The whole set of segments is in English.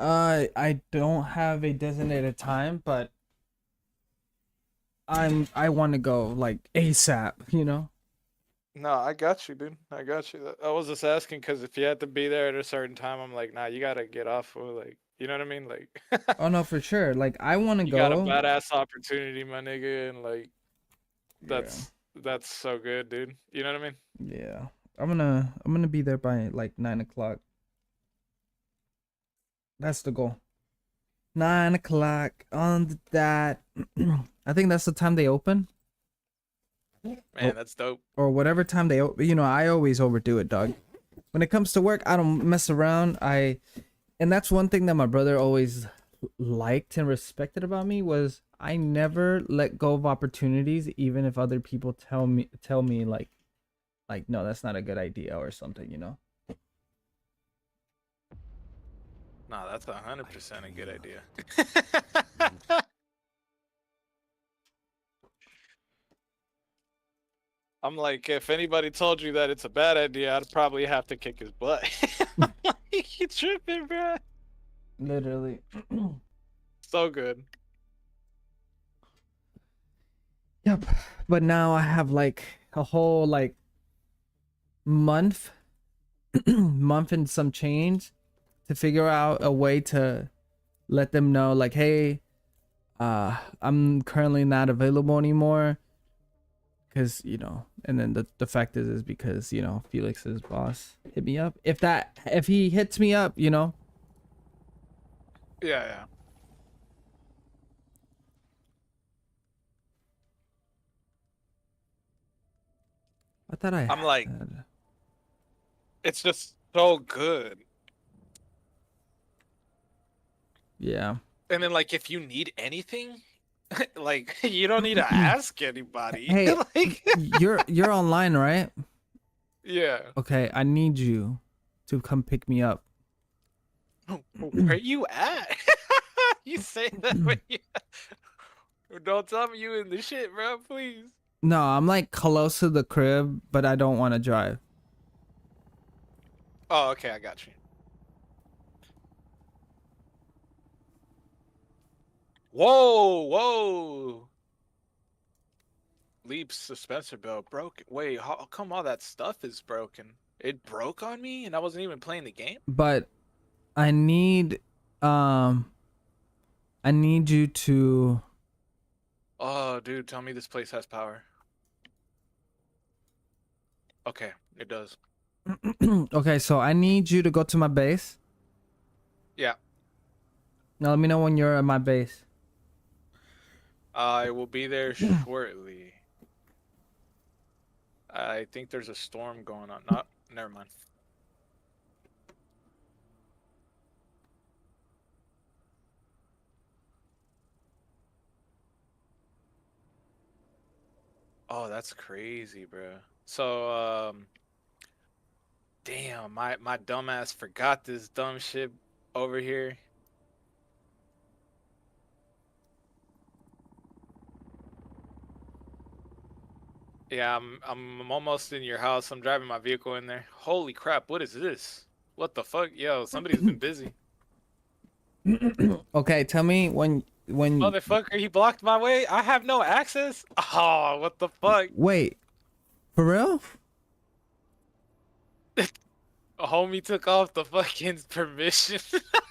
I don't have a designated time, but I want to go like ASAP, you know? No, I got you, dude. I got you. I was just asking because if you had to be there at a certain time, I'm like, nah, you gotta get off. Or like, you know what I mean? Like, Oh no, for sure. Like I want to you got a go. badass opportunity, my nigga, and like, Yeah. that's so good, dude. You know what I mean? Yeah. I'm gonna be there by like 9 o'clock. That's the goal. 9 o'clock on the dot. I think that's the time they open. Man, Or that's dope. or whatever time they open. You know, I always overdo it, dog. When it comes to work, I don't mess around. And that's one thing that my brother always liked and respected about me was I never let go of opportunities even if other people tell me like no, that's not a good idea or something, you know. Nah, that's 100% a good idea. I'm like, if anybody told you that it's a bad idea, I'd probably have to kick his butt. You tripping, bro? Literally. So good. Yep. But now I have like a whole like month month and some change to figure out a way to let them know like hey, I'm currently not available anymore because and then the fact is because Felix's boss hit me up. If he hits me up, Yeah, yeah. I thought I I'm like, had. it's just so good. Yeah. And then like if you need anything, like you don't need to ask anybody. Hey, Like you're online, right? yeah. Okay, I need you to come pick me up. Where you at? You say that when you don't tell me you in the shit, bro, please. No, I'm like close to the crib, but I don't want to drive. Oh, okay, I got you. Whoa, whoa. Leap suspensor belt broken. Wait, how come all that stuff is broken? It broke on me and I wasn't even playing the game? But I need um I need you to Oh, dude, tell me this place has power. Okay, it does. okay, so I need you to go to my base. Yeah, Now let me know when you're at my base. I will be there shortly. I think there's a storm going on. Not, never mind. Oh, that's crazy, bro. So, damn, my dumbass forgot this dumb shit over here. Yeah, I'm almost in your house. I'm driving my vehicle in there. Holy crap, what is this? What the fuck? Yo, somebody's been busy. Okay, tell me when Motherfucker, he blocked my way. I have no access. Oh, what the fuck? wait, for real? A homie took off the fucking permission.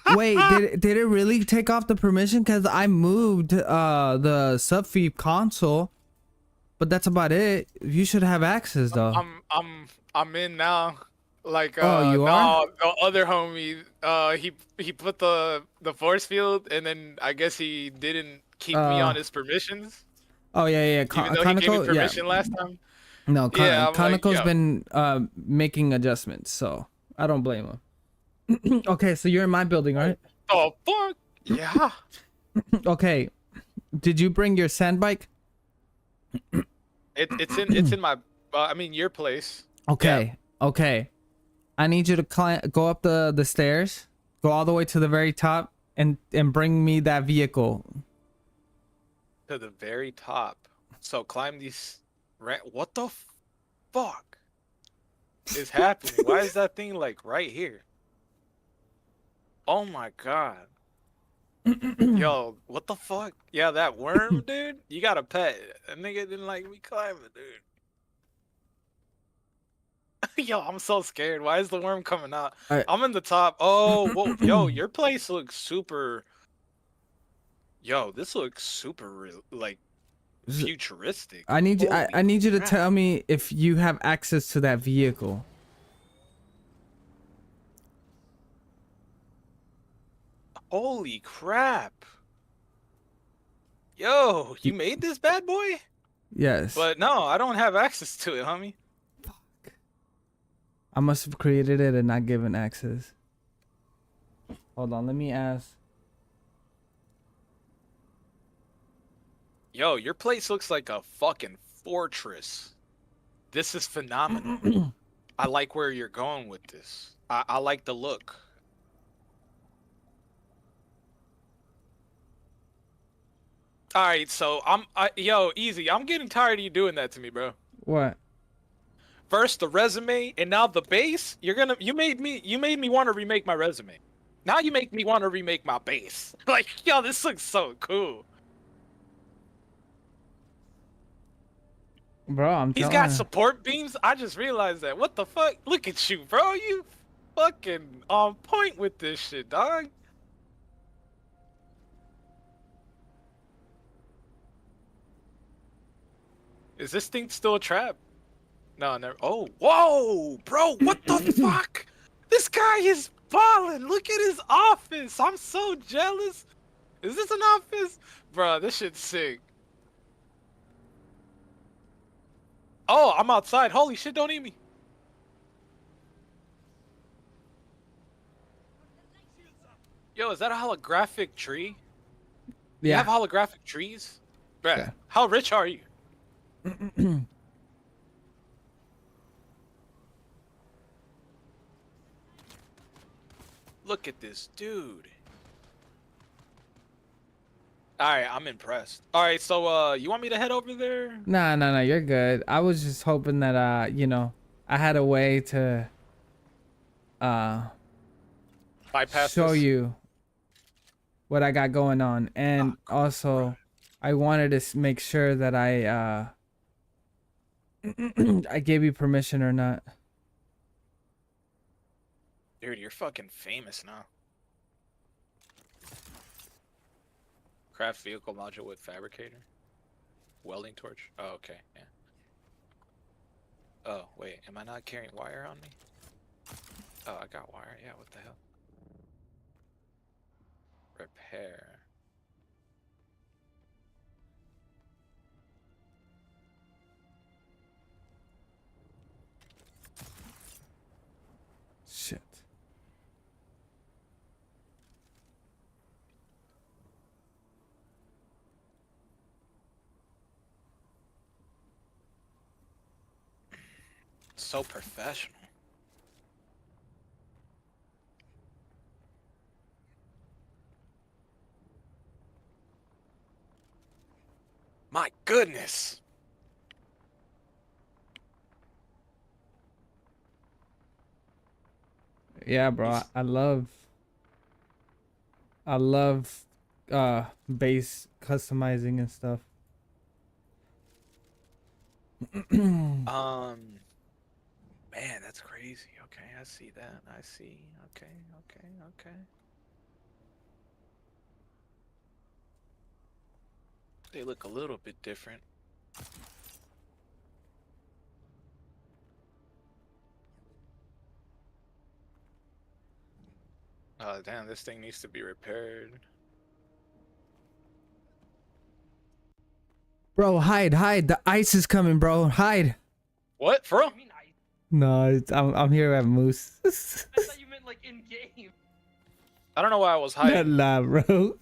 Wait, did it really take off the permission cuz I moved the subfeed console, but that's about it. You should have access though. I'm in now. Like Oh, you are? no, the other homie he put the force field and then I guess he didn't keep me Uh on his permissions oh yeah, yeah, even though he gave me Conical, yeah. permission last time. No, Yeah, I'm like, Conoco's yo, been making adjustments, so I don't blame him. Okay, so you're in my building, what right? the fuck? Yeah. Okay. Did you bring your sand bike? It's in my I mean your place. Yeah. Okay. Okay. I need you to go up the stairs, go all the way to the very top, and bring me that vehicle. To the very top. So climb these what the fuck is happening? Why is that thing like right here? Oh my god. Yo, what the fuck? Yeah, that worm, dude. You got a pet. That nigga didn't like me climbing, dude. Yo, I'm so scared. Why is the worm coming out? I, I'm in the top. Oh, whoa. Yo, your place looks super. Yo, this looks super like futuristic. I need you. Holy I need you to crap. tell me if you have access to that vehicle. Holy crap. Yo, you made this bad boy? Yes. But no, I don't have access to it, homie. I must have created it and not given access. Hold on, let me ask. Yo, your place looks like a fucking fortress. This is phenomenal. I like where you're going with this. I like the look. All right, so yo, easy. I'm getting tired of you doing that to me, bro. What? First the resume and now the base. You made me want to remake my resume. Now you make me want to remake my base. Like, yo, this looks so cool. Bro, I'm He's telling got you. support beams. I just realized that. What the fuck? Look at you, bro. You fucking on point with this shit, dog. Is this thing still a trap? No, never. Oh, whoa, bro. What the fuck? This guy is balling. Look at his office. I'm so jealous. Is this an office? Bro, this shit's sick. Oh, I'm outside. Holy shit, don't eat me. Yo, is that a holographic tree? You have Yeah. holographic trees? Bruh, Yeah. how rich are you? Look at this dude. Alright, I'm impressed. Alright, so you want me to head over there? Nah, you're good. I was just hoping that you know, I had a way to Bypass show this? you what I got going on, and also I wanted to make sure that I I gave you permission or not. Dude, you're fucking famous now. Craft vehicle module with fabricator? Welding torch? Oh, okay, yeah. Oh, wait, am I not carrying wire on me? Oh, I got wire. Yeah, what the hell? Repair. Shit. So professional. My goodness. Yeah, bro. I love base customizing and stuff. Man, that's crazy. Okay, I see that. I see. Okay, okay, okay. They look a little bit different. Oh, damn, this thing needs to be repaired. Bro, hide. The ice is coming, bro. Hide. What? For real? I mean, No, I'm here at Moose. I thought you meant like in game. I don't know why I was hiding. Nah, bro.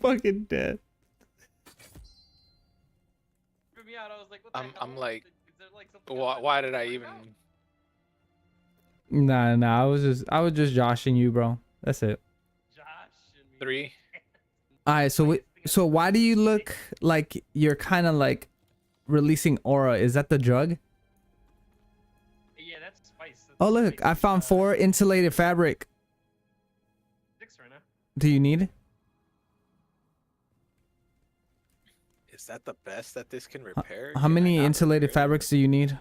Fucking dead. For me out, I was like, what the hell? I'm like, Is there, like, something else I why need did to I worry even? about? Nah. I was just joshing you, bro. That's it. Josh and me. 3. All right. So why do you look like you're kind of like releasing aura? Is that the drug? Yeah, that's spice. That's Oh look, spice. I found 4 insulated fabric. do you need? Is that the best that this can repair? How Can I many not insulated repair it? fabrics do you need?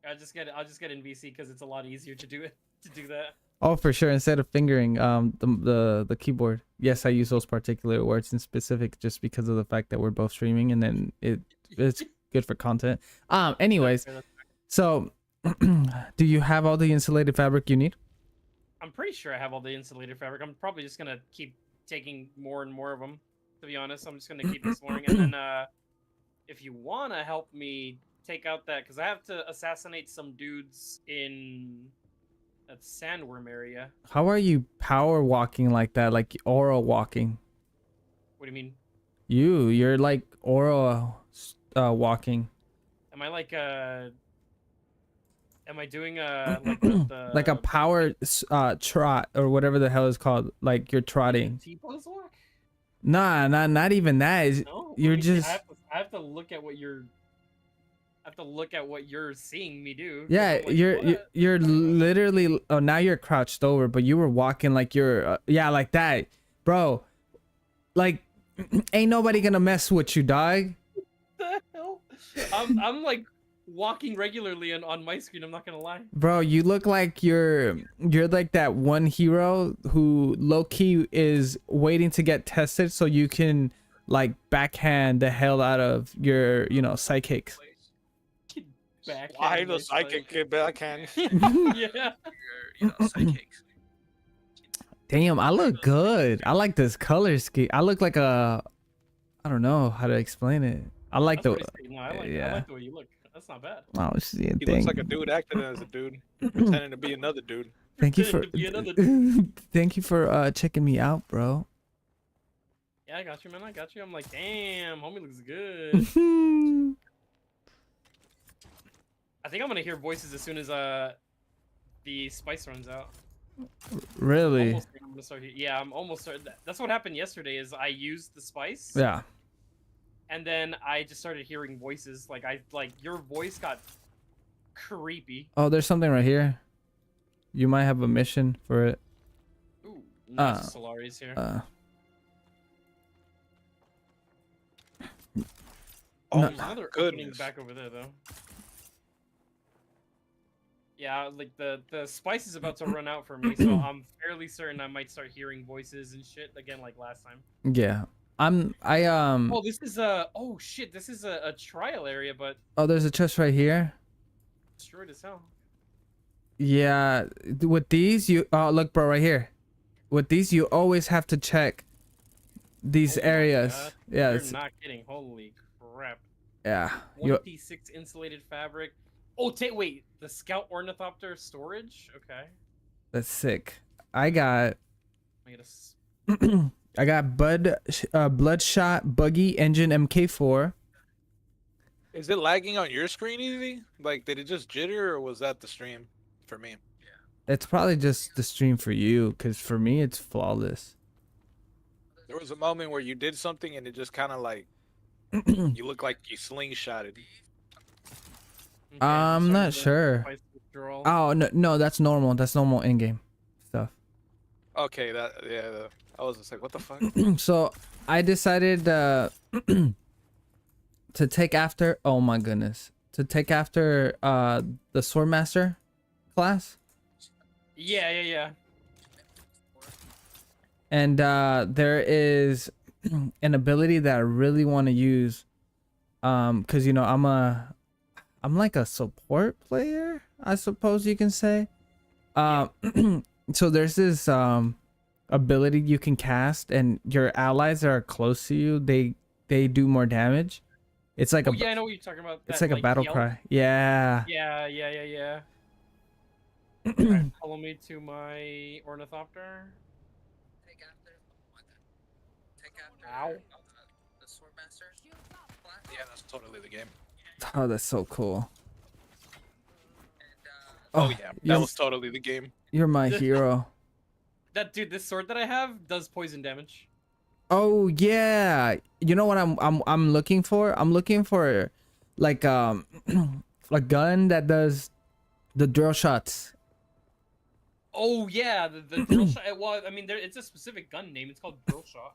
I'll just get NVC because it's a lot easier to do it to do that. Oh, for sure. Instead of fingering the keyboard. Yes, I use those particular words in specific just because of the fact that we're both streaming, and then it's good for content. Anyways, That's fair. so do you have all the insulated fabric you need? I'm pretty sure I have all the insulated fabric. I'm probably just gonna keep taking more and more of them. To be honest, I'm just gonna keep exploring, and then if you wanna help me take out that, because I have to assassinate some dudes in that sandworm area. How are you power walking like that, like aura walking? What do you mean? You're like aura walking. Am I like Am I doing like the Like a power trot or whatever the hell is called, like you're trotting. T-pose walk? Nah, not even that. No, You're let me see. just I have to look at what you're. I have to look at what you're seeing me do. 'Cause yeah, I'm like, you're what? you're literally. Oh, now you're crouched over, but you were walking like you're yeah, like that, bro. Like ain't nobody gonna mess with you, dog. The hell? I'm like walking regularly on my screen. I'm not gonna lie. Bro, you look like you're like that one hero who low key is waiting to get tested so you can like backhand the hell out of your psychics. Back. Why the psychic get backhand? Yeah. Psychics. Damn, I look good. I like this color scheme. I look like I don't know how to explain it. I like That's the pretty sweet. No, I like yeah. I like the way you look. That's not bad. Oh shit! He looks like a dude acting as a dude, pretending to be another dude. Thank you for Pretending to be another thank you for checking me out, bro. Yeah, I got you, man. I got you. I'm like, damn, homie looks good. I think I'm gonna hear voices as soon as the spice runs out. Really? Almost I'm gonna start yeah, I'm almost starting. That's what happened yesterday. Is I used the spice. Yeah. And then I just started hearing voices. Like your voice got creepy. Oh, there's something right here. You might have a mission for it. Ooh, nice Solari's here. Oh No. my Another opening goodness! back over there though. Yeah, like the spice is about to run out for me, so I'm fairly certain I might start hearing voices and shit again like last time. Yeah. Oh, this is oh shit, this is a trial area, but Oh, there's a chest right here. destroyed as hell. Yeah, with these you look, bro, right here. With these you always have to check these Oh my areas. God. Yeah, You're it's, not kidding. Holy crap. yeah. You 1p6 insulated fabric. Oh, wait, the scout ornithopter storage? Okay. that's sick. I got I gotta s- I got bloodshot buggy engine MK4. Is it lagging on your screen, Easy? Like, did it just jitter, or was that the stream for me? It's probably just the stream for you, cause for me it's flawless. There was a moment where you did something and it just kind of like you look like you slingshotted. Okay, I'm starting not the sure. spice withdrawal. Oh no, that's normal. That's normal in game stuff. Okay, I was just like, what the fuck? So I decided to take after. Oh my goodness, to take after the swordmaster class. Yeah. And there is an ability that I really want to use, because I'm like a support player, I suppose you can say. So there's this ability you can cast, and your allies that are close to you, they do more damage. It's like Oh, yeah, I know what you're talking about. it's that, like a battle yelp. cry. Yeah. Yeah. Alright, follow me to my ornithopter. Ow. Yeah, that's totally the game. Oh, that's so cool. Oh yeah, that you're, was totally the game. you're my hero. That dude, this sword that I have does poison damage. Oh yeah, you know what I'm looking for? I'm looking for like a gun that does the drill shots. Oh yeah, the drill shot. Well, I mean, it's a specific gun name. It's called drill shot.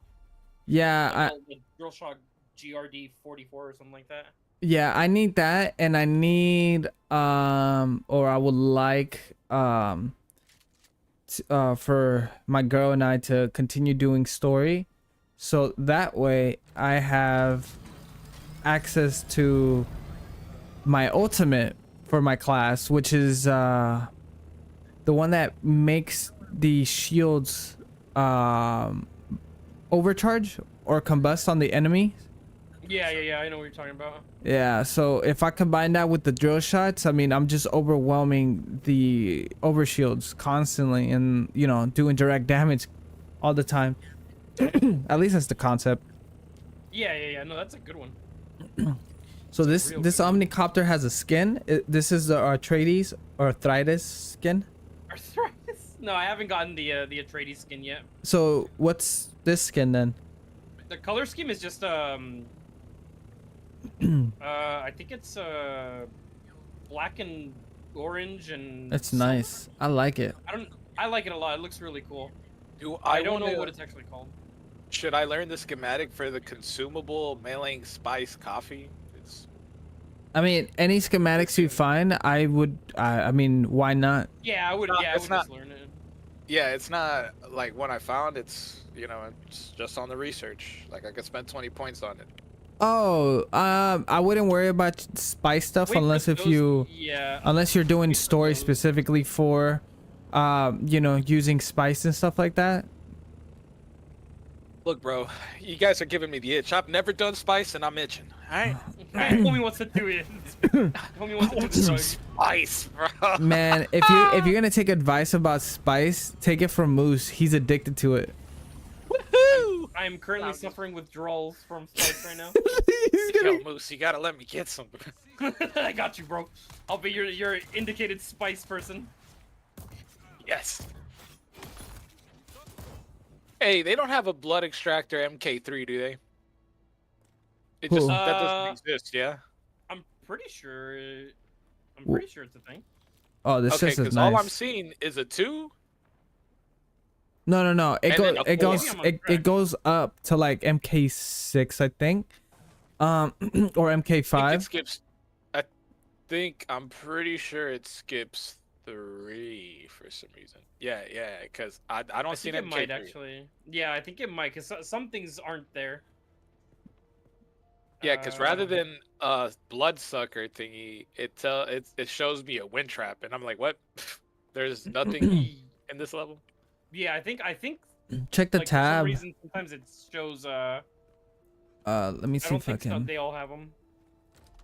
Yeah, The drill shot GRD 44 or something like that. yeah, I need that, and I need or I would like for my girl and I to continue doing story, so that way I have access to my ultimate for my class, which is the one that makes the shields overcharge or combust on the enemy. Yeah, I know what you're talking about. Yeah, so if I combine that with the drill shots, I mean, I'm just overwhelming the overshields constantly and, you know, doing direct damage all the time. At least that's the concept. Yeah. No, that's a good one. So That's a real this good one. omnicopter has a skin. This is the arthritis skin. Arthritis? No, I haven't gotten the Atreides skin yet. So what's this skin then? The color scheme is just I think it's black and orange and. It's silver. nice. I like it. I like it a lot. It looks really cool. Do I don't know wanna- what it's actually called. Should I learn the schematic for the consumable mailing spice coffee? It's I mean, any schematics you find, I would. I mean, why not? Yeah, I would. No, Yeah, I it's would not- just learn it. yeah, it's not like what I found. It's it's just on the research. Like I could spend 20 points on it. Oh, I wouldn't worry about spice stuff Wait for unless if those- you, Yeah. unless you're doing wait for story those. specifically for, you know, using spice and stuff like that. Look, bro, you guys are giving me the itch. I've never done spice, and I'm itching. All right, Homie wants to do it. Homie wants to do the drug. spice, bro. Man, if you're gonna take advice about spice, take it from Moose. He's addicted to it. Woohoo! I am currently suffering withdrawals from spice right now. He's Yo, gonna- Moose, you gotta let me get some. I got you, bro. I'll be your indicated spice person. Yes. Hey, they don't have a blood extractor MK3, do they? It just Who? that doesn't exist, yeah. I'm pretty sure. I'm pretty sure it's a thing. Oh, this Okay, just is because all I'm nice. seeing is a 2. No. It And goes. then a It four. goes. Maybe I'm on It track. goes up to like MK6, I think. Or I think it MK5. skips. I'm pretty sure it skips 3 for some reason. Yeah, because I don't I see think an it might MK3. actually. Yeah, I think it might, cause some things aren't there. Yeah, because rather Uh, than a bloodsucker thingy, it shows me a wind trap, and I'm like, what? There's nothing in this level. Yeah, I think Check the like, for some tab. reason sometimes it shows. Let me I see don't if I think so, can. they all have them.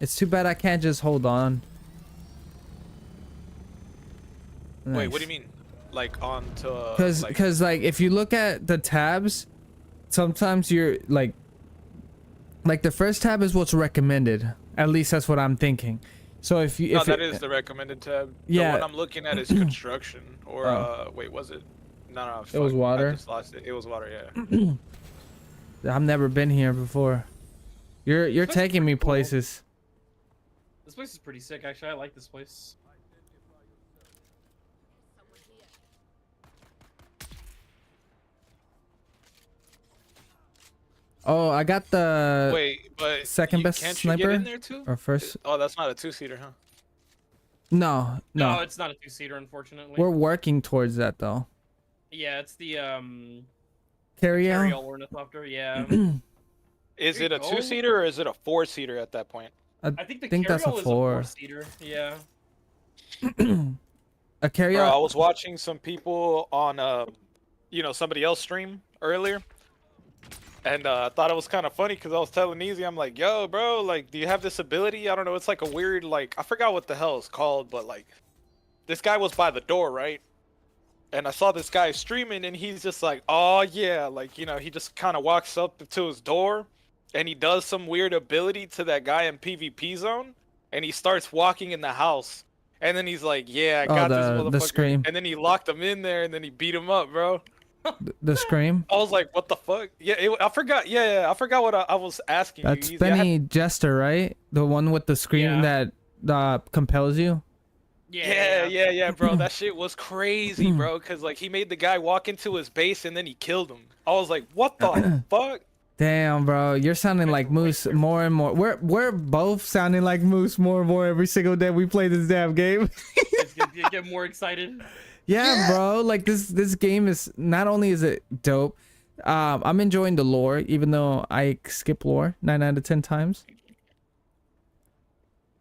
It's too bad I can't just hold on. Wait, what do you mean? Like onto? Because like if you look at the tabs, sometimes you're like the first tab is what's recommended. At least that's what I'm thinking. So if you No, if that it- is the recommended tab. Yeah. The one I'm looking at is construction. Or Oh. wait, was it? No, It was fuck, water? I just lost it. It was water, yeah. I've never been here before. You're place is taking me pretty cool. places. This place is pretty sick, actually. I like this place. Oh, I got the Wait, but second best can't you get sniper? in there too? or first. Oh, that's not a 2-seater, huh? No, No, no. it's not a two-seater, unfortunately. We're working towards that though. Yeah, it's the Carry Ariel on. Ornithopter. Yeah, Is There it a you go. 2-seater or is it a 4-seater at that point? I think the think that's a Carriol is a 4. four-seater. Yeah. A carry Bro, I on. was watching some people on, somebody else stream earlier, and I thought it was kind of funny because I was telling Easy, I'm like, yo, bro, like, do you have this ability? I don't know, it's like a weird, like, I forgot what the hell it's called, but like, this guy was by the door, right? And I saw this guy streaming, and he's just like, oh yeah, like, he just kind of walks up to his door, and he does some weird ability to that guy in PvP zone, and he starts walking in the house. And then he's like, yeah, I Oh, got the this motherfucker. scream. And then he locked him in there, and then he beat him up, bro. The scream. I was like, what the fuck? Yeah, I forgot. Yeah, I forgot what I was asking That's you. Easy. I had- Benny Jester, right? The one with the scream Yeah. that compels you. Yeah, bro. That shit was crazy, bro. Cause like he made the guy walk into his base and then he killed him. I was like, what the fuck? Damn, bro, you're sounding like Moose more and more. We're both sounding like Moose more and more every single day we play this damn game. You get more excited. Yeah, bro. Like this game is not only is it dope, I'm enjoying the lore, even though I skip lore 9 out of 10 times. It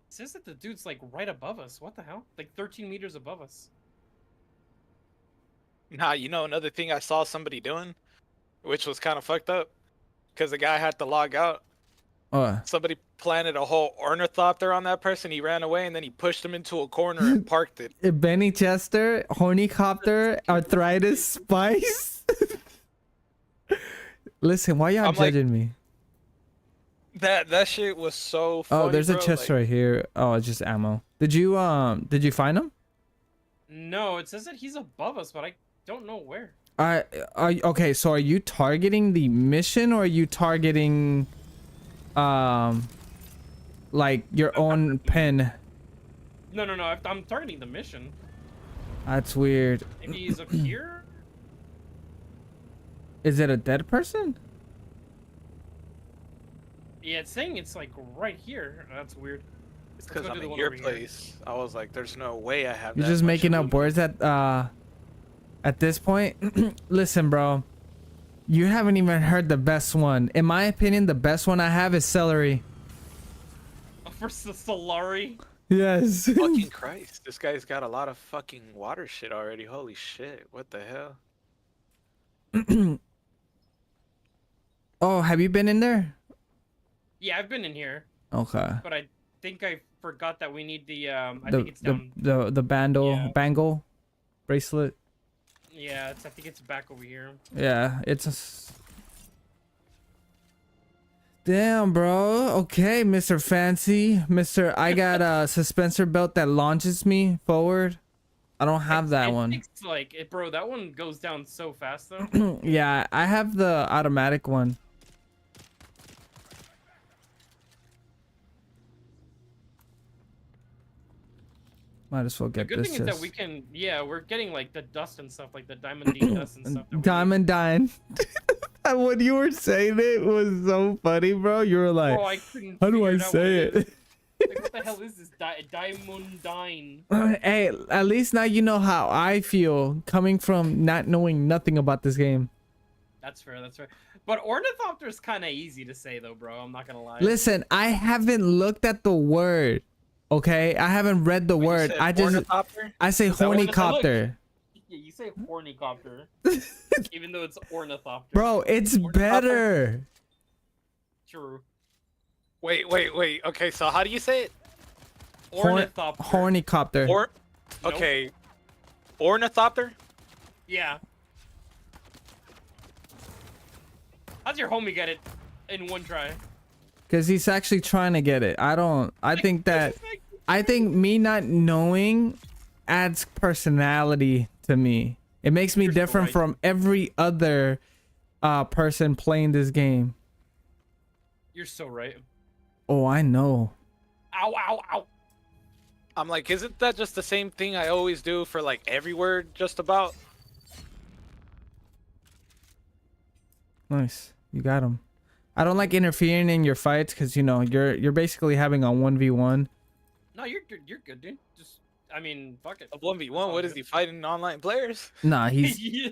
says that the dude's like right above us. What the hell? Like 13 meters above us. Nah, you know another thing I saw somebody doing, which was kind of fucked up, because the guy had to log out. Somebody planted a whole ornithopter on that person. He ran away and then he pushed him into a corner and parked it. Benny Chester, hornycopter, arthritis, spice. Listen, why y'all judging me? That shit was so funny. Oh, there's a bro. chest Like, right here. Oh, it's just ammo. Did you find him? No, it says that he's above us, but I don't know where. Okay, so are you targeting the mission or are you targeting like your own pen? No. I'm targeting the mission. That's weird. Maybe he's up here? Is it a dead person? Yeah, it's saying it's like right here. That's weird. it's because Let's go I'm do the in one your over here. place. I was like, there's no way I have You're that just much making up loot. words at this point. Listen, bro. You haven't even heard the best one. In my opinion, the best one I have is celery. For Solari? Yes. Fucking Christ. This guy's got a lot of fucking water shit already. Holy shit. What the hell? Oh, have you been in there? Yeah, I've been in here, Okay. but I think I forgot that we need the I think it's The down. the Yeah. bangle bracelet. Yeah, I think it's back over here. Yeah, it's damn, bro. Okay, Mr. Fancy. Mr. I got a suspensor belt that launches me forward. I don't have that it one. takes, like it, bro. That one goes down so fast though. Yeah, I have the automatic one. Might as well The get good this. thing is that chest. we can, yeah, we're getting like the dust and stuff, like the diamondine dust and stuff. That we need. Diamond Dine. When you were saying it was so funny, bro. You were like, Bro, I couldn't how do figure I out what say is. it? Like, what the hell is this? Diamondine. Hey, at least now you know how I feel coming from not knowing nothing about this game. That's fair. That's fair. But ornithopter is kind of easy to say though, bro. I'm not gonna lie. Listen, I haven't looked at the word. Okay, I haven't read the word. You said I just ornithopter? I say that what it hornycopter. Yeah, you say hornycopter, even though it's ornithopter. Bro, it's better. True. Wait. Okay, so how do you say it? Ornithopter. Hornycopter. Or Nope. okay. Ornithopter? Yeah. How'd your homie get it in one try? Because he's actually trying to get it. I think me not knowing adds personality to me. It makes me You're so different right. from every other person playing this game. You're so right. Oh, I know. Ow, ow, ow. I'm like, isn't that just the same thing I always do for like every word just about? Nice. You got him. I don't like interfering in your fights because you know you're basically having a 1v1. No, you're good, dude. Just, I mean, fuck it. A 1v1, what is he fighting online players? Nah, he's Yeah.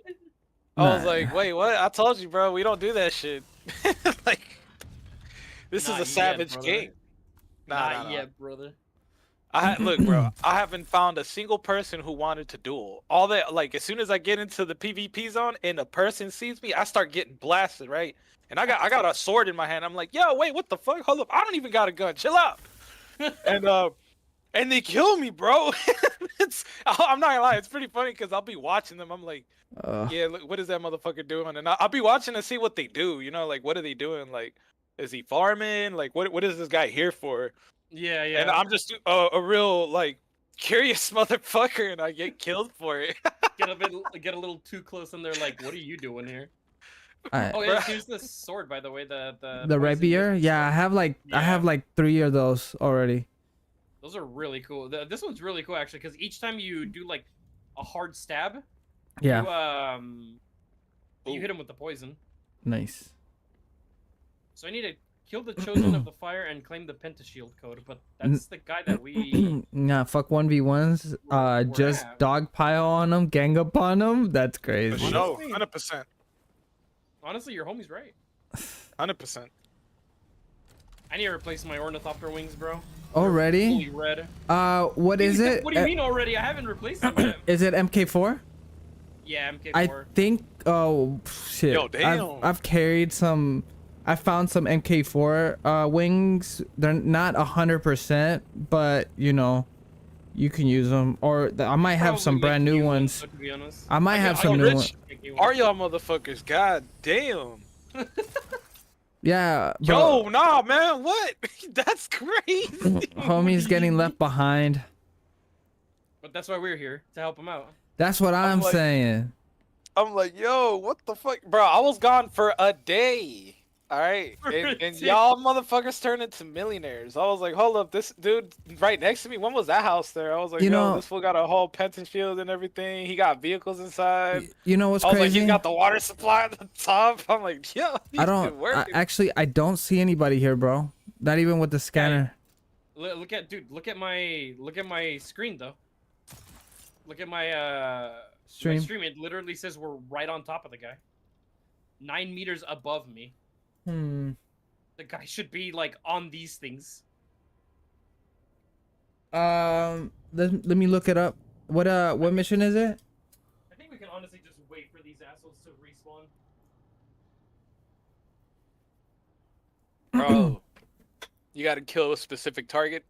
I was Nah. like, wait, what? I told you, bro, we don't do that shit. Like, this Not is a yet, savage brother. game. Not yet, brother. Look, bro, I haven't found a single person who wanted to duel. All that, like, as soon as I get into the PvP zone and a person sees me, I start getting blasted, right? And I got a sword in my hand. I'm like, yo, wait, what the fuck? Hold up, I don't even got a gun. Chill out. And they kill me, bro. I'm not gonna lie, it's pretty funny because I'll be watching them. I'm like, yeah, look, what is that motherfucker doing? And I'll be watching to see what they do. You know, like, what are they doing? Like, is he farming? Like, what is this guy here for? Yeah, yeah. And I'm just a real like curious motherfucker, and I get killed for it. get a little too close, and they're like, "What are you doing here?" Alright. Oh yeah, here's the sword, by the way. The the poison rapier. resistant Yeah, I sword. have like Yeah. 3 of those already. Those are really cool. This one's really cool actually, because each time you do like a hard stab, Yeah. you hit him with the poison. Nice. So I need to kill the chosen of the fire and claim the pentashield code, but that's the guy that we Nah, fuck 1v1s. We're Just at. dogpile on them, gang up on them. That's For crazy. sure, Honestly. 100%. Honestly, your homie's right. 100%. I need to replace my ornithopter wings, bro. Already? Fully red. What is it? What do you mean already? I haven't replaced them yet. Is it MK4? Yeah, MK4. I think. Oh shit! Yo, damn. I've carried some. I found some MK4 wings. They're not 100%, but you know, you can use them. Or I might have some Probably brand like new new ones. so to be honest. I might have some I'm new rich. ones. Are y'all motherfuckers? God damn. Yeah, Yo, bro. nah, man. What? That's crazy. Homie's getting left behind. But that's why we're here, to help him out. That's what I'm like- saying. I'm like, yo, what the fuck, bro? I was gone for a day. All right, and y'all motherfuckers turned into millionaires. I was like, hold up, this dude right next to me. When was that house there? I was like, You know- this fool got a whole pension field and everything. He got vehicles inside. You know what's I was like, crazy? he's got the water supply at the top. I'm like, yo, I don't. Actually, I don't see anybody here, bro. Not even with the scanner. Look at my screen though. Look at my Stream. My stream. It literally says we're right on top of the guy. 9 meters above me. The guy should be like on these things. Let me look it up. What mission is it? I think we can honestly just wait for these assholes to respawn. Bro, you got to kill a specific target.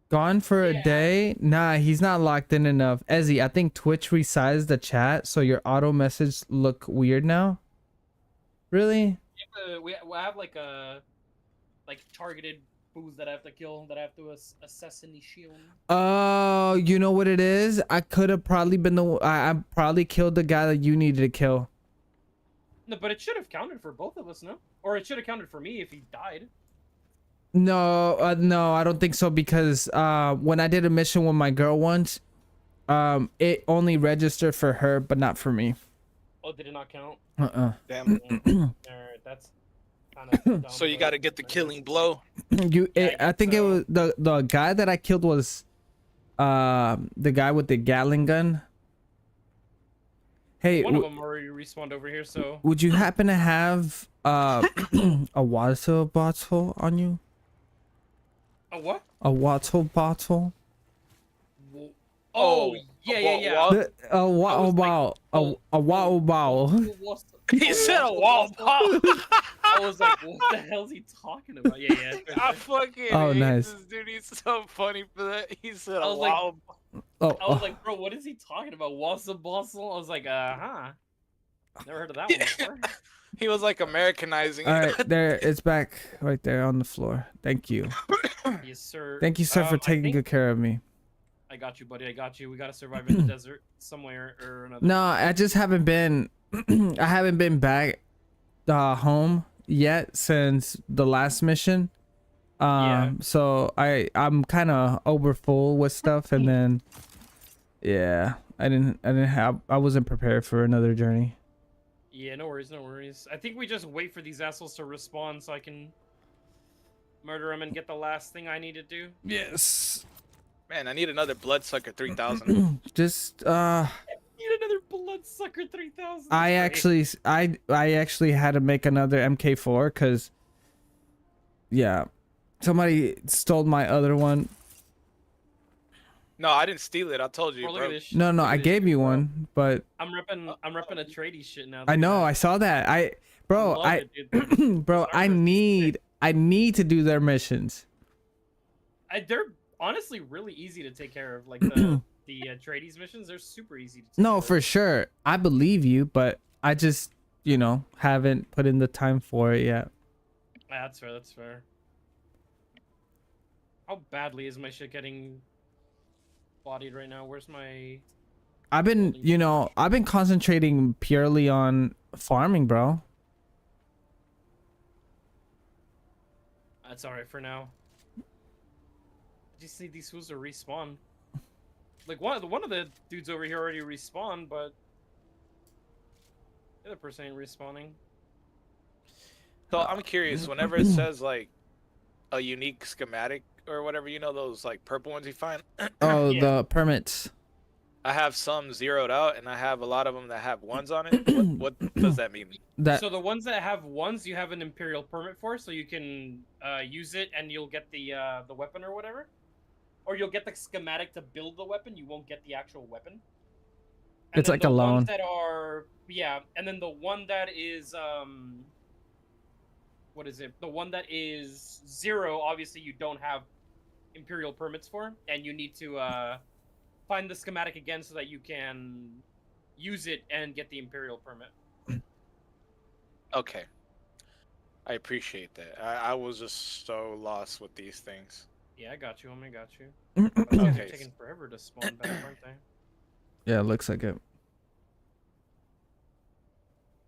Gone for a Yeah. day? Nah, he's not locked in enough. Ezzyo, I think Twitch resized the chat so your auto message look weird now. Really? We have like a targeted fools that I have to kill, that I have to assassination. Oh, you know what it is? I could have probably been I probably killed the guy that you needed to kill. No, but it should have counted for both of us, no? Or it should have counted for me if he died. No, no, I don't think so because when I did a mission with my girl once, it only registered for her but not for me. Oh, did it not count? Damn. Alright, that's kind of So you got to get the killing blow. I think it was the guy that I killed was the guy with the Gatling gun. Hey, one of them already respawned over here, so would you happen to have a water bottle on you? a what? A water bottle? Oh, yeah. What? A water bottle. A water bottle. He said a wall pop. I was like, what the hell is he talking about? Yeah. I fucking Oh, hate nice. this dude. He's so funny for that. He said I a was like- wall. Oh, I was like, bro, what is he talking about? Wassa Bustle? I was like, never heard of that one before. He was like Americanizing all it. right, there, it's back right there on the floor. Thank you. Yes, sir. Thank you, sir, for I taking think- good care of me. I got you, buddy. I got you. We gotta survive in the desert somewhere or another. No, I just haven't been. I haven't been back home yet since the last mission. Yeah. So I'm kind of overfull with stuff, and then yeah, I wasn't prepared for another journey. Yeah, no worries. I think we just wait for these assholes to respawn so I can murder them and get the last thing I need to do. Yes. Man, I need another Bloodsucker 3000. Just Need another Bloodsucker 3000. I actually had to make another MK4 because yeah, somebody stole my other one. No, I didn't steal it. I told you, Bro, look bro. at this shit. No, Look I at this gave shit, you bro. one, but I'm repping a tradie shit now. I Look at know that. I saw that. Bro, Love I it, dude. bro, Those armors are I need to do their missions. They're honestly really easy to take care of. Like the tradies missions, they're super easy to take care No, of. for sure. I believe you, but I just, haven't put in the time for it yet. That's fair. How badly is my shit getting bodied right now? Where's my... I've been concentrating purely on farming, bro. That's alright for now. Just need these fools to respawn. Like one of the dudes over here already respawned, but the other person ain't respawning. So I'm curious. Whenever it says like a unique schematic or whatever, you know those like purple ones you find. Oh, Yeah. the permits. I have some zeroed out, and I have a lot of them that have ones on it. What does that mean? That So the ones that have ones, you have an Imperial permit for, so you can use it, and you'll get the weapon or whatever, or you'll get the schematic to build the weapon. You won't get the actual weapon. And It's then like the a loan. ones that are and then the one that is what is it? The one that is 0. Obviously, you don't have Imperial permits for, and you need to find the schematic again so that you can use it and get the Imperial permit. Okay. I appreciate that. I was just so lost with these things. Yeah, I got you, homie. Got you. These guys are Okay. taking forever to spawn back, aren't they? Yeah, it looks like it.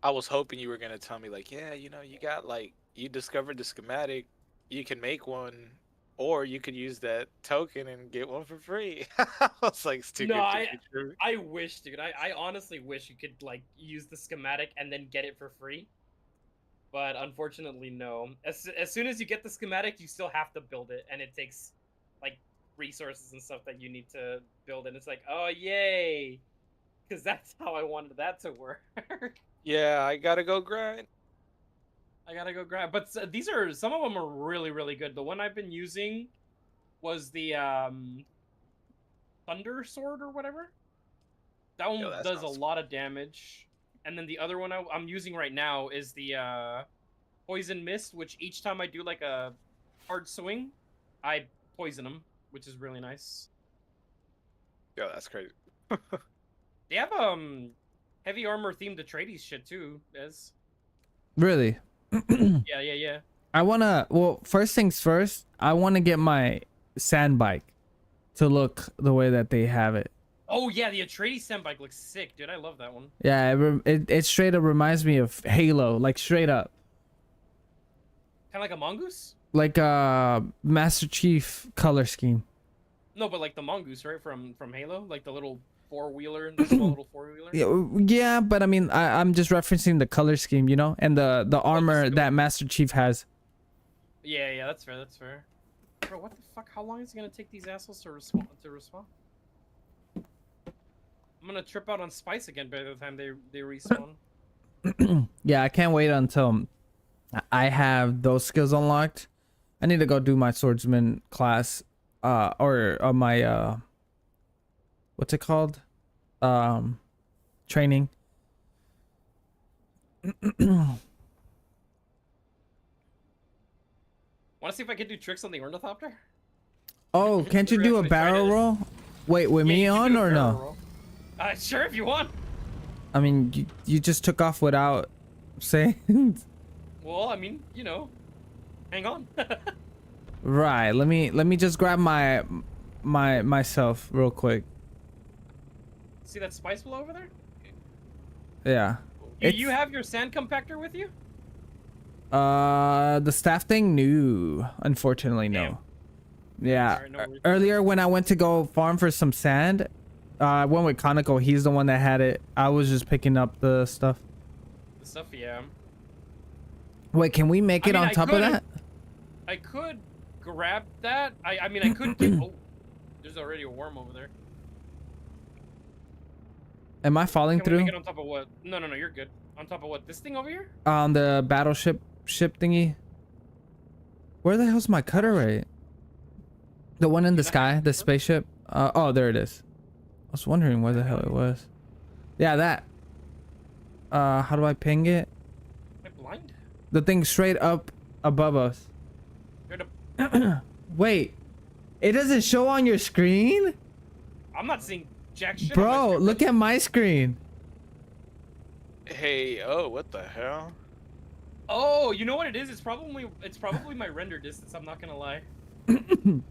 I was hoping you were gonna tell me like, yeah, you know, you got like you discovered the schematic, you can make one, or you could use that token and get one for free. I was like, it's too No, good to be true. I wish, dude. I honestly wish you could like use the schematic and then get it for free. But unfortunately, no. As soon as you get the schematic, you still have to build it, and it takes like resources and stuff that you need to build. And it's like, oh yay, because that's how I wanted that to work. Yeah, I gotta go grind. I gotta go grab. But these are some of them are really really good. The one I've been using was the Thunder Sword or whatever. That one Yo, that does a sounds lot of damage. And then the other one I'm using right now is the Poison Mist, which each time I do like a hard swing, I poison them, which is really nice. Yo, that's crazy. They have heavy armor themed Atreides shit too, Ez. Really? Yeah. I wanna. Well, first things first. I wanna get my sand bike to look the way that they have it. Oh yeah, the Atreides sand bike looks sick, dude. I love that one. Yeah, it straight up reminds me of Halo, like straight up, Kind of like a mongoose. like Master Chief color scheme. No, but like the mongoose, right? From Halo, like the little four-wheeler, the small little four-wheeler. Yeah, but I mean, I'm just referencing the color scheme, you know, and the armor cool. that Master Chief has. Yeah, that's fair. That's fair. Bro, what the fuck? How long is it gonna take these assholes to respond? I'm gonna trip out on Spice again by the time they respawn. Yeah, I can't wait until I have those skills unlocked. I need to go do my swordsman class, or my what's it called? Training. Want to see if I can do tricks on the ornithopter? Oh, can't you We're do a actually trying barrel to- roll? Wait, with Yeah, me you can on do a or barrel no? roll. Sure, if you want. I mean, you just took off without saying. Well, I mean, you know, hang on. Right. Let me just grab myself real quick. See that spice below over there? Yeah. You have your sand compactor with you? The staff thing? No. Unfortunately, no. Damn. Yeah. Alright, no worries. Earlier when I went to go farm for some sand, I went with Conoco. He's the one that had it. I was just picking up the stuff. The stuff, yeah. Wait, can we make I it mean, on I top of could- that? I could grab that. I mean, I could get... Oh, there's already a worm over there. Am I falling Can we through? make it on top of what? No, you're good. On top of what? This thing over here? On the battleship ship thingy? Where the hell's my cutter rate? The one in the sky, the spaceship? Oh, there it is. I was wondering where the hell it was. Yeah, that. How do I ping it? Am I blind? The thing straight up above us. Straight up. Wait, it doesn't show on your screen? I'm not seeing jack shit. Bro, look at my screen. Hey, oh, what the hell? Oh, you know what it is? It's probably my render distance. I'm not gonna lie. I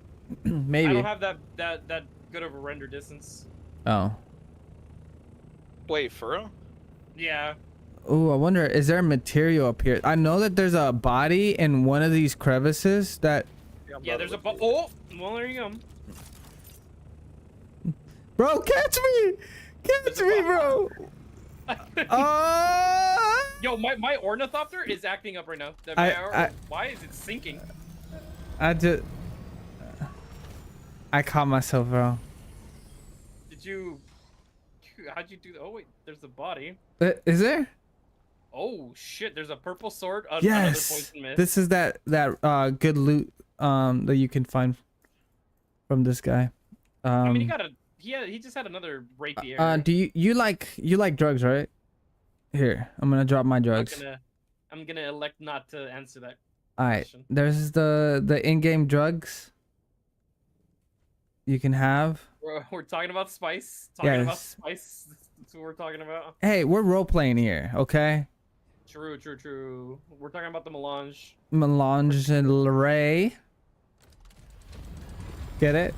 Maybe. don't have that good of a render distance. Oh. Wait, for real? Yeah. Oh, I wonder, is there a material up here? I know that there's a body in one of these crevices that I'm Yeah, about there's to a look oh. Well, there you go. Bro, catch me! Catch There's a me, bot. bro! Uh, Yo, my ornithopter is acting up right now. Why is it sinking? I just... I caught myself, bro. Did you? How'd you do that? Oh wait, there's the body. Is there? Oh shit, there's a purple sword. Another Yes. poison mist. This is that good loot that you can find from this guy. I mean, he just had another rapier. Do you like drugs, right? Here, I'm gonna drop my drugs. I'm gonna elect not to answer that All right. question. There's the in-game drugs you can have. We're talking about spice. Talking about Yes. spice. That's what we're talking about. Hey, we're role playing here, okay? True. We're talking about the melange. Melange and lingerie. Get it?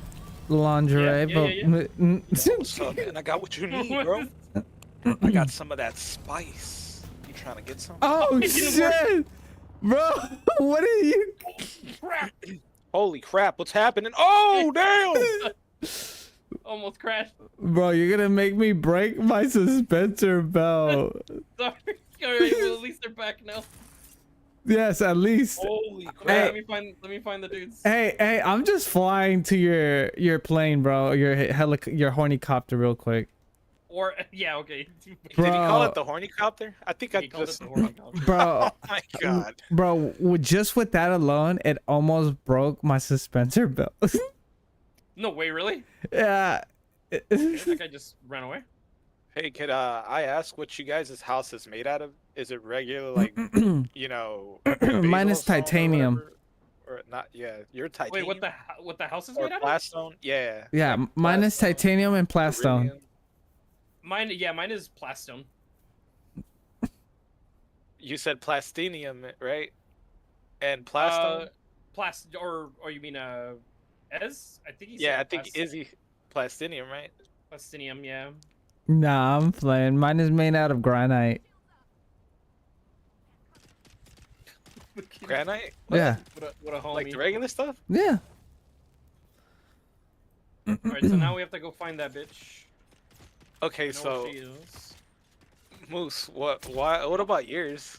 Lingerie. Yeah. What's up, man? I got what you need, bro. I got some of that spice. You trying to get some? Oh It didn't work. shit, bro! What are you? Crap! Holy crap! What's happening? Oh damn! Almost crashed. Bro, you're gonna make me break my suspensor belt. Sorry. Alright, well, at least they're back now. Yes, at least. Holy Wait, crap! let me find the dudes. Hey, I'm just flying to your plane, bro. Your hornycopter, real quick. Or yeah, okay. Did he call Bro. it the hornycopter? I think I He called it just. the hornycopter. Bro, Oh my god! bro, just with that alone, it almost broke my suspensor belt. No way, really? Yeah. That guy just ran away. Hey, could I ask what you guys' house is made out of? Is it regular, like you know, Mine is basil stone or titanium. whatever? Or not? Yeah, your Wait, titanium. what the house is Or made out of? plastone? Yeah. Yeah, like mine is plastone, titanium and plastone. beryllium. Mine is plastone. You said plastinium, right? And plastone? Or you mean Ez? I think he Yeah, I said think Izzy plastinium, right? plastinium, yeah. Nah, I'm playing. Mine is made out of granite. Granite? Yeah. What a homie. Like the regular stuff? Yeah. Alright, so now we have to go find that bitch. Okay, Know so where she is. Moose, what about yours?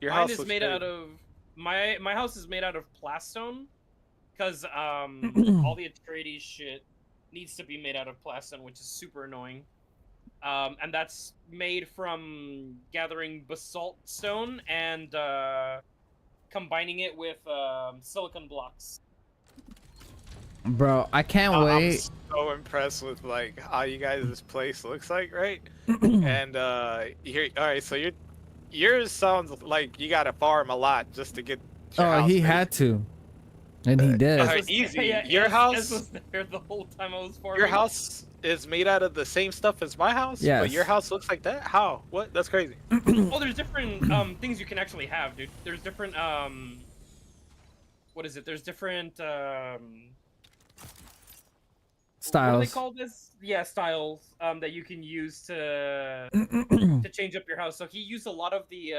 Your Mine house is looks made great. out of my house is made out of plastone, because all the Atreides shit needs to be made out of plastone, which is super annoying. And that's made from gathering basalt stone and combining it with silicon blocks. Bro, I can't I'm wait. so impressed with like how you guys' place looks like, right? And here, all right, so yours sounds like you gotta farm a lot just to get. Your Oh, house he made. had to. And he did. All right, easy. Your Ez house- was there the whole time I was farming. Your house is made out of the same stuff as my house. Yes. But your house looks like that. How? What? That's crazy. Well, there's different things you can actually have, dude. There's different what is it? There's different What do they Styles. call this? Yeah, styles that you can use to change up your house. So he used a lot of the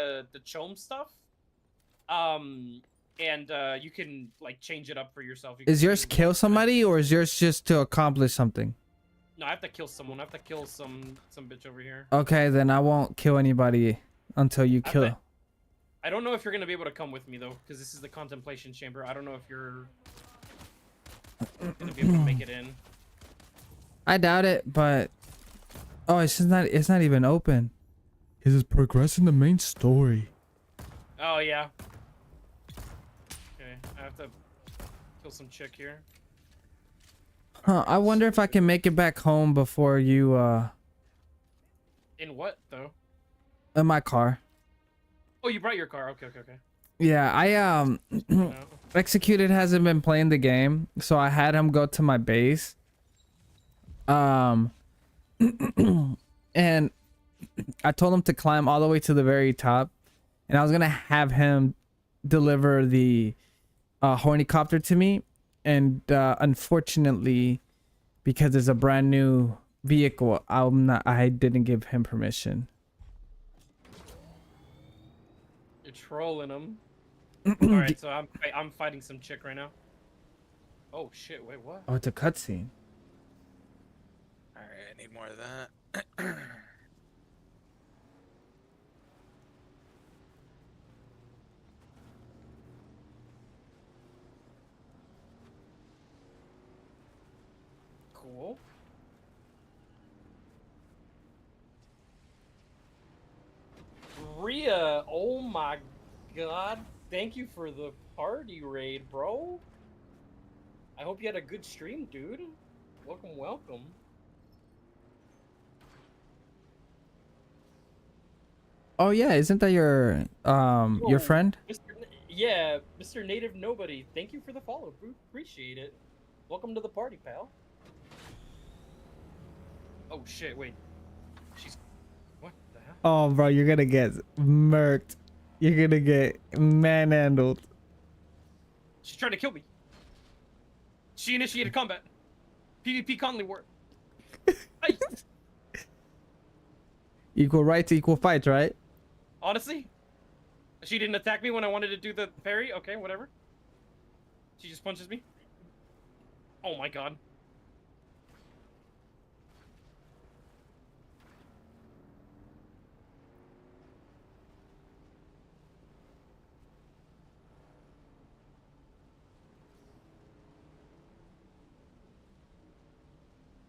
chome stuff. And you can like change it up for yourself. You Is can yours change kill it. somebody or is yours just to accomplish something? No, I have to kill someone. I have to kill some bitch over here. Okay, then I won't kill anybody until you I kill. bet- I don't know if you're gonna be able to come with me though, because this is the contemplation chamber. I don't know if you're gonna be able to make it in. I doubt it, but oh, it's just not. It's not even open. This is progressing the main story. Oh yeah. Okay, I have to kill some chick here. Huh? I wonder if I can make it back home before you. In what though? In my car. Oh, you brought your car. Okay. Yeah, I No. Executed hasn't been playing the game, so I had him go to my base. And I told him to climb all the way to the very top, and I was gonna have him deliver the hornycopter to me, and unfortunately, because it's a brand new vehicle, I didn't give him permission. You're trolling him. All right, so I'm fighting some chick right now. Oh shit! Wait, what? Oh, it's a cutscene. All right, I need more of that. Cool. Rhea, oh my god. Thank you for the party raid, bro. I hope you had a good stream, dude. Welcome, welcome. Oh yeah, isn't that your Yo, friend? Yeah, Mr. Native Nobody. Thank you for the follow. Appreciate it. Welcome to the party, pal. Oh shit, wait. She's what the hell? Oh, bro, you're gonna get murked. You're gonna get manhandled. She's trying to kill me. She initiated combat. PvP Conley War. I, Equal rights, equal fights, right? honestly, she didn't attack me when I wanted to do the parry. Okay, whatever. She just punches me. Oh my god.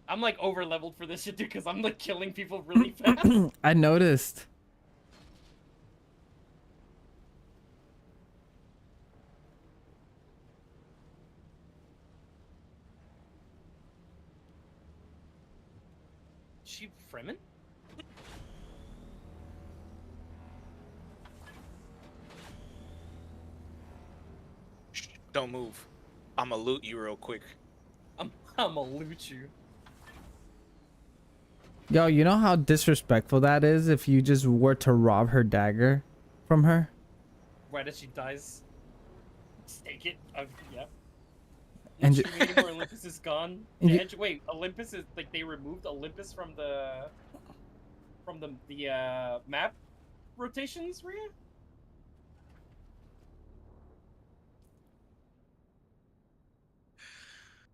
I'm like over leveled for this shit, dude, because I'm like killing people really fast. I noticed. She Fremen? Shh, don't move. I'ma loot you real quick. I'ma loot you. Yo, you know how disrespectful that is if you just were to rob her dagger from her? Right as she dies. Stake it. Yeah. And Intriguing where Olympus is gone. And you- Wait, Olympus is like they removed Olympus from the map rotations, Rhea?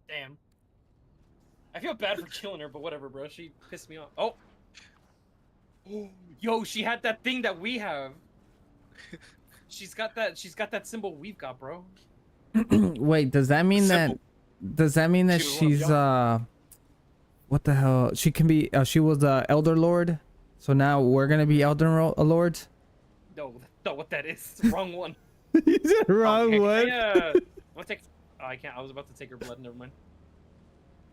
Damn. I feel bad for killing her, but whatever, bro. She pissed me off. Oh. Yo, she had that thing that we have. She's got that symbol we've got, bro. Wait, does that mean Simple. that She was one of she's y'all. what the hell? She can be she was Elder Lord. So now we're going to be Lords? No, not what that is. Wrong one. You said wrong Okay, one. Yeah. I'll take. Oh, I can't. I was about to take her blood. Never mind.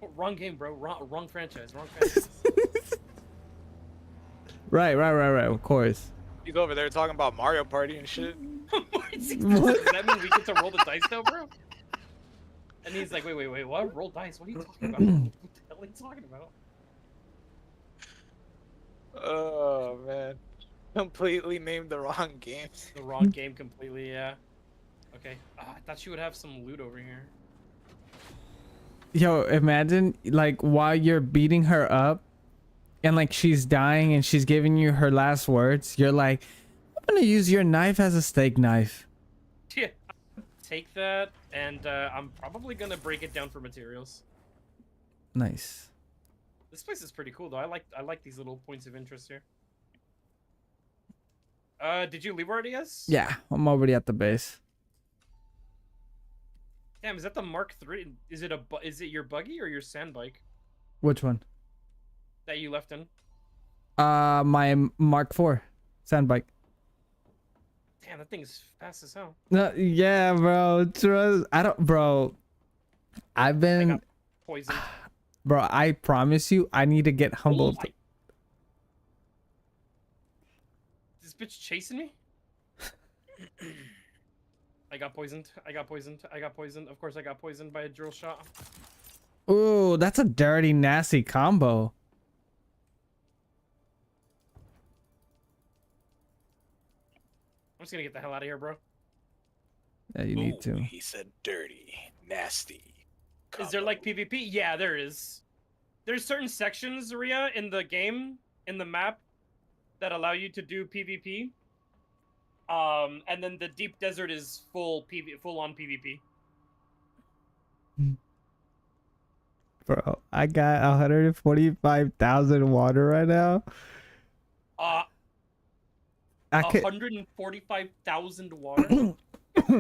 Oh, wrong game, bro. Wrong franchise. Wrong franchise. Right, of course. He's over there talking about Mario Party and shit. Does that mean we get to roll the dice now, bro? And he's like, wait, what? Roll dice? What are you talking about? What the hell are you talking about? Oh man, completely named the wrong game. The wrong game completely, yeah. Okay. I thought she would have some loot over here. Yo, imagine like while you're beating her up and like she's dying and she's giving you her last words, you're like, I'm gonna use your knife as a steak knife. Yeah. Take that, and I'm probably gonna break it down for materials. Nice. This place is pretty cool, though. I like these little points of interest here. Did you leave already, yes? Yeah, I'm already at the base. Damn, is that the Mark III? Is it your buggy or your sand bike Which one? that you left in? My Mark IV sand bike. Damn, that thing's fast as hell. No, yeah, bro. Trust. I don't, bro. I've I been, got poisoned. bro. I promise you, I need to get humbled. Oh my- This bitch chasing me? I got poisoned. I got poisoned. I got poisoned. Of course, I got poisoned by a drill shot. Ooh, that's a dirty, nasty combo. I'm just gonna get the hell out of here, bro. Yeah, you need to. He said dirty, nasty. Is there like PvP? Yeah, there is. There's certain sections, Rhea, in the game, in the map, that allow you to do PvP. And then the deep desert is full on PvP. Bro, I got 145,000 water right now. Uh, I could 145,000 water.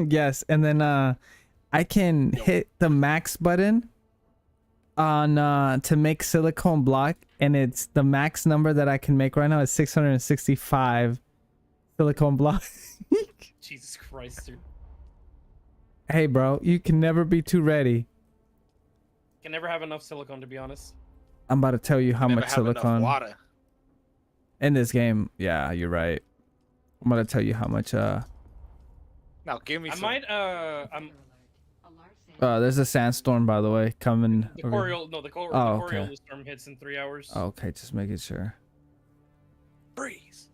yes, and then I can hit the max button on to make silicone block, and it's the max number that I can make right now is 665 silicone block. Jesus Christ, dude. Hey, bro, you can never be too ready. Can never have enough silicone, to be honest. I'm about to tell you how Never much have enough silicone water. in this game. Yeah, you're right. I'm gonna tell you how much. Now give me I some. might, I'm There's a sandstorm, by the way, coming. the over here. Coriol. No, the Oh, okay. Coriol storm hits in 3 hours. Oh, okay, just making sure. Breeze.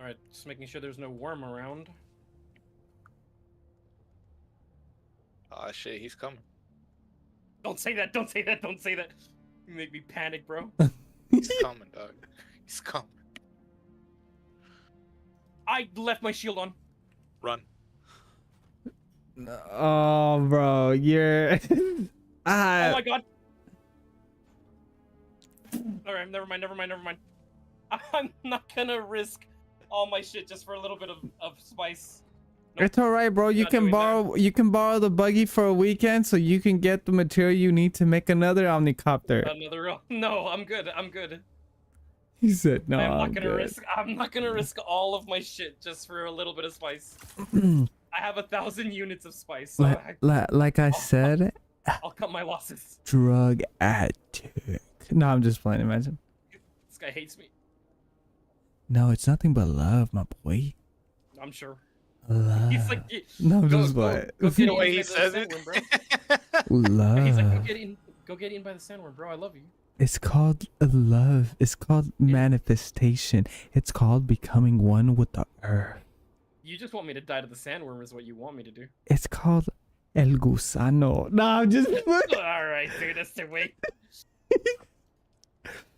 All right, just making sure there's no worm around. Oh shit, he's coming. Don't say that. Don't say that. Don't say that. You make me panic, bro. He's coming, dog. He's coming. I left my shield on. Run. Oh, bro, you're. Oh my god. All right, never mind. I'm not gonna risk all my shit just for a little bit of spice. Nope. It's all right, bro. You Not can doing that. borrow the buggy for a weekend, so you can get the material you need to make another omnicopter. Another. No, I'm good. I'm good. He said, "No, I'm I'm not gonna good." risk. I'm not gonna risk all of my shit just for a little bit of spice. I have 1,000 units of spice, so Like I said, I'll cut my losses. drug addict. No, I'm just playing. Imagine. This guy hates me. No, it's nothing but love, my boy. I'm sure. Love. He's like, No, I'm go, just go, playing. go get The eaten way he by the says it. sandworm, bro. Love. He's like, go get eaten by the sandworm, bro. I love you. It's called love. It's called manifestation. It's called becoming one with the earth. You just want me to die to the sandworm, is what you want me to do. It's called el gusano. No, I'm just. All right, dude, that's the way.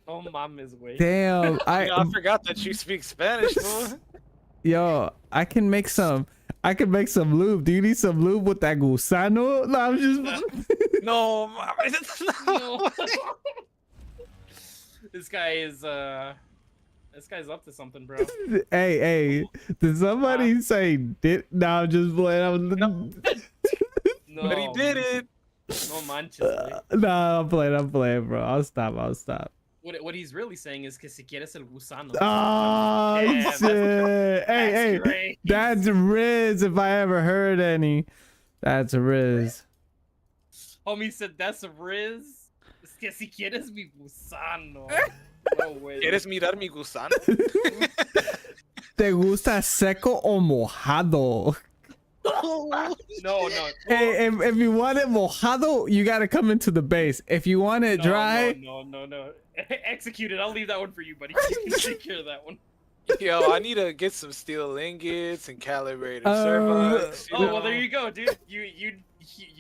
Oh, mom is way. Damn, I forgot that you speak Spanish, fool. Yo, I can make some lube. Do you need some lube with that gusano? No, I'm just. No, mames, no. No. This guy's up to something, bro. Hey, did somebody say did? No, I'm just playing. No, But he did it. No manches, güey. No, I'm playing, bro. I'll stop. What he's really saying is que si quieres el gusano. Oh, Yeah, shit. Hey, great. that's Riz if I ever heard any. That's Riz. Homie said that's a Riz. Es que si quieres mi gusano. No way. ¿Quieres mirar mi gusano? ¿Te gusta seco o mojado? No. Hey, if you want it mojado, you gotta come into the base. If you want it dry, No. Execute it. I'll leave that one for you, buddy. You can take care of that one. Yo, I need to get some steel ingots and calibrated servos. Oh well, there you go, dude. You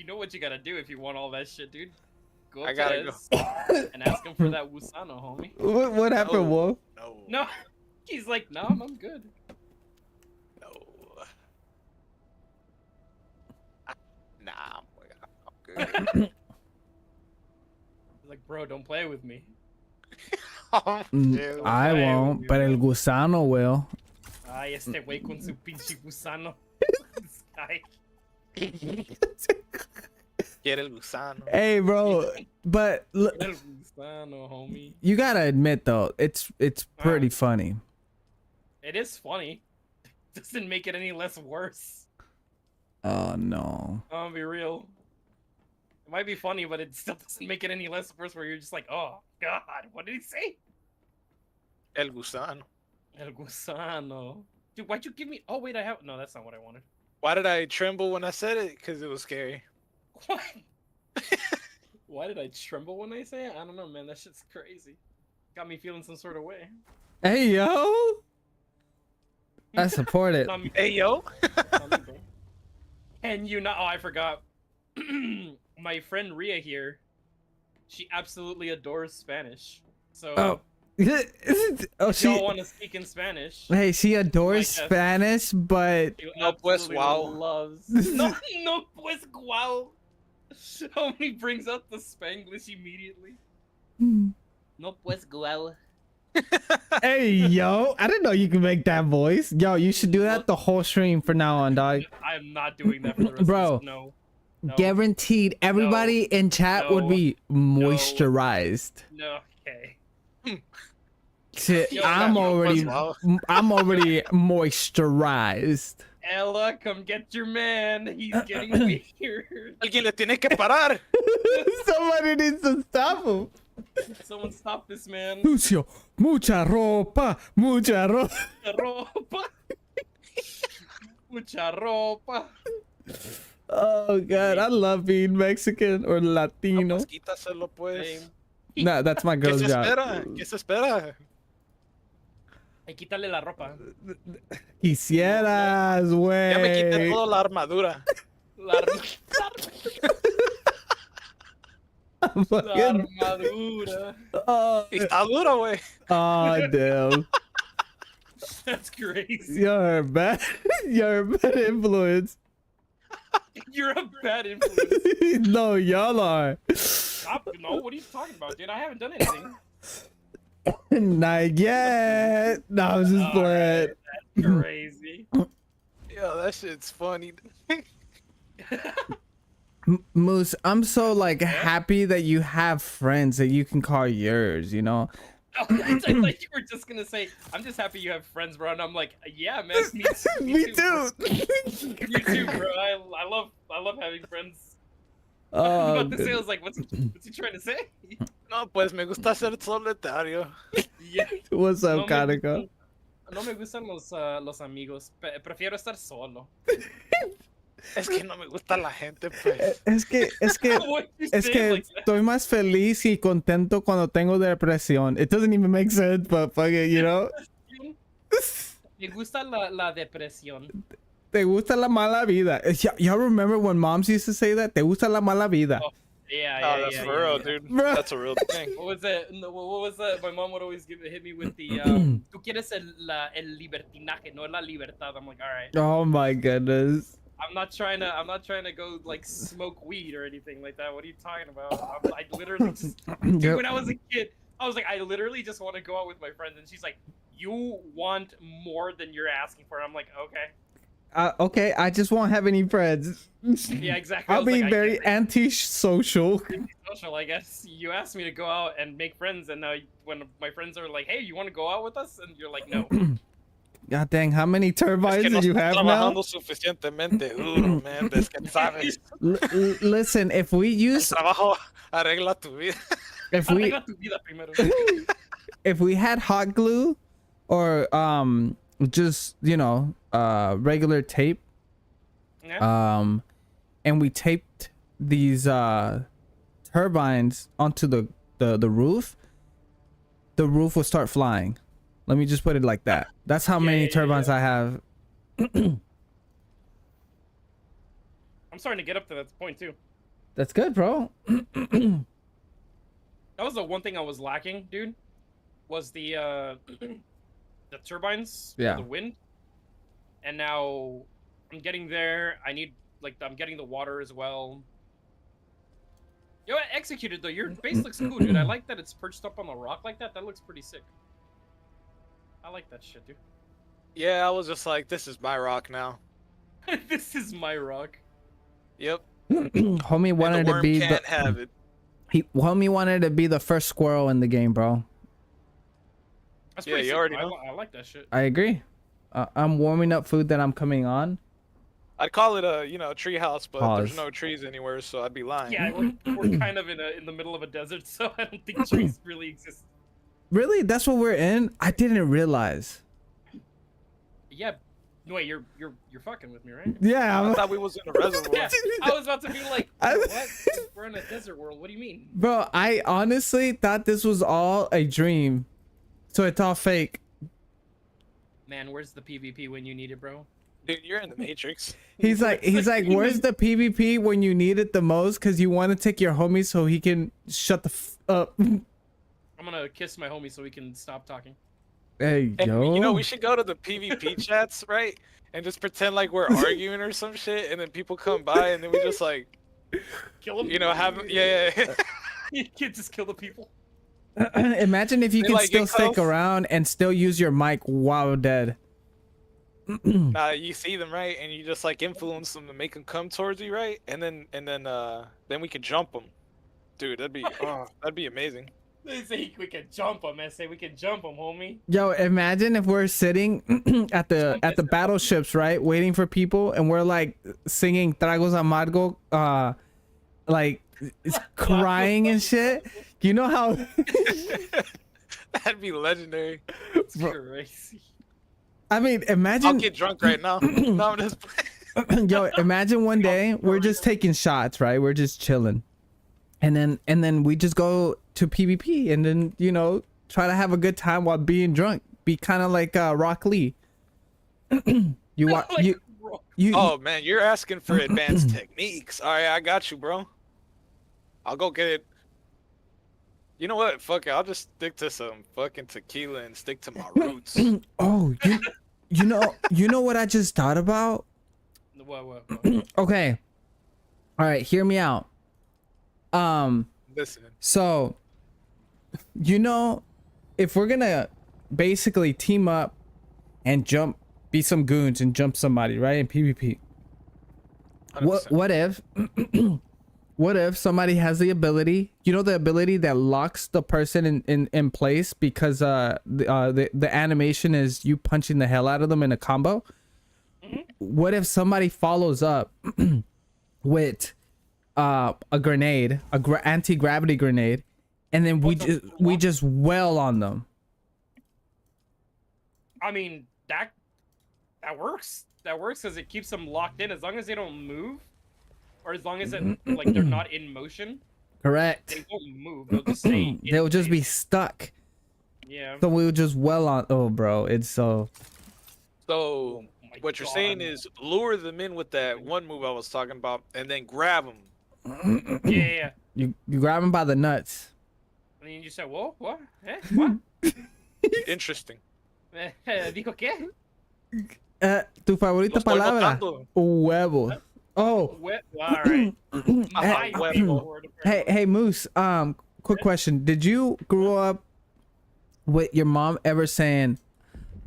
know what you gotta do if you want all that shit, dude. Go up I to gotta Ez and ask him for that Wusano, homie. what happened, No. Wolf? No, he's like, no, I'm good. No. Nah, I'm good. He's like, bro, don't play with me. Oh, dude. I Hey, won't, we but el will. gusano will. Ay, este güey con su pinche gusano. This guy. Quiere el gusano. Hey, bro, but look, El gusano, homie. you gotta admit though, it's pretty funny. It is funny. Doesn't make it any less worse. Oh no. I'll be real. It might be funny, but it still doesn't make it any less worse where you're just like, oh, God, what did he say? El gusano. El gusano. Dude, why'd you give me... Oh, wait, I have... No, that's not what I wanted. Why did I tremble when I said it? Because it was scary. What? Why did I tremble when I say it? I don't know, man. That shit's crazy. Got me feeling some sort of way. Hey yo, I support it. Not me, Hey, yo. not me, bro. And you not... Oh, I forgot. My friend Ria here, she absolutely adores Spanish. So... Oh, Oh, If y'all she. want to speak in Spanish. Hey, she adores Like that. Spanish, but She No, pues, absolutely wow. loves. No, no, pues, wow. Homie brings out the Spanglish immediately. No, pues, wow. hey, yo, I didn't know you could make that voice. Yo, you should do that the whole stream from now on, dog. I am not doing that for the rest Bro. of this. No. No. Guaranteed, everybody in chat would No. be moisturized. No, okay. Shit, Yo, I'm no, already, pues, I'm already moisturized. Ella, come get your man. He's getting weird. Alguien le tiene que parar. Somebody needs to stop him. Someone stop this man. Lucio, mucha ropa, mucha ropa. Mucha ropa. Mucha ropa. Oh god, I love being Mexican or No, Latino. pues, quítaselo, pues. Same. Nah, that's my ¿Qué girl's se job. espera? ¿Qué se espera? Hey, quítale la ropa. Quisieras, Ya me quité güey. toda la armadura. La Fucking- armadura. Oh, Y está duro, güey. oh, damn. That's crazy. You're a bad, you're a bad influence. You're a bad influence. No, y'all are. Stop. No, what are you talking about, dude? I haven't done anything. Not yet. No, I was just playing. That's crazy. Yo, that shit's funny. Moose, I'm so like happy that you have friends that you can call yours, you know? Oh, I thought you were just gonna say, I'm just happy you have friends, bro. And I'm like, yeah, man, me too. Me bro. too. Me too, bro. I love having friends. I was Oh, about to say, I was like, what's he trying to say? No, pues me gusta ser solitario. Yeah. what's No up, me Kaneko? gustan- No me gustan los amigos. Prefiero estar solo. Es que no me gusta la gente, pues. Es que What you es say que like that? estoy más feliz y contento cuando tengo depresión. It doesn't even make sense, but fuck it, you know? Me gusta la depresión. Te gusta la mala vida. Y'all remember when moms used to say that? Te gusta la mala vida. Oh, yeah, Oh, yeah, that's yeah, for yeah, real, yeah. dude. Bro. That's a real thing. What was that? No, what was that? My mom would always hit me with the tú quieres el libertinaje, no la libertad. I'm like, all right. Oh my goodness. I'm not trying to go like smoke weed or anything like that. What are you talking about? I literally just dude, when I was a kid, I was like, I literally just want to go out with my friends, and she's like, you want more than you're asking for. I'm like, okay. Okay, I just won't have any friends. Yeah, exactly. I I'll was be like, very antisocial. social, I guess. You asked me to go out and make friends, and now when my friends are like, "Hey, you want to go out with us?" and you're like, "No." God dang, how many Es turbines que no did you estás have now? trabajando suficientemente duro, man. Es que sabes. Listen, if we El use, trabajo arregla tu vida. if we, Arregla tu vida primero. if we had hot glue, or just regular tape, Yeah. and we taped these turbines onto the roof, the roof will start flying. Let me just put it like that. That's how many turbines I have. I'm starting to get up to that point too. That's good, bro. That was the one thing I was lacking, dude. Was the the turbines for Yeah. the wind. And now I'm getting there. I'm getting the water as well. Yo, executed though. Your base looks cool, dude. I like that it's perched up on the rock like that. That looks pretty sick. I like that shit, dude. Yeah, I was just like, this is my rock now. This is my rock. Yep. Homie And wanted the to worm be can't the have it. homie wanted to be the first squirrel in the game, bro. That's Yeah, pretty you sick, already bro. know. I like that shit. I agree. I'm warming up food that I'm coming on. I'd call it a, tree house, but Pause. there's no trees anywhere, so I'd be lying. Yeah, we're kind of in the middle of a desert, so I don't think trees really exist. Really? That's what we're in? I didn't realize. Yeah. No, wait, you're fucking with me, right? Yeah, I I'm, thought we was in a reservoir. Yeah. I was about to be like, I- what? We're in a desert world. What do you mean? bro, I honestly thought this was all a dream. So it's all fake. Man, where's the PvP when you need it, bro? Dude, you're in the Matrix. He's like, where's the PvP when you need it the most? Because you want to take your homie so he can shut the up. I'm gonna kiss my homie so we can stop talking. Hey, And yo. you know, we should go to the PvP chats, right? And just pretend like we're arguing or some shit, and then people come by, and then we just like, Kill him. you know, have yeah. You can't just kill the people. Imagine if you They, could like, still get stick close. around and still use your mic while dead. Nah, you see them, right, and you just like influence them to make them come towards you, right? And then we can jump them, dude. That'd be amazing. They say we can jump him. I say we can jump him, homie. Yo, imagine if we're sitting at the battleships, right, waiting for people, and we're like singing "Tragos Amargo," like crying and shit. You know how? That'd be legendary. It's Bro. crazy. I mean, I'll imagine. get drunk right now. No, I'm just Yo, imagine one day we're just taking shots, right? We're just chilling, and then we just go to PvP, and then try to have a good time while being drunk. Be kind of like Rock Lee. You want Like, you. Oh man, you're asking for advanced techniques. All right, I got you, bro. I'll go get it. You know what? Fuck it. I'll just stick to some fucking tequila and stick to my roots. Oh, you know what I just thought about? What? Okay. All right, hear me out. Listen, So, if we're gonna basically team up and be some goons and jump somebody, right, in PvP. 100%. What if somebody has the ability, the ability that locks the person in place because the animation is you punching the hell out of them in a combo? What if somebody follows up with a grenade, anti-gravity grenade, and then we just wail on them? I mean, that works. That works because it keeps them locked in as long as they don't move, or as long as like they're not in motion. Correct. They won't move. They'll just stay. in They'll just be place. stuck. Yeah. So we'll just wail on. Oh, bro, it's so. So Oh my what you're God. saying is lure them in with that one move I was talking about, and then grab them. Yeah. You grab them by the nuts. And then you say, "Whoa, what? Eh? What? Interesting. Dijo qué? Tu favorita Lo estoy palabra? notando. Huevo. Oh, All right. Ajá, huevo. hey, Moose. Quick question. Did you grow up with your mom ever saying,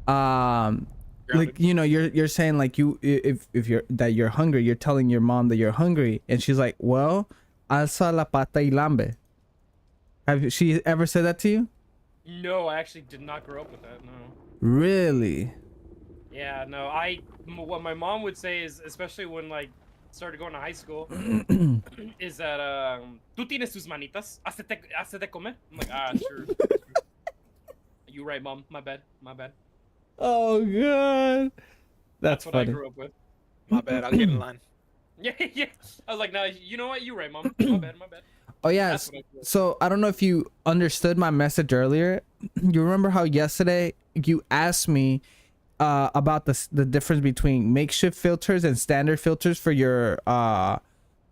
like, you're saying like if you're hungry, you're telling your mom that you're hungry, and she's like, well, alza la pata y lambe. Have she ever said that to you? No, I actually did not grow up with that. No. Really? Yeah, no. What my mom would say is, especially when like started going to high school, is that tú tienes tus manitas, hazte comer. I'm like, sure. You right, mom. My bad. Oh god, that's what I funny. grew up with. My bad. I'll get in line. Yeah. I was like, no, you know what? You right, mom. My bad. Oh yeah, That's what I grew up with. so I don't know if you understood my message earlier. You remember how yesterday you asked me about the difference between makeshift filters and standard filters for your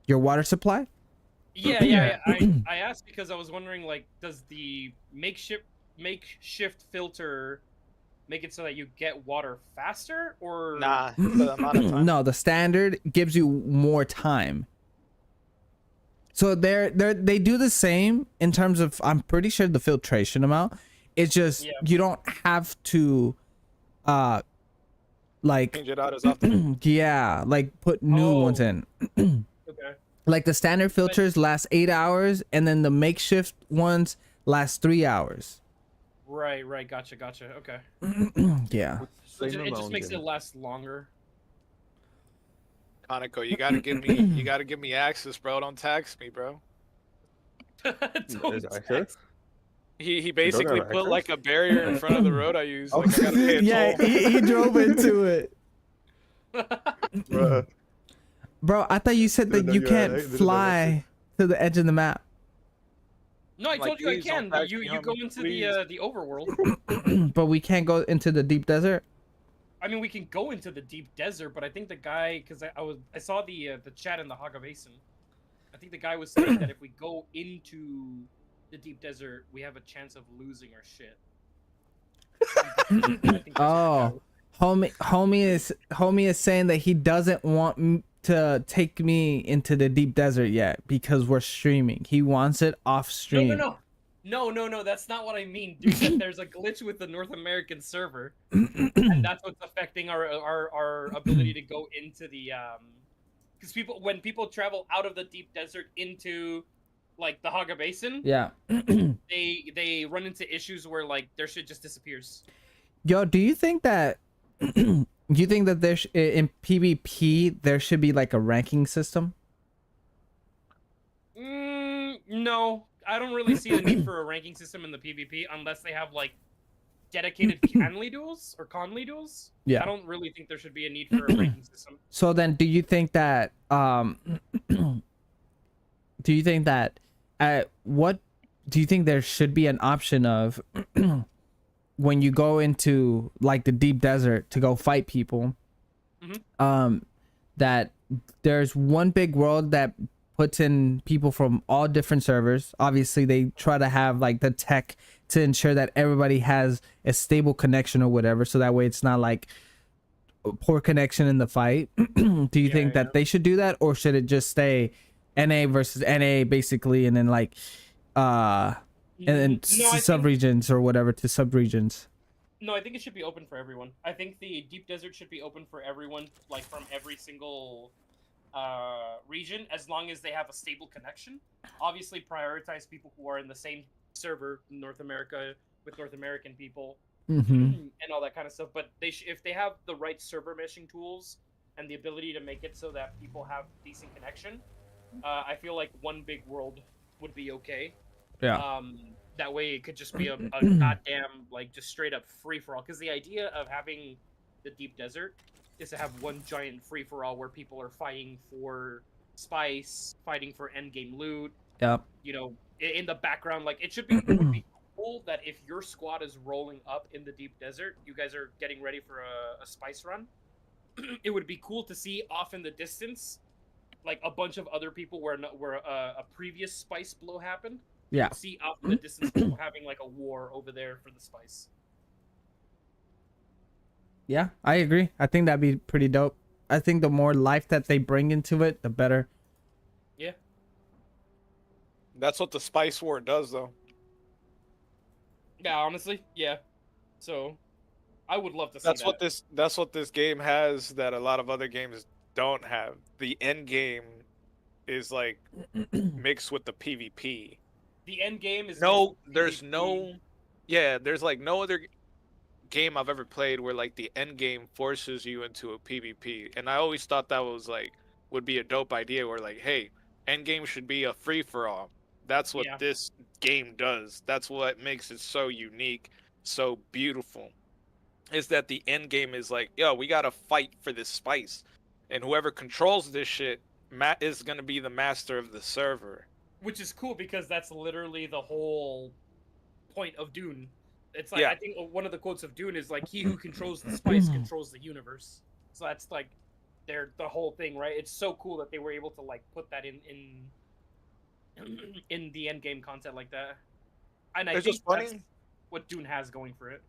water supply? Yeah. I asked because I was wondering, like, does the makeshift filter make it so that you get water faster, or Nah, the amount of time. No, the standard gives you more time. So they do the same in terms of, I'm pretty sure, the filtration amount. It's just you don't have to like Change it out as often. yeah, like put new ones in. Okay. Like the standard filters last 8 hours, and then the makeshift ones last 3 hours. Right. Gotcha. Okay. Yeah. So it just makes it last longer. Kaneko, you gotta give me access, bro. Don't tax me, bro. Don't access? He basically have put access? like a barrier in front of the road I use. Like I gotta pay a Yeah, toll. he drove into it. Bruh. Bro, I thought you said that Didn't know you you had- can't didn't know fly to the edge of the map. No, I Like, told you I please can, don't but tax you me, go homie, into please. the overworld. But we can't go into the deep desert. I mean, we can go into the deep desert, but I think the guy, because I saw the chat in the Haga Basin. I think the guy was saying that if we go into the deep desert, we have a chance of losing our shit. I think that's Oh, homie is saying that he doesn't want to take me into the deep desert yet because we're streaming. He wants it off stream. No, that's not what I mean, dude. That there's a glitch with the North American server, and that's what's affecting our ability to go into the because when people travel out of the deep desert into like the Haga Basin, Yeah. they run into issues where like their shit just disappears. Yo, do you think that there in PvP there should be like a ranking system? No, I don't really see a need for a ranking system in the PvP unless they have like dedicated Conley duels or Conley duels. Yeah. I don't really think there should be a need for a ranking system. So then do you think that what do you think there should be an option of when you go into like the deep desert to go fight people, that there's one big world that puts in people from all different servers. Obviously they try to have like the tech to ensure that everybody has a stable connection or whatever, so that way it's not like a poor connection in the fight. Do you think that they should do that, or should it just stay NA versus NA basically, and then like and then sub-regions or whatever to sub-regions? No, I think it should be open for everyone. I think the deep desert should be open for everyone, like from every single region, as long as they have a stable connection. Obviously prioritize people who are in the same server, North America, with North American people, and all that kind of stuff. But if they have the right server meshing tools and the ability to make it so that people have decent connection, I feel like one big world would be okay. Yeah. That way it could just be a goddamn like just straight up free for all. Because the idea of having the deep desert is to have one giant free for all where people are fighting for spice, fighting for end game loot. Yep. You know, in the background, like it would be cool that if your squad is rolling up in the deep desert, you guys are getting ready for a spice run. It would be cool to see off in the distance, like a bunch of other people where a previous spice blow happened. Yeah. See off in the distance people having like a war over there for the spice. Yeah, I agree. I think that'd be pretty dope. I think the more life that they bring into it, the better. Yeah. That's what the Spice War does, though. Yeah, honestly, yeah. So, I would love to see That's that. That's what this game has that a lot of other games don't have. The end game is like mixed with the PvP. The end game is there's like no other game I've ever played where like the end game forces you into a PvP. And I always thought that was like would be a dope idea where like, hey, end game should be a free for all. That's what this game does. That's what makes it so unique, so beautiful. Is that the end game is like, yo, we gotta fight for this spice, and whoever controls this shit is gonna be the master of the server. Which is cool because that's literally the whole point of Dune. It's like I think one of the quotes of Dune is like, "He who controls the spice controls the universe." So that's like the whole thing, right? It's so cool that they were able to like put that in the end game content like that. And I think that's what Dune has going for it.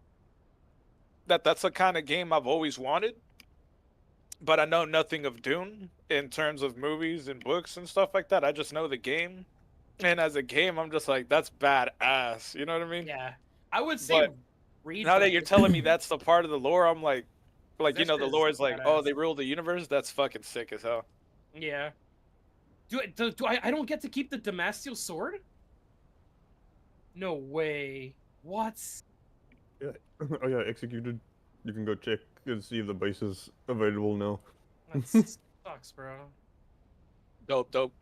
That's the kind of game I've always wanted, but I know nothing of Dune in terms of movies and books and stuff like that. I just know the game, and as a game, I'm just like, that's badass. You know what I mean? Yeah, I would say. Now that you're telling me that's the part of the lore, I'm like you know, the lore is like, oh, they rule the universe. That's fucking sick as hell. Yeah. Do I don't get to keep the Damastial sword? No way. What? Yeah. Oh yeah, executed. You can go check and see if the base is available now. That sucks, bro. Dope.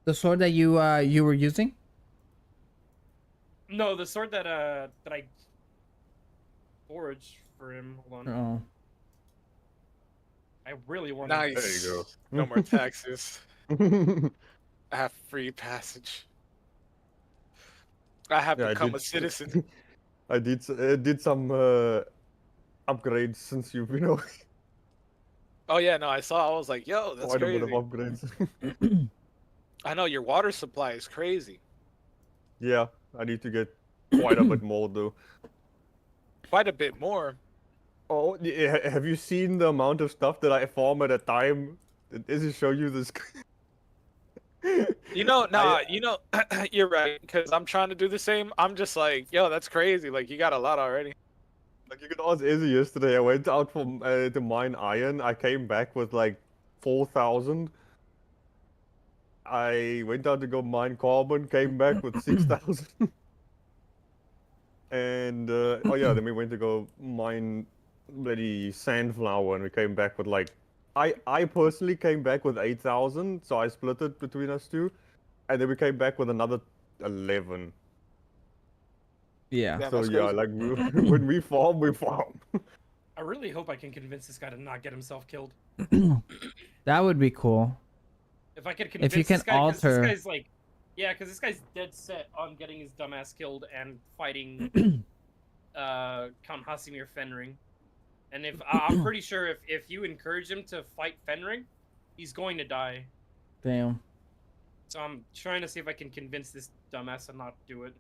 The sword that you were using? No, the sword that I forged for him. Hold on. Oh. I really want. Nice. There you go. No more taxes. I have free passage. I have become a citizen. I did some upgrades since you've been away. Oh yeah, no, I saw. I was like, yo, that's crazy. Quite a bit of upgrades. I know your water supply is crazy. Yeah, I need to get quite a bit more though. Quite a bit more. Oh, have you seen the amount of stuff that I farm at a time? Does it show you this? You know, I, nah, you know, you're right. Because I'm trying to do the same. I'm just like, yo, that's crazy. Like, you got a lot already. like you can ask Ezzyo yesterday. I went out from to mine iron. I came back with like 4,000. I went out to go mine carbon. Came back with 6,000. And oh yeah, then we went to go mine bloody sandflower, and we came back with like, I personally came back with 8,000, so I split it between us two, and then we came back with another 11. Yeah. Damn, So that's yeah, crazy. like when we farm, we farm. I really hope I can convince this guy to not get himself killed. That would be cool. If I could If you convince can this guy, because this alter- guy's like, yeah, because this guy's dead set on getting his dumbass killed and fighting Count Hasimir Fenring. And if I'm pretty sure if you encourage him to fight Fenring, he's going to die. Damn. So I'm trying to see if I can convince this dumbass to not do it.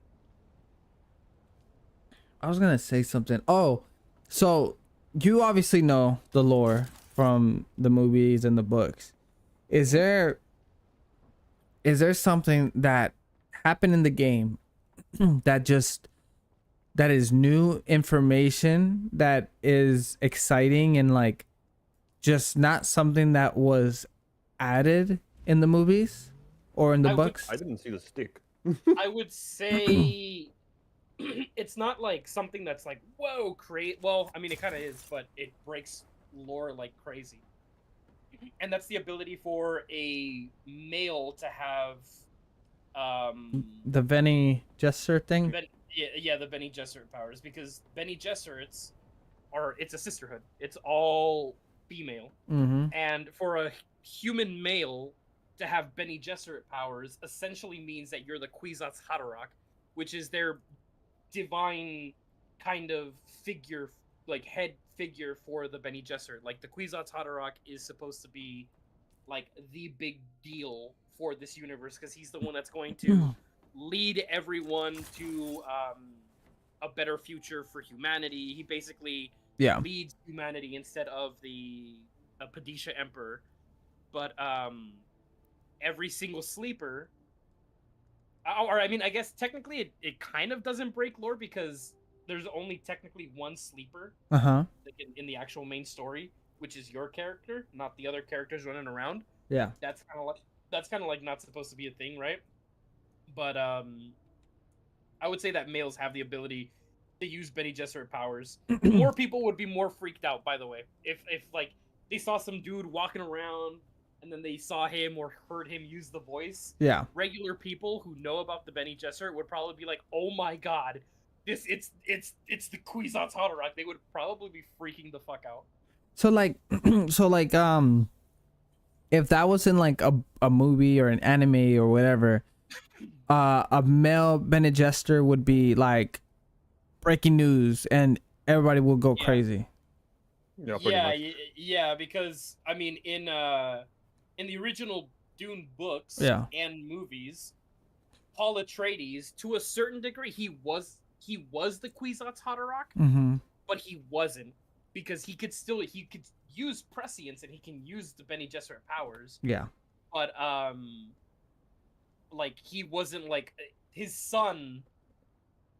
I was gonna say something. Oh, so you obviously know the lore from the movies and the books. Is there something that happened in the game that is new information that is exciting and like just not something that was added in the movies or in the I would- books? I didn't see the stick. I would say it's not like something that's like, whoa, well, I mean, it kind of is, but it breaks lore like crazy. And that's the ability for a male to have The Benny Gesser thing? the Bene Gesserit powers, because Bene Gesserits it's a sisterhood. It's all female. Mm-hmm. And for a human male to have Bene Gesserit powers essentially means that you're the Kwisatz Haderach, which is their divine kind of figure, like head figure for the Bene Gesserit. Like the Kwisatz Haderach is supposed to be like the big deal for this universe because he's the one that's going to lead everyone to a better future for humanity. He basically Yeah. leads humanity instead of the Padisha Emperor. But every single sleeper, or I mean, I guess technically it kind of doesn't break lore because there's only technically one sleeper Uh-huh. like in the actual main story, which is your character, not the other characters running around. Yeah. That's kind of like not supposed to be a thing, right? But I would say that males have the ability to use Bene Gesserit powers. More people would be more freaked out, by the way, if like they saw some dude walking around and then they saw him or heard him use the voice. Yeah. Regular people who know about the Bene Gesserit would probably be like, "Oh my god, it's the Kwisatz Haderach." They would probably be freaking the fuck out. So like if that was in like a movie or an anime or whatever, a male Bene Gesserit would be like breaking news and everybody will go Yeah. crazy. Yeah, pretty much. Yeah, because I mean in the original Dune books Yeah. and movies, Paul Atreides, to a certain degree, he was the Kwisatz Haderach, Mm-hmm. but he wasn't, because he could use prescience and he can use the Bene Gesserit powers, Yeah. but like he wasn't like his son.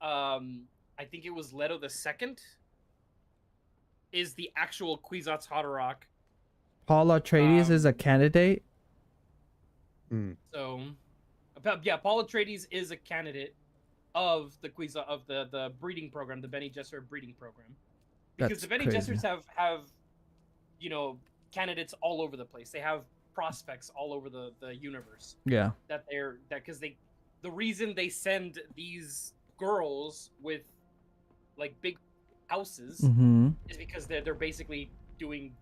I think it was Leto II is the actual Kwisatz Haderach. Paul Atreides is a candidate. So, yeah, Paul Atreides is a candidate of the the breeding program, the Bene Gesserit breeding program, because That's the Bene crazy. Gesserits have candidates all over the place. They have prospects all over the universe Yeah. because the reason they send these girls with like big houses Mm-hmm. is because they're basically doing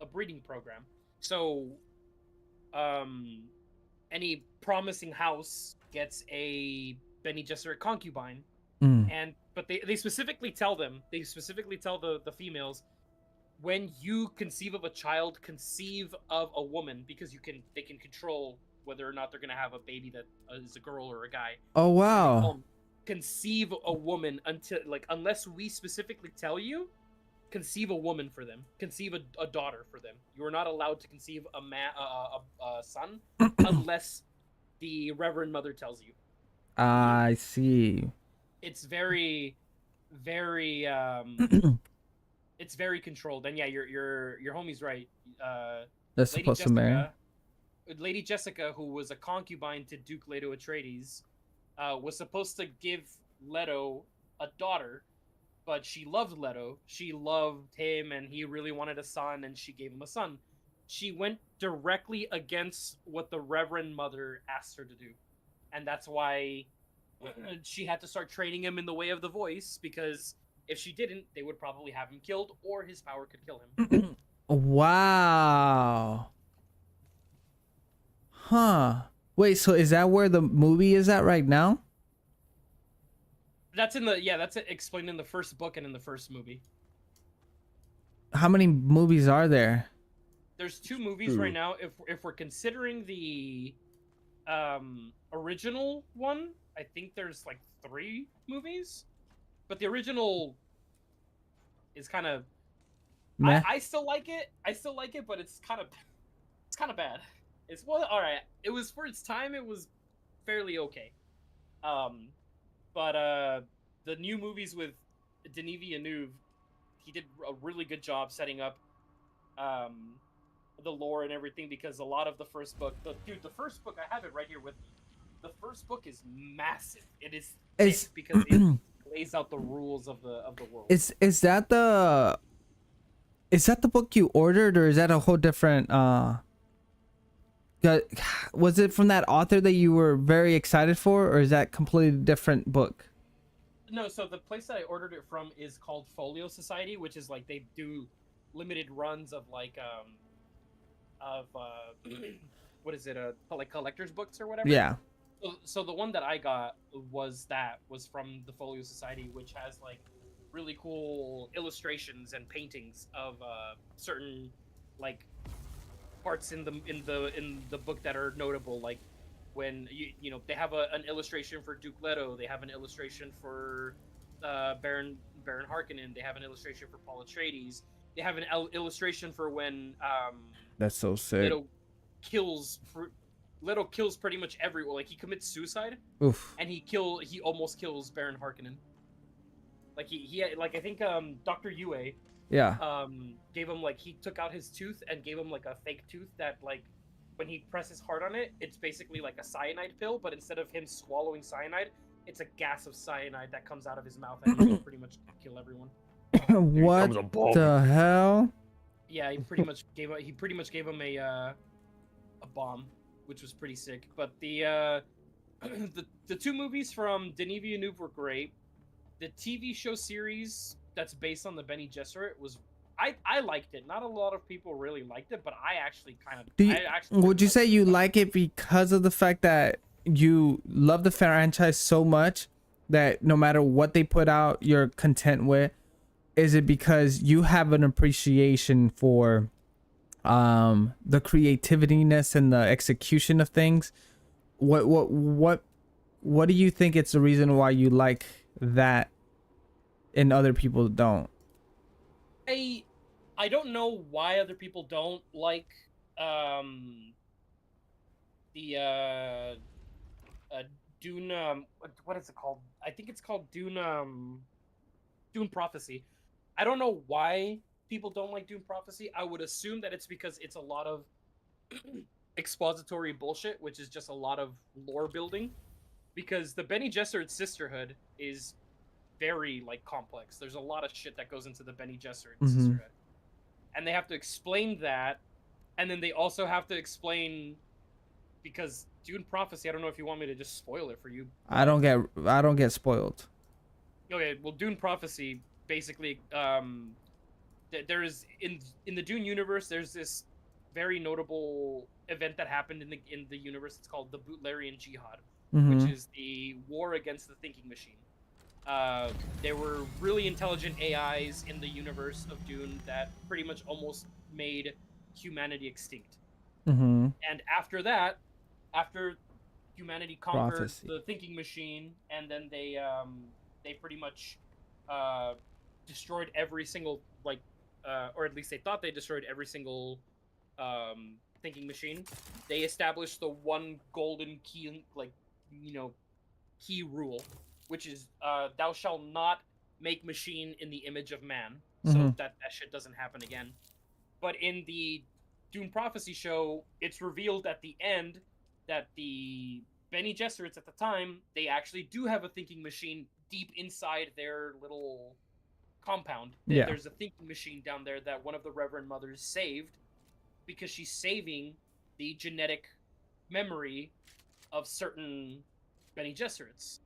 a breeding program. So, any promising house gets a Bene Gesserit concubine, but they specifically tell the females, when you conceive of a child, conceive of a woman, because they can control whether or not they're gonna have a baby that is a girl or a guy. Oh They wow. call 'em conceive a woman until unless we specifically tell you, conceive a woman for them, conceive a daughter for them. You are not allowed to conceive a son unless the Reverend Mother tells you. I see. It's very, very it's very controlled. And yeah, your homie's right. That's Lady supposed to marry. Jessica, Lady Jessica, who was a concubine to Duke Leto Atreides, was supposed to give Leto a daughter, but she loved Leto. She loved him, and he really wanted a son, and she gave him a son. She went directly against what the Reverend Mother asked her to do, and that's why she had to start training him in the way of the voice, because if she didn't, they would probably have him killed, or his power could kill him. Wow. Huh. Wait, so is that where the movie is at right now? That's explained in the first book and in the first movie. How many movies are there? There's 2 movies right now. If we're considering the original one, I think there's like 3 movies. But the original is kind of I still like it. But it's kind of bad. It's all right. It was for its time. It was fairly okay. But the new movies with Denis Villeneuve, he did a really good job setting up the lore and everything, because a lot of the first book, the first book, I have it right here with me. The first book is massive. It is thick because it lays out the rules of the world. Is that the book you ordered, or is that a whole different was it from that author that you were very excited for, or is that completely different book? No, so the place that I ordered it from is called Folio Society, which is like they do limited runs of like what is it, like collector's books or whatever. Yeah. So the one that I got was from the Folio Society, which has like really cool illustrations and paintings of certain like parts in the book that are notable, like when you know they have an illustration for Duke Leto, they have an illustration for Baron Harkonnen, they have an illustration for Paul Atreides, they have an illustration for when That's so sick. Leto kills pretty much everyone. Like he commits suicide. Oof. And he almost kills Baron Harkonnen. Like he like I think Dr. Yue Yeah. gave him, like, he took out his tooth and gave him like a fake tooth that, like, when he presses hard on it, it's basically like a cyanide pill, but instead of him swallowing cyanide, it's a gas of cyanide that comes out of his mouth, and he can pretty much kill everyone. What the hell? Yeah, he pretty much gave him a bomb, which was pretty sick. But the 2 movies from Denis Villeneuve were great. The TV show series that's based on the Bene Gesserit was, I liked it. Not a lot of people really liked it, but I actually kind of. Would you say you like it because of the fact that you love the franchise so much that no matter what they put out, you're content with? Is it because you have an appreciation for the creativeness and the execution of things? What do you think it's the reason why you like that and other people don't? I don't know why other people don't like the Dune, what is it called? I think it's called Dune Prophecy. I don't know why people don't like Dune Prophecy. I would assume that it's because it's a lot of expository bullshit, which is just a lot of lore building. Because the Bene Gesserit sisterhood is very, like, complex. There's a lot of shit that goes into the Bene Gesserit sisterhood. And they have to explain that, and then they also have to explain, because Dune Prophecy, I don't know if you want me to just spoil it for you. I don't get spoiled. Okay, well, Dune Prophecy, basically, there is, in the Dune universe, there's this very notable event that happened in the universe. It's called the Butlerian Jihad, which is the war against the thinking machine. There were really intelligent AIs in the universe of Dune that pretty much almost made humanity extinct. And after that, after humanity conquered Prophecy. the thinking machine, and then they pretty much destroyed every single or at least they thought they destroyed every single thinking machine. They established the one golden key, key rule, which is thou shalt not make machine in the image of man, so Mhm. that shit doesn't happen again. But in the Dune Prophecy show, it's revealed at the end that the Bene Gesserits at the time, they actually do have a thinking machine deep inside their little compound. Yeah. There's a thinking machine down there that one of the Reverend Mothers saved because she's saving the genetic memory of certain Bene Gesserits.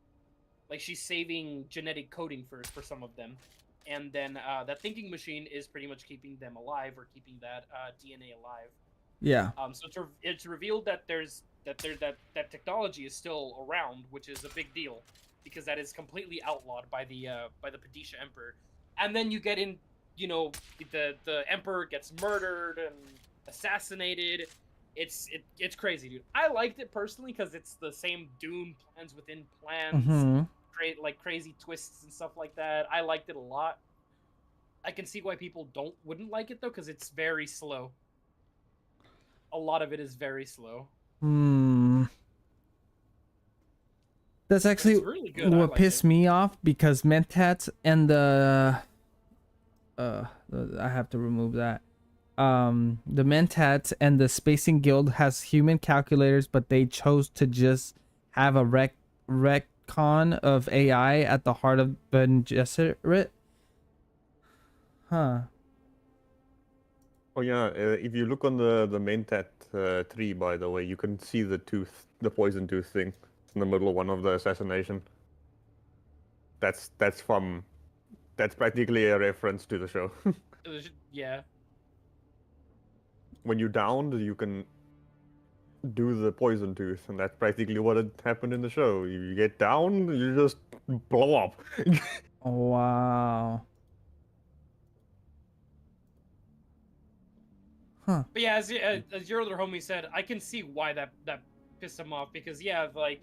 Like, she's saving genetic coding for some of them. And then that thinking machine is pretty much keeping them alive, or keeping that DNA alive. Yeah. So it's revealed that that technology is still around, which is a big deal, because that is completely outlawed by the Padisha Emperor. And then you get in, the Emperor gets murdered and assassinated. It's crazy, dude. I liked it personally because it's the same Dune plans within plans. Mhm. Crazy twists and stuff like that. I liked it a lot. I can see why people wouldn't like it though, because it's very slow. A lot of it is very slow. That's actually It's really good. I what liked pissed it. me off, because Mentats and the I have to remove that. The Mentats and the Spacing Guild has human calculators, but they chose to just have a retcon of AI at the heart of Ben Gesserit. Huh. Oh yeah, if you look on the Mentat tree, by the way, you can see the poison tooth thing in the middle of one of the assassination. That's practically a reference to the show. Yeah. When you're downed, you can do the poison tooth, and that's practically what had happened in the show. You get down, you just blow up. Oh, wow. Huh. But yeah, as your other homie said, I can see why that pissed him off, because yeah, like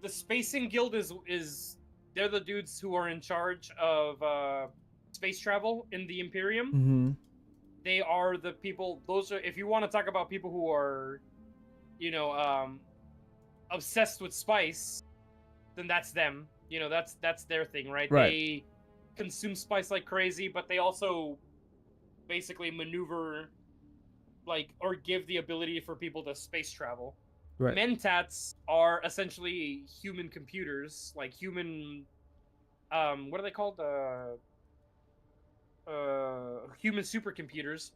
the Spacing Guild is they're the dudes who are in charge of space travel in the Imperium. Mm-hmm. They are the people. Those are, if you want to talk about people who are, obsessed with spice, then that's them. That's their thing, right? Right. They consume spice like crazy, but they also basically maneuver, or give the ability for people to space travel. Right. Mentats are essentially human computers, like human, what are they called? Human supercomputers,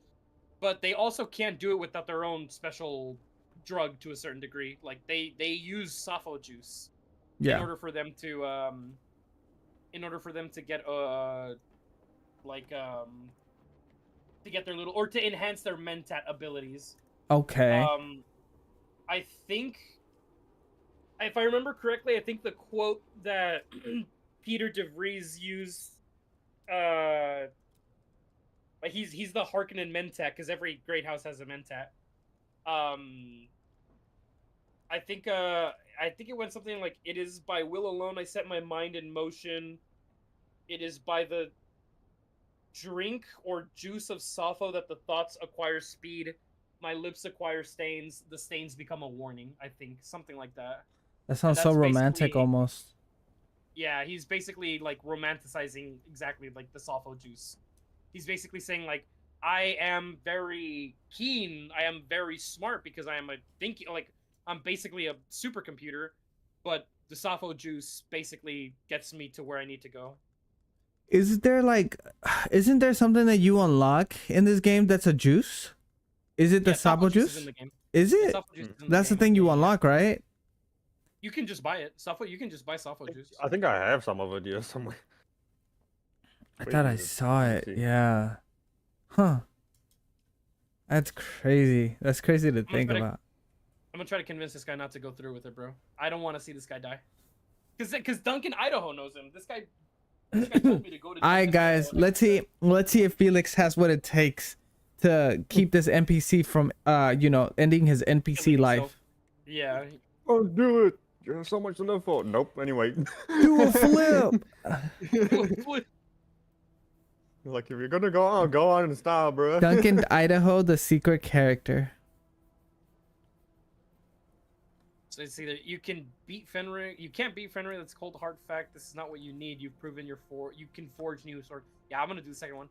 but they also can't do it without their own special drug to a certain degree. Like they use Sappho juice Yeah. in order for them to get to get their little, or to enhance their Mentat abilities. Okay. I think, if I remember correctly, I think the quote that Peter DeVries used, like he's the Harkonnen Mentat, because every great house has a Mentat. I think it went something like, "It is by will alone I set my mind in motion. It is by the drink or juice of Sappho that the thoughts acquire speed. My lips acquire stains. The stains become a warning." I think something like that. That sounds so that's romantic basically- almost. Yeah, he's basically like romanticizing exactly like the Sappho juice. He's basically saying like, I am very keen, I am very smart because I am I'm basically a supercomputer, but the Sappho juice basically gets me to where I need to go. Isn't there something that you unlock in this game that's a juice? Is it the Sappho is juice? in the game. Is Yeah, it? Sappho juice is in That's the game. thing you Yeah, yeah. unlock, right? You can just buy it. You can just buy Sappho juice. I think I have some of it here somewhere. I Wait, thought I is it- saw let me it. see. Yeah. Huh. That's crazy. That's crazy to think gonna- about. I'm gonna try to convince this guy not to go through with it, bro. I don't want to see this guy die. Because Duncan Idaho knows him. This guy told me to go to. All right, Duncan, guys. Idaho. Let's see if Felix has what it takes to keep this NPC from ending his NPC Killing life. himself. Yeah. Oh, do it. You have so much to live for. Nope. Anyway. Do a flip. Like if you're gonna go on in style, bro. Duncan, Idaho, the secret character. So it's either you can beat Fenrir, you can't beat Fenrir. That's cold hard fact. This is not what you need. You've proven you can forge new sword. Yeah, I'm gonna do the second one.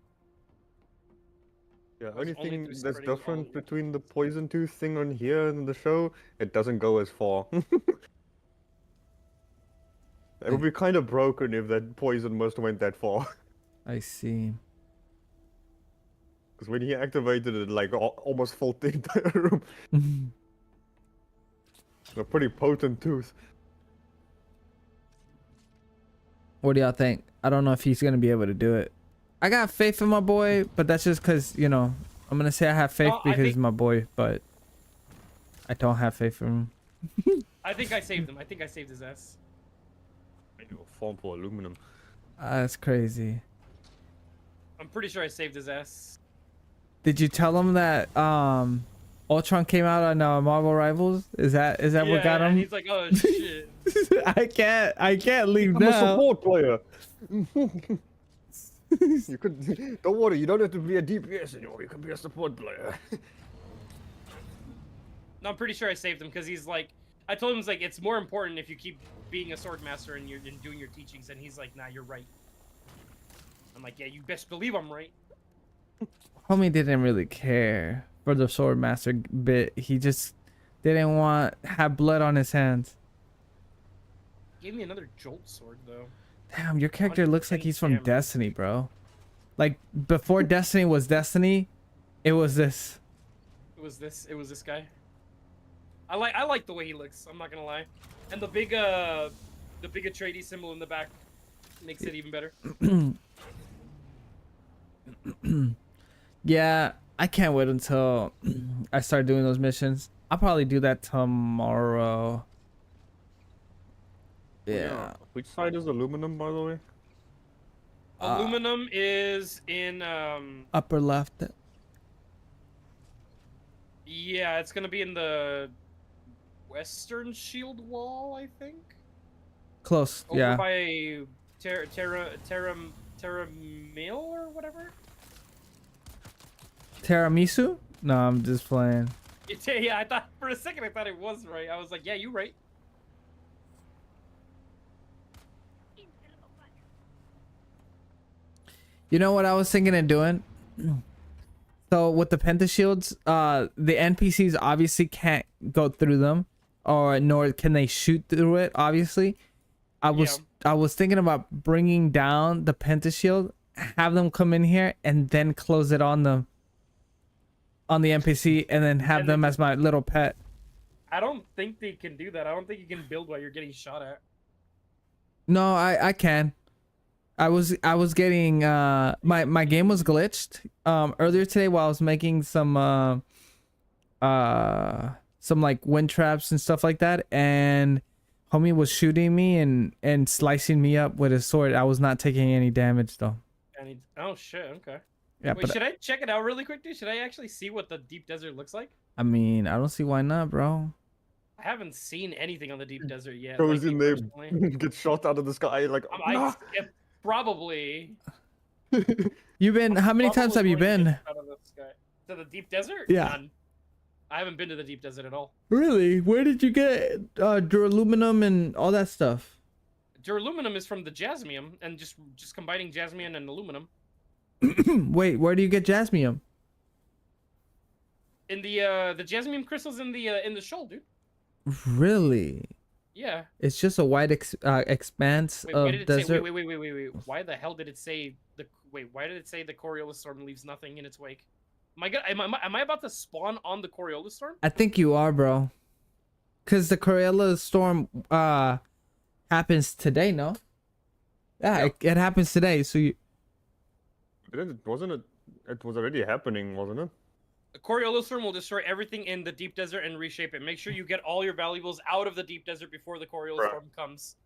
Yeah, was only only thing through that's spreading all different of it. between the poison tooth thing on here and the show, it doesn't go as far. It would be kind of broken if that poison must have went that far. I see. Because when he activated it, like almost filled the entire room. A pretty potent tooth. What do y'all think? I don't know if he's gonna be able to do it. I got faith in my boy, but that's just because, you know, I'm gonna say I have faith because he's my boy, but I don't have faith in him. I think I saved him. I think I saved his ass. I do a form for aluminum. That's crazy. I'm pretty sure I saved his ass. Did you tell him that Ultron came out on Marvel Rivals? Is that what got him? And he's like, oh shit. I can't leave I'm a now. support player. You could. Don't worry. You don't have to be a DPS anymore. You can be a support player. No, I'm pretty sure I saved him because he's like, I told him it's more important if you keep being a sword master and you're doing your teachings, and he's like, nah, you're right. I'm like, yeah, you best believe I'm right. Homie didn't really care for the sword master bit. He just didn't want have blood on his hands. Gave me another jolt sword though. Damn, your character looks like he's from damage. Destiny, bro. Like before Destiny was Destiny, it was this. It was this guy. I like the way he looks. I'm not gonna lie, and the big Atreides symbol in the back makes it even better. Yeah, I can't wait until I start doing those missions. I'll probably do that tomorrow. Yeah. Which side is aluminum, by the way? Aluminum is in Upper left. yeah, it's gonna be in the western shield wall, I think. Close. Over Yeah. by Terra Mill or whatever. Tiramisu? No, I'm just playing. Yeah, I thought for a second I thought it was right. I was like, yeah, you right. You know what I was thinking of doing? So with the pentashields, the NPCs obviously can't go through them, or nor can they shoot through it. Obviously, I was thinking about bringing down the pentashield, have them come in here, and then close it on them, on the NPC, and then have them as my little pet. I don't think they can do that. I don't think you can build while you're getting shot at. No, I can. I was getting my game was glitched earlier today while I was making some like wind traps and stuff like that, and homie was shooting me and slicing me up with his sword. I was not taking any damage though. Oh shit, okay. Yeah, Wait, but should I check it out really quick, dude? Should I actually see what the deep desert looks like? I mean, I don't see why not, bro. I haven't seen anything on the deep desert yet. Goes like, in me there, personally. gets shot out of the sky, like. Yeah, probably. You've been how many times have you Probably been? out of the sky. To the deep desert? Yeah. None. I haven't been to the deep desert at all. Really? Where did you get duraluminum and all that stuff? Duraluminum is from the jasmium, and just combining jasmium and aluminum. Wait, where do you get jasmium? In the jasmium crystals in the shoal, dude. Really? Yeah. It's just a wide expanse Wait, why of did it desert. say? Wait. Why the hell did it say the? Wait, why did it say the Coriolis storm leaves nothing in its wake? Am I about to spawn on the Coriolis storm? I think you are, bro. Cause the Coriolis storm happens today, no? Yeah, it happens today. So you. Wasn't it? It was already happening, wasn't it? The Coriolis storm will destroy everything in the deep desert and reshape it. Make sure you get all your valuables out of the deep desert before the Coriolis storm comes.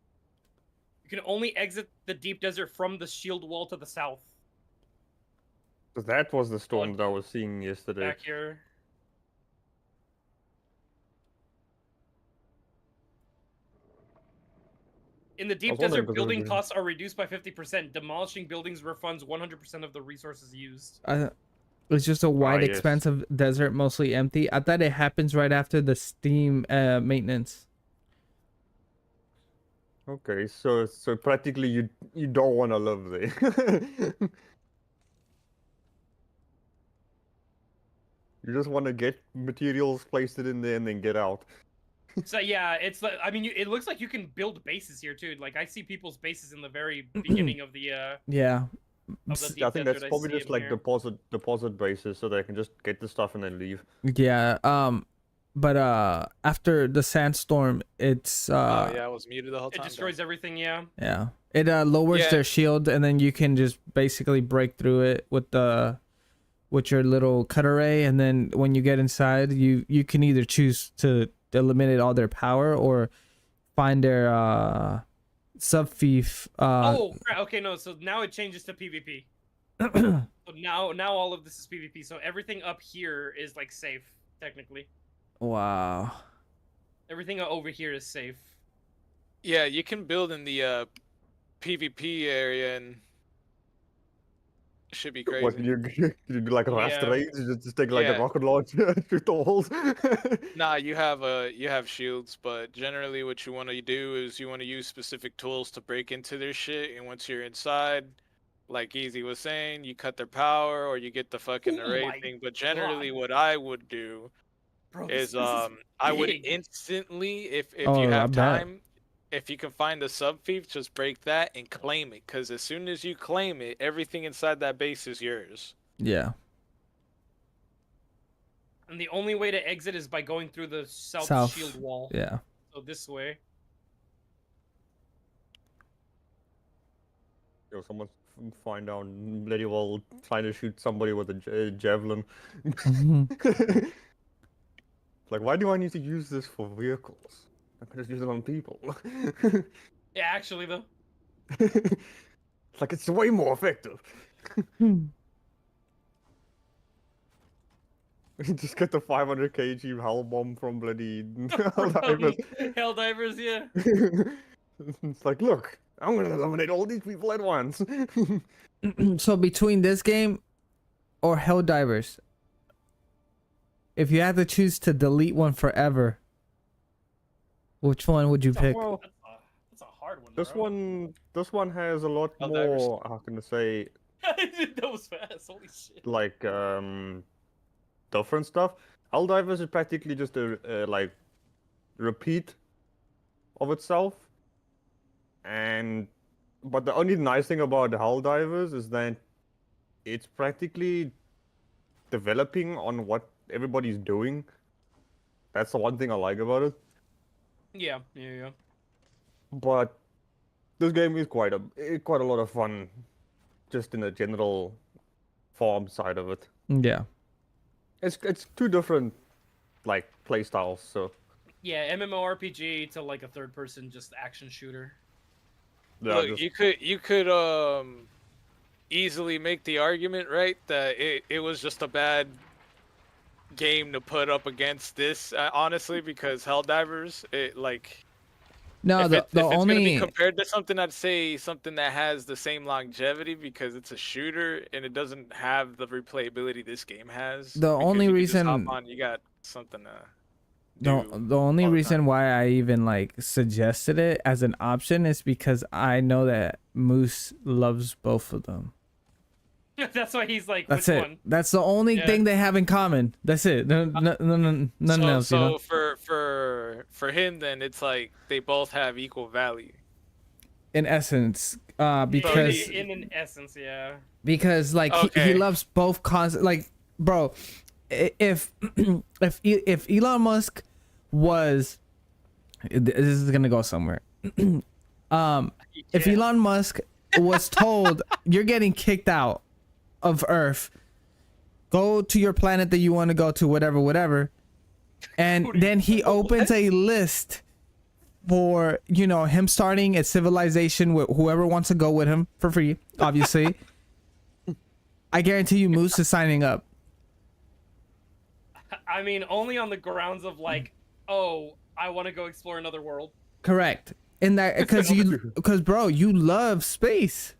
You can only exit the deep desert from the shield wall to the south. Because that was the storm that I was seeing yesterday. Back here. In the deep wondering desert, 'cause building it was- costs are reduced by 50%. Demolishing buildings refunds 100% of the resources used. It's just a wide yes. expanse of desert, mostly empty. I thought it happens right after the steam maintenance. Okay, so practically you don't want to live there. You just want to get materials, place it in there, and then get out. So yeah, it's like, I mean, it looks like you can build bases here too. Like I see people's bases in the very beginning of the Yeah. deep Yeah, I think that's desert. probably see just 'em like here. deposit bases, so they can just get the stuff and then leave. Yeah. But after the sandstorm, it's Oh yeah, I was muted the whole It time. destroys everything. Yeah. yeah. It lowers Yeah. their shield, and then you can just basically break through it with your little cutter ray, and then when you get inside, you can either choose to eliminate all their power or find their sub thief. Oh, okay, no. So now it changes to PvP. So now all of this is PvP. So everything up here is like safe technically. Wow. Everything over here is safe. Yeah, you can build in the PvP area and it should be crazy. What you do like raster Yeah. raids? You just take like Yeah. a rocket launcher, shoot the holes. Nah, you have shields, but generally what you want to do is you want to use specific tools to break into their shit, and once you're inside, like Easy was saying, you cut their power or you get the fucking Oh array my thing. But generally God. what I would do Bro, is this is I would big. instantly, if Oh, you I have bet. time, if you can find the sub thief, just break that and claim it, because as soon as you claim it, everything inside that base is yours. Yeah. And the only way to exit is by going through the south South. shield wall. Yeah. So this way. Yo, someone find out bloody well trying to shoot somebody with a javelin. Like, why do I need to use this for vehicles? I can just use it on people. Yeah, actually though. It's like it's way more effective. Just get the 500 kg hull bomb from bloody Helldivers. Helldivers, yeah. It's like, look, I'm gonna eliminate all these people at once. So between this game or Helldivers, if you had to choose to delete one forever, which one would you pick? Well, That's a hard one. this bro. this one has a lot Helldivers. more. How can I say? That was fast. Holy shit. Like different stuff. Helldivers is practically just a like repeat of itself, but the only nice thing about Helldivers is that it's practically developing on what everybody's doing. That's the one thing I like about it. Yeah. But this game is quite a lot of fun, just in the general farm side of it. Yeah. It's two different like play styles, so Yeah, MMORPG to like a third person just action shooter. yeah, Look, just- you could easily make the argument, right, that it was just a bad game to put up against this, honestly, because Helldivers, it like No, if the it's gonna be only compared to something, I'd say something that has the same longevity because it's a shooter and it doesn't have the replayability this game has. The because only you can just hop reason- on, you got something to the do the only all the reason time. why I even like suggested it as an option is because I know that Moose loves both of them. That's why he's like, That's which it. one? That's the only Yeah. thing they have in common. That's it. Nothing else. So You know? for him, then it's like they both have equal value. In essence, So because in an essence, yeah. like he Okay. loves both like bro, if if Elon Musk was, this is gonna go somewhere. If Yeah. Elon Musk was told you're getting kicked out of Earth, go to your planet that you want to go to, whatever, and then he opens a list for him starting a civilization with whoever wants to go with him for free, obviously. I guarantee you Moose is signing up. I mean, only on the grounds of like, oh, I want to go explore another world. Correct. in that because bro, you love space.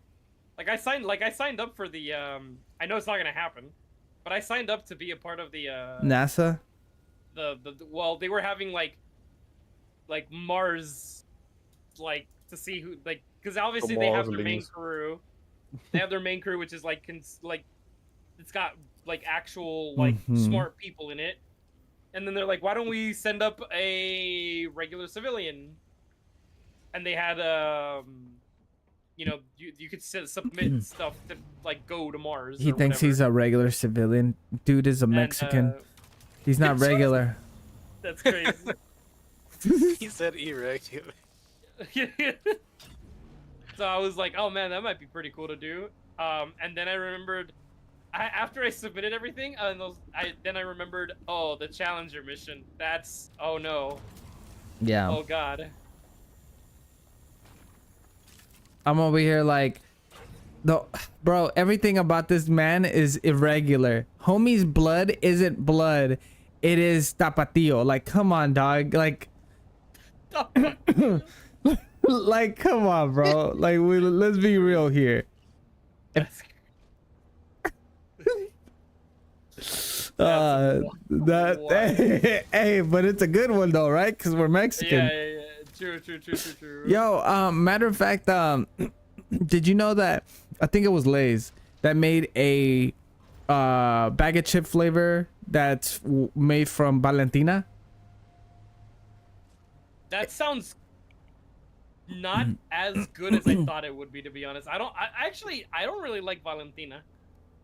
Like I signed up for the I know it's not gonna happen, but I signed up to be a part of the NASA. Well, they were having like Mars, like to see who, like, because obviously they have their main Marslings. crew. They have their main crew, which is like it's got like actual like smart people in it. And then they're like, why don't we send up a regular civilian? And they had you know, you could submit stuff to like go to Mars. He thinks he's a regular civilian. Dude is a Mexican. He's not regular. That's crazy. He said irregular. So I was like, oh man, that might be pretty cool to do. And then I remembered, after I submitted everything, then I remembered, oh, the Challenger mission. That's, oh no. Yeah. Oh god. I'm over here like, bro, everything about this man is irregular. Homie's blood isn't blood. It is tapatio. Like, come on, dog. Like, like, come on, bro. Like, let's be real here. Hey, but it's a good one though, right? Because we're Mexican. Yeah. True. Yo, matter of fact, did you know that I think it was Lay's that made a bag of chip flavor that's made from Valentina? That sounds not as good as I thought it would be, to be honest. I don't really like Valentina.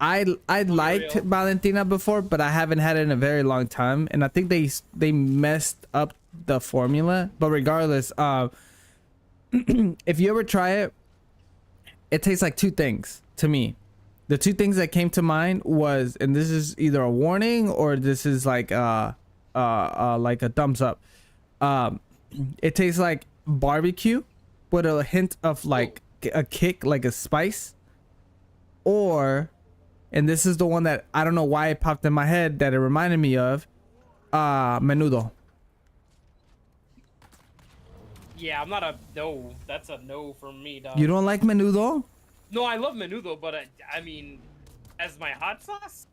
I liked Valentina before, but I haven't had it in a very long time, and I think they messed up the formula. But regardless, if you ever try it, it tastes like two things to me. The two things that came to mind was, and this is either a warning or this is like a thumbs up. It tastes like barbecue with a hint of like a kick, like a spice, or, and this is the one that I don't know why it popped in my head that it reminded me of, menudo. Yeah, I'm not a no. That's a no from me, dog. You don't like menudo? No, I love menudo, but I mean, as my hot sauce.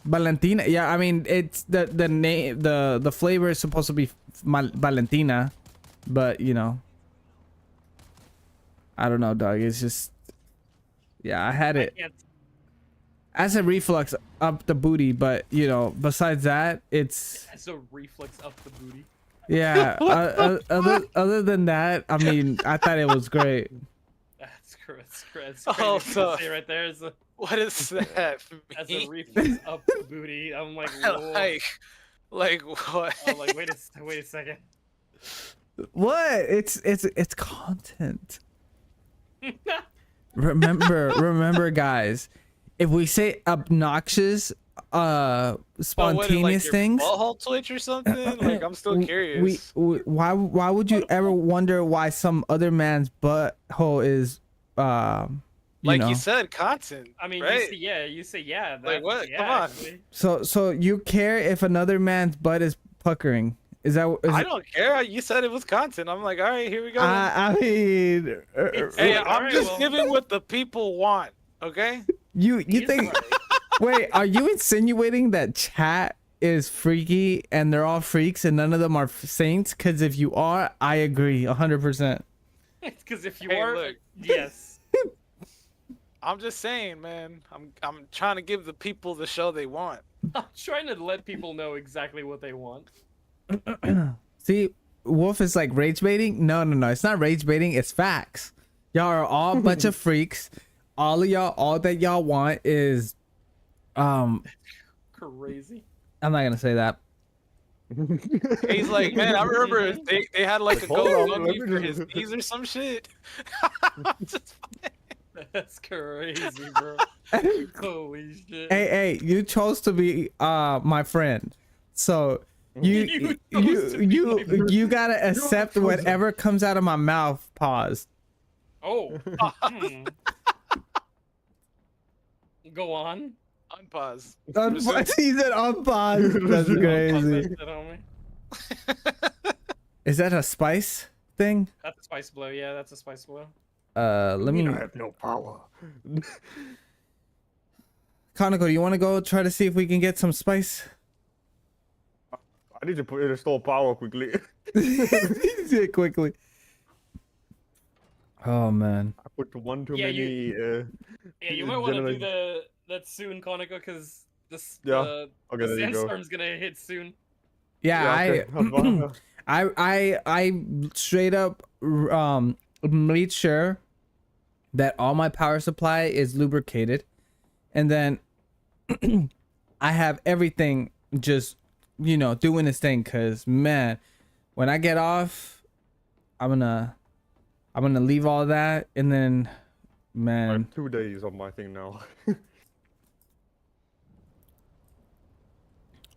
Valentina, yeah. I mean, it's the name, the flavor is supposed to be Valentina, but you know, I don't know, dog. It's just, yeah, I had it as a reflux up the booty, but you know, besides that, it's as a reflux up the booty. Yeah. Other than that, I mean, I thought it was great. That's crazy. Oh, so say right there is what is that? as a reflux up the booty. I'm like, whoa. like what? I'm like, wait a second. What? It's content. Remember, guys. If we say obnoxious, spontaneous things, butthole twitch or something. Like, I'm still curious. Why would you ever wonder why some other man's butthole is you said content. I mean, right? you say yeah. Like what? Yeah, Come on. actually. So you care if another man's butt is puckering? I don't care. You said it was content. I'm like, all right, here we go. I mean, hey, all I'm right, just well. giving what the people want. Okay. you He's think? right. Wait, are you insinuating that chat is freaky and they're all freaks and none of them are saints? Because if you are, I agree 100%. Because if you Hey, are, look. yes. I'm just saying, man. I'm trying to give the people the show they want. I'm trying to let people know exactly what they want. See, Wolf is like rage baiting. No. It's not rage baiting. It's facts. Y'all are all a bunch of freaks. All of y'all, all that y'all want is, Crazy. I'm not gonna say that. He's like, man, I remember they had like a Hold on, let GoFundMe me for just- his knees or some shit. Just That's crazy, bro. Holy shit. Hey, you chose to be my friend, so you chose to be my friend. you gotta accept whatever comes out of my mouth. Pause. Oh. Go on. unpause. He said unpause. That's crazy. Unpause that shit on me. Is that a spice thing. That's a spice blow. Yeah, that's a spice blow. Let me. I have no power. Conoco, do you want to go try to see if we can get some spice? I need to restore power quickly. Yeah, quickly. Oh man. I put one too Yeah, many. Yeah, you might want to do generate- that soon, Conoco, because this Yeah, okay, the there you go. sandstorm's gonna hit soon. Yeah, okay. I straight up made sure that all my power supply is lubricated, and then I have everything just doing this thing. Cause man, when I get off, I'm gonna leave all that, and then I man, have 2 days of my thing now.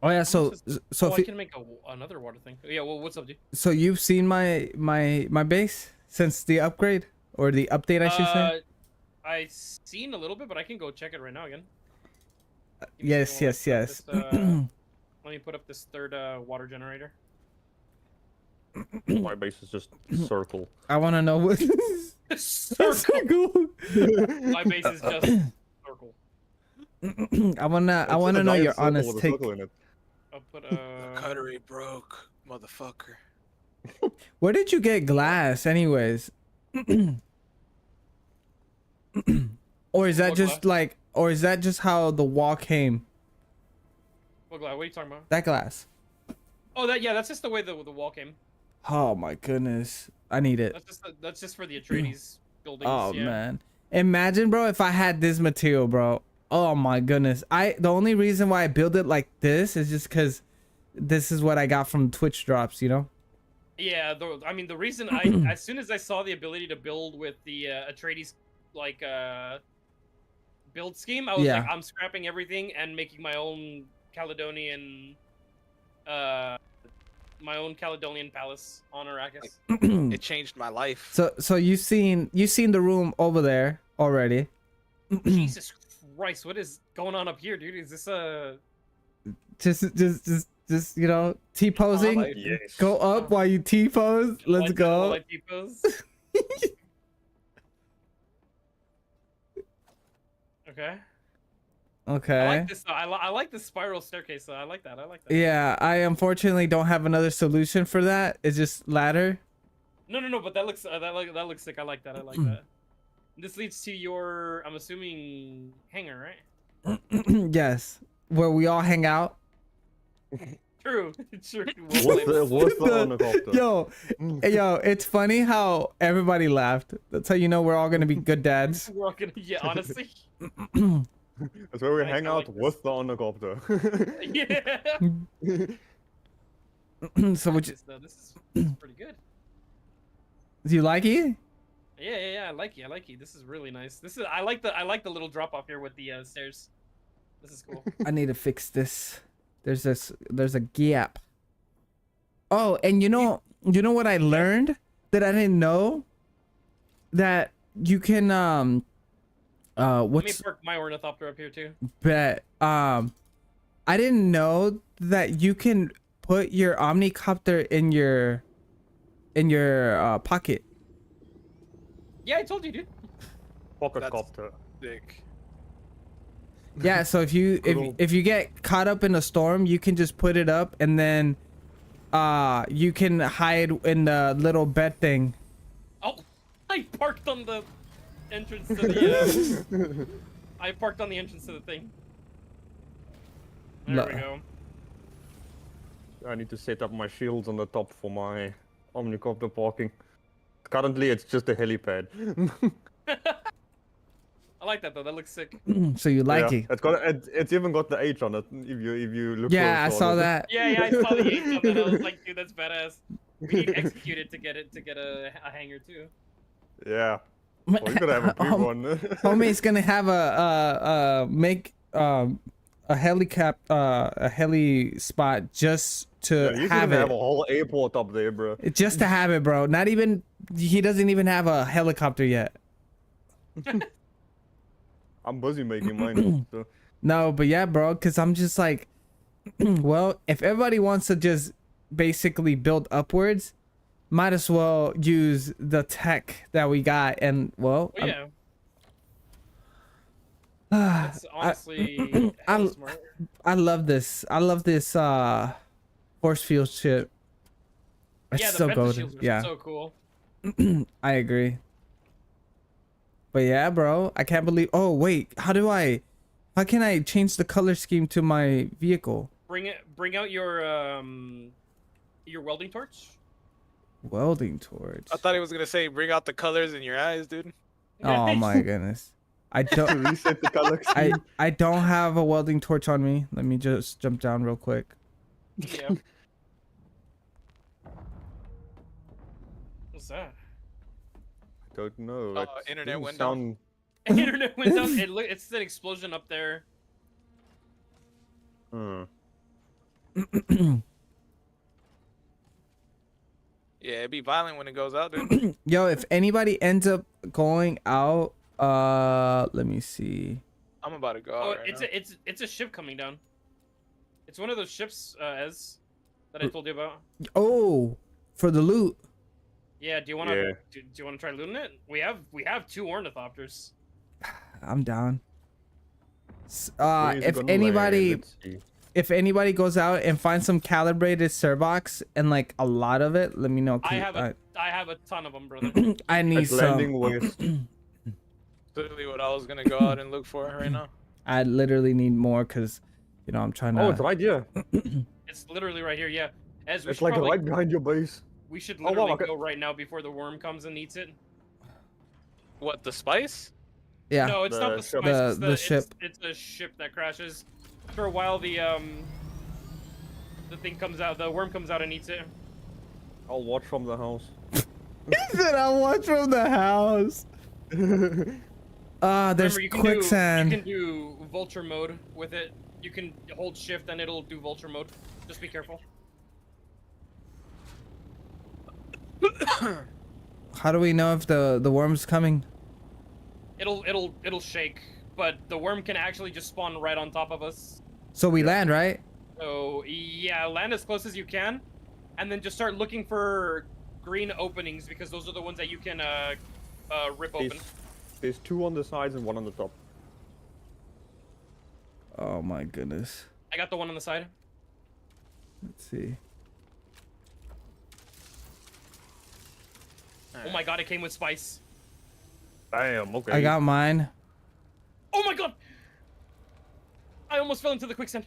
oh yeah. So Oh, I if can make another water thing. Yeah, well, what's up, dude? so you've seen my base since the upgrade or the update, I should say. I seen a little bit, but I can go check it right now again. Give me a Yes, second while I yes, put yes. this, let me put up this third water generator. My base is just circle. I want to know what. Circle. My base is just circle. I wanna It's a know giant your circle honest with a take. circle in it. I'll put Cuttery broke, motherfucker. Where did you get glass, anyways? Or is that What just glass? like, or is that just how the wall came? what are you talking about? That glass. Oh, that's just the way the wall came. Oh my goodness, I need it. That's just for the Atreides buildings. Oh yeah. man, imagine, bro, if I had this material, bro. Oh my goodness, the only reason why I build it like this is just because this is what I got from Twitch drops, Yeah, I mean the reason as soon as I saw the ability to build with the Atreides build scheme, I was Yeah. like, I'm scrapping everything and making my own Caledonian palace on Arrakis. It changed my life. So you seen the room over there already? Jesus Christ, what is going on up here, dude? Is this Just T-posing. life. Yes. Go up while you T-pose. Let's go. Like depots? Okay. I Okay. like this. I like the spiral staircase. I like that. Yeah, I unfortunately don't have another solution for that. It's just ladder. No. But that looks sick. I like that. I like that. This leads to your, I'm assuming, hangar, right? Yes, where we all hang out. True. True. What's the helicopter? Yo, it's funny how everybody laughed. That's how you know we're all gonna be good dads. We're all gonna, yeah, honestly. That's where we Nice, hang I out like with the undercopter. Yeah. So would you, This is pretty good. do you like it? Yeah. I like you. This is really nice. I like the little drop off here with the stairs. This is cool. I need to fix this. There's a gap. Oh, and you know what I learned that I didn't know? That you can Let me what's park my ornithopter up here too. bet I didn't know that you can put your omnicopter in your pocket. Yeah, I told you, dude. Pocket That's- copter. Dick. Yeah, so if you get caught up in a storm, you can just put it up, and then you can hide in the little bed thing. Oh, I parked on the entrance to the. I parked on the entrance to the thing. There we go. I need to set up my shields on the top for my omnicopter parking. Currently, it's just a helipad. I like that though. That looks sick. So you like Yeah, it? it's even got the H on it. If you look. Yeah, I close saw on it. that. Yeah, I saw the H on that. I was like, dude, that's badass. We need to execute it to get a hanger too. Yeah. Well, you could have a big one. Homie's gonna have a a heli spot just to You have could have it. a whole airport up there, bro. Just to have it, bro. Not even, he doesn't even have a helicopter yet. I'm busy making mine. So. No, but yeah, bro, because I'm just like, well, if everybody wants to just basically build upwards, might as well use the tech that we got, and well, Oh, yeah, I, that's honestly hella smart. I love this. I love this force field ship. It's Yeah, the so penta good. shields are Yeah, so cool. I agree. But yeah, bro, I can't believe. Oh wait, how can I change the color scheme to my vehicle? Bring out your welding torch. Welding torch. I thought he was gonna say bring out the colors in your eyes, dude. Oh my goodness. I don't. Reset the color scheme. I don't have a welding torch on me. Let me just jump down real quick. Yeah. What's that? Don't know. It internet didn't went sound... Internet went down. It's an explosion up there. Hmm. Yeah, it'd be violent when it goes out, dude. Yo, if anybody ends up going out, let me see. I'm about to go Oh, out right now. it's a ship coming down. It's one of those ships, Ez, that I told you about. Oh, for the loot. Yeah. Do you want to Yeah. do you want to try looting it? We have 2 ornithopters. I'm down. Where is it If gonna anybody land? Let's see. if anybody goes out and finds some calibrated Servox and like a lot of it, let me know. 'Cause I have a ton of them, brother. I need It's landing some. west. Literally what I was gonna go out and look for right now. I literally need more because, you know, I'm trying to. Oh, it's right here. It's literally right here. Yeah. Ez, It's like right behind your base. we should Oh, wow, literally okay. go right now before the worm comes and eats it. What, the spice? Yeah. No, it's not The the ship. spice. It's The ship. It's a ship that crashes. For a while, the thing comes out. The worm comes out and eats it. I'll watch from the house. He said I'll watch from the house. There's Remember, you quicksand. can do vulture mode with it. You can hold shift and it'll do vulture mode. Just be careful. How do we know if the worm's coming? It'll shake, but the worm can actually just spawn right on top of us. So we land, right? So yeah, land as close as you can, and then just start looking for green openings because those are the ones that you can rip open. There's 2 on the sides and 1 on the top. Oh my goodness. I got the one on the side. Let's see. Oh my god, it came with spice. Damn, okay. I got mine. Oh my god! I almost fell into the quicksand.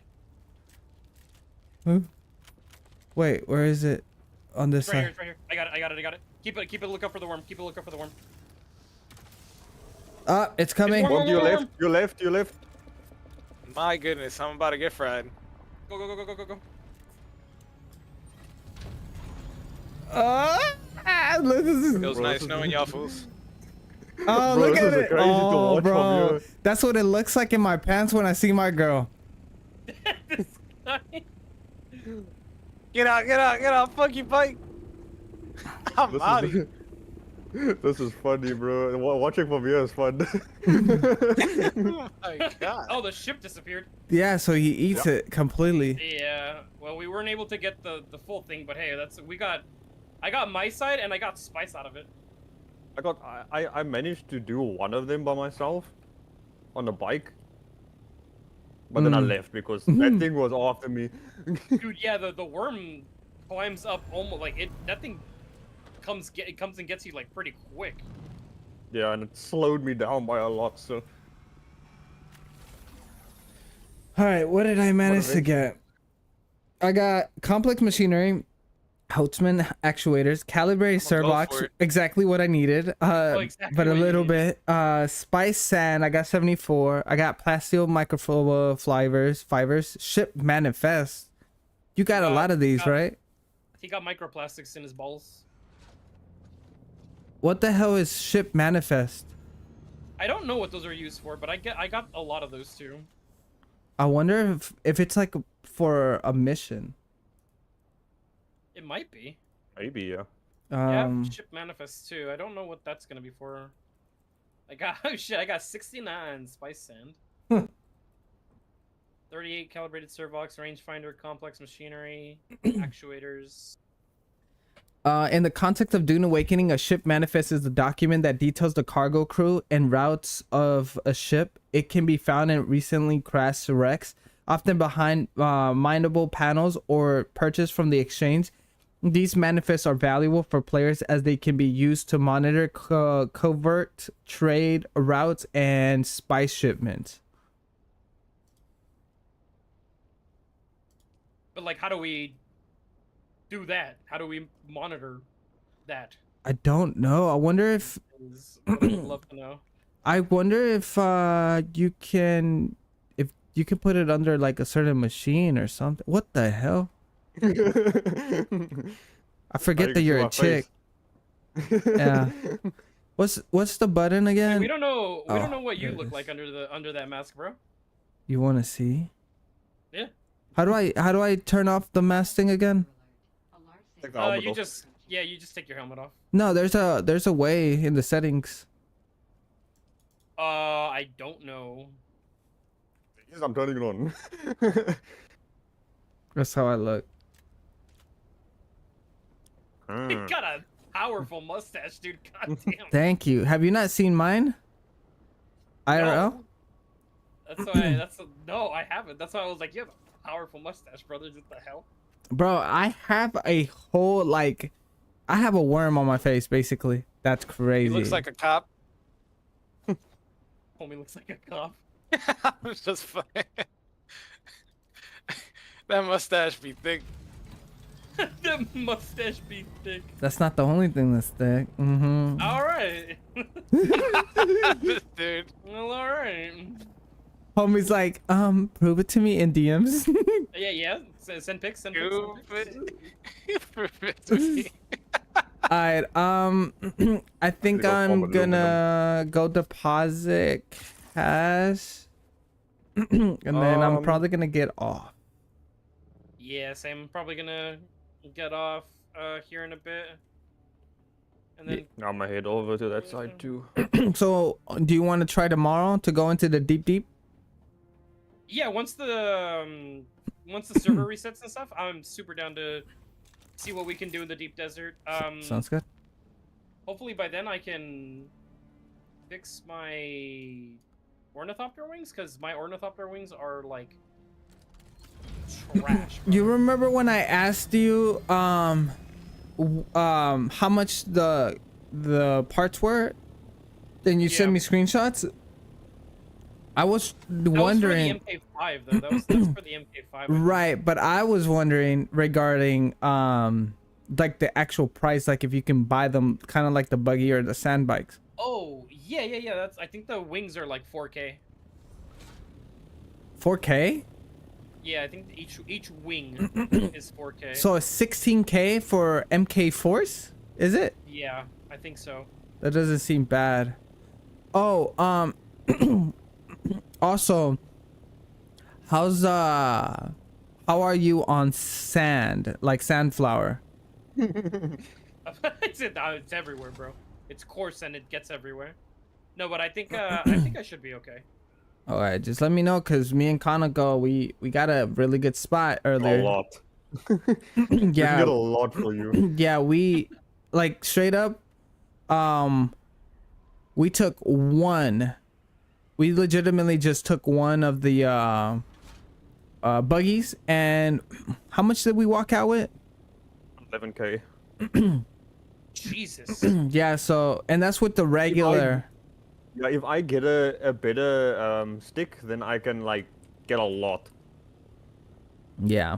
Huh? Wait, where is it? On this It's right here, side. it's right here. I got it. Keep a look out for the worm. Keep a look out for the worm. It's coming. It's One to your Worm. left, your left, your left. My goodness, I'm about to get fried. Go, go, go, go, go, go, go. This is. Feels Bro, nice this is- knowing y'all fools. Oh, Bro, look this at is it. crazy to Oh, watch from bro. here. That's what it looks like in my pants when I see my girl. This guy. Get out, fuck you, bike. I'm This out of is, here. this is funny, bro. Watching from here is fun. Oh my god. Oh, the ship disappeared. Yeah, so he eats it completely. Yeah. Well, we weren't able to get the full thing, but hey, I got my side and I got spice out of it. I managed to do one of them by myself on a bike. But then I left because that thing was after me. Dude, yeah, the worm climbs up almost like it. That thing comes and gets you like pretty quick. Yeah, and it slowed me down by a lot, so... All right, what did I manage to they? get? I got complex machinery, Houtzman actuators, calibrated Well, go Servox, for it. exactly what I needed. Exactly But a what you little needed. bit. Spice sand, I got 74. I got plasteel microfiber fibers, ship manifest. You got a lot of these, right? He got microplastics in his balls. What the hell is ship manifest? I don't know what those are used for, but I got a lot of those too. I wonder if it's like for a mission. It might be. Maybe, yeah. Yeah, ship manifest too. I don't know what that's gonna be for. I got oh shit, I got 69 spice sand. 38 calibrated servox, rangefinder, complex machinery, actuators. In the context of Dune Awakening, a ship manifests as a document that details the cargo crew and routes of a ship. It can be found in recently crashed wrecks, often behind mineable panels or purchased from the exchange. These manifests are valuable for players as they can be used to monitor covert trade routes and spice shipments. But like, how do we do that? How do we monitor that? I don't know. I wonder if Is what I'd love to know. I wonder if you can put it under like a certain machine or something. What the hell? I forget that you're a chick. Yeah. What's the button Hey, again? we don't know. We don't Oh, know what you there it look is. like under that mask, bro. You want to see? Yeah. How do I turn off the mask thing again? Take the helmet You off. just you just take your helmet off. No, there's a way in the settings. I don't know. Yes, I'm turning it on. That's how I look. You got a powerful mustache, dude. God damn. Thank you. Have you not seen mine? IRL? No. That's why. No, I haven't. That's why I was like, you have a powerful mustache, brother. What the hell? Bro, I have a whole like I have a worm on my face basically. That's He crazy. looks like a cop. Homie looks like a cop. I was just playing. That mustache be thick. The mustache be thick. That's not the only thing that's thick. Mm-hmm. All right. Dude. Well, all right. Homie's like, prove it to me in DMs. Yeah. Send pics. Send pics. Stupid. Alright, I think go I'm forward, gonna go deposit cash. And then I'm probably gonna get off. Yeah, same. I'm probably gonna get off here in a bit. And then I'm gonna head over to that side too. So, do you want to try tomorrow to go into the deep? yeah, once the server resets and stuff, I'm super down to see what we can do in the deep desert. Sounds good. Hopefully by then I can fix my ornithopter wings, because my ornithopter wings are like trash. You remember when I asked you how much the parts were? Then you sent Yeah. me screenshots. I was That wondering. was for the MK5 though. That was for the MK5. I think. Right, but I was wondering regarding like the actual price, like if you can buy them kind of like the buggy or the sand bikes. Oh yeah. That's. I think the wings are like 4K. 4K? Yeah, I think each wing is 4K. So it's 16K for MK Force? Is it? Yeah, I think so. That doesn't seem bad. Oh, also, how are you on sand, like sandflower? It's everywhere, bro. It's coarse and it gets everywhere. No, but I think I should be okay. All right, just let me know, cause me and Kanako, we got a really good spot earlier. A lot. We can Yeah, get a lot for you. yeah, we like straight up, we took one. We legitimately just took one of the buggies, and how much did we walk out with? 11K. Jesus. Yeah, so and that's with the regular. Yeah, if I get a better stick, then I can like get a lot. Yeah.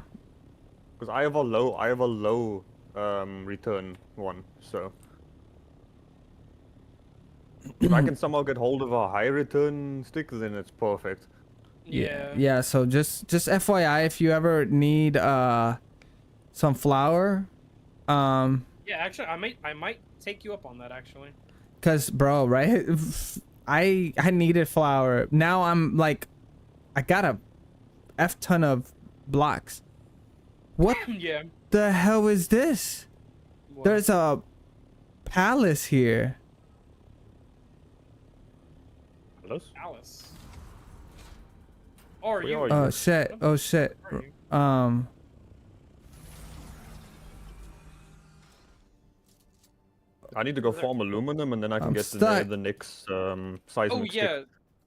Because I have a low return one, so if I can somehow get hold of a high return stick, then it's perfect. Yeah. Yeah, so just FYI, if you ever need some flour, Yeah, actually, I might take you up on that actually. cause bro, right? I needed flour. Now I'm like, I got a F ton of blocks. What Yeah. the hell is this? Well, There's a palace here. Alice? Alice. Or Where you. are you? Oh shit! Oh shit! Where are you? I need to go farm aluminum and then I can I'm get stuck. the next seismic Oh stick. yeah,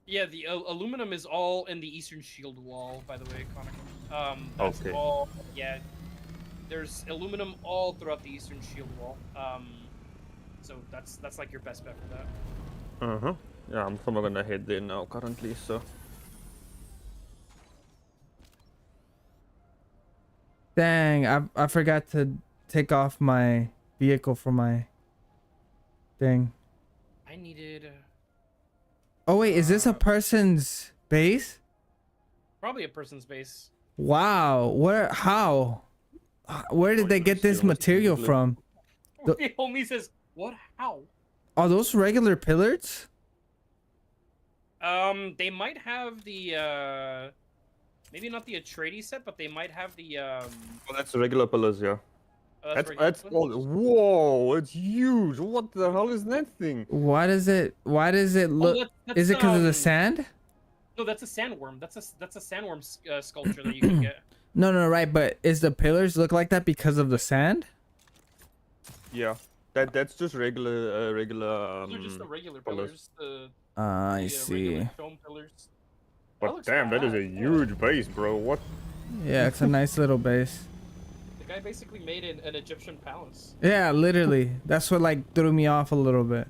yeah. The aluminum is all in the eastern shield wall, by the way, Conic. That's Okay. all. Yeah, there's aluminum all throughout the eastern shield wall. So that's like your best bet for that. Uh-huh. Yeah, I'm probably gonna head there now currently, so. Dang, I forgot to take off my vehicle from my thing. I needed Oh wait, is this a person's base? probably a person's base. Wow, where? How? Where did they get this material from? The- The homie says, "What? How?" Are those regular pillars? They might have the maybe not the Atreides set, but they might have the Oh, that's regular pillars, yeah. oh, That's regular all. pillars? Whoa, it's huge. What the hell is that thing? Why does it look? That's, Is it because of the um, sand? No, that's a sandworm. That's a sandworm sculpture that you can get. No, right. But is the pillars look like that because of the sand? Yeah, that's just regular Those are just the regular pillars. pillars. I The see. regular dome pillars. That But looks damn, that is a badass, yeah. huge base, bro. What? Yeah, it's a nice little base. The guy basically made an Egyptian palace. Yeah, literally. That's what like threw me off a little bit.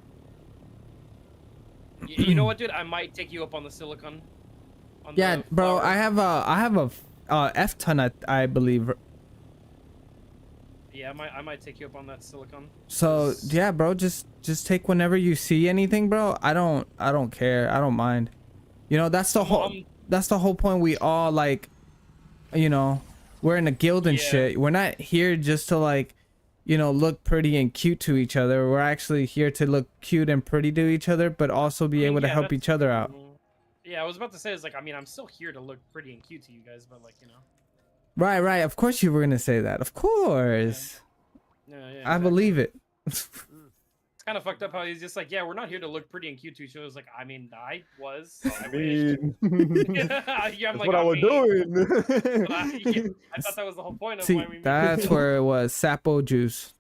You know what, dude? I might take you up on the silicon. On Yeah, the bro. flower. I have a F ton, I believe. Yeah, I might take you up on that silicon. So 'Cause- yeah, bro. Just take whenever you see anything, bro. I don't care. I don't mind. You know, that's the whole point. We all like, you know, we're in a guild and Yeah. shit. We're not here just to like, you know, look pretty and cute to each other. We're actually here to look cute and pretty to each other, but also be able to yeah, help that's each other out. true. Yeah, I was about to say, it's like, I mean, I'm still here to look pretty and cute to you guys, but like, you know. Right. Of course you were gonna say that. Of course. Yeah, I exactly. believe it. It's kind of fucked up how he's just like, yeah, we're not here to look pretty and cute to each other. It's like, I mean, I was. I wish. Yeah, I'm that's like, what I was doing. I thought that was the whole point of See, why we made that's it. where it was. Sapo juice.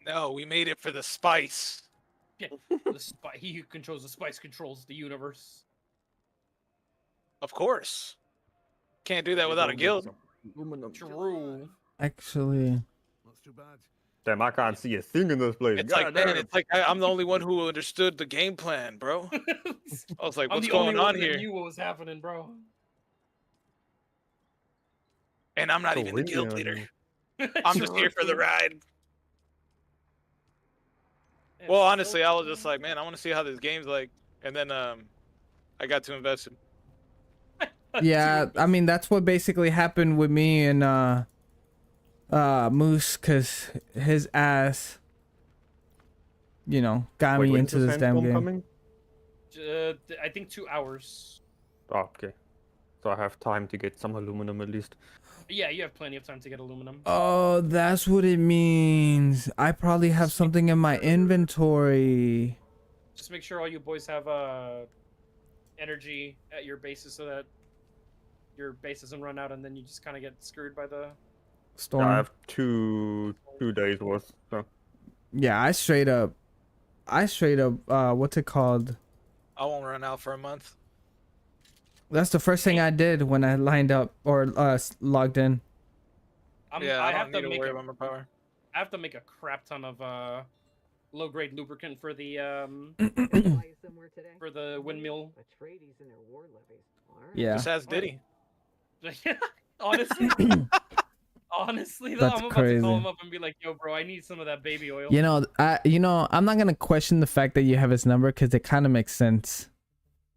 No, we made it for the spice. Yeah, he who controls the spice controls the universe. Of course. Can't do that without a guild. True. Actually, That's too bad. Damn, I can't see a thing in this place. It's like, God man, damn. it's like I'm the only one who understood the game plan, bro. I was like, I'm what's the only going one on that here? knew what was happening, bro. And I'm not So even the guild weird. leader. I'm just here for the True. ride. Yeah, Well, so honestly, I was just like, man, I want to see how this game's like. And then I got too invested. yeah. I mean, that's what basically happened with me and Moose, cause his ass, you know, got Wait, me when's into the this damn sandstorm game. coming? I think 2 hours. Oh, okay. So I have time to get some aluminum at least. Yeah, you have plenty of time to get aluminum. Oh, that's what it means. I probably have something in my inventory. Just make sure all you boys have energy at your bases so that your base doesn't run out and then you just kind of get screwed by the. Storm. I have two days worth. So. Yeah, I straight up, what's it called? I won't run out for a month. That's the first thing I did when I lined up or logged in. Yeah, I have don't to need to make worry a, about my power. I have to make a crap ton of low grade lubricant for the somewhere today. for the windmill. Atreides and their war levies. All right. Yeah. Just ask Diddy. Honestly, honestly though, That's I'm about crazy. to call him up and be like, "Yo, bro, I need some of that baby oil." You know, I'm not gonna question the fact that you have his number because it kind of makes sense.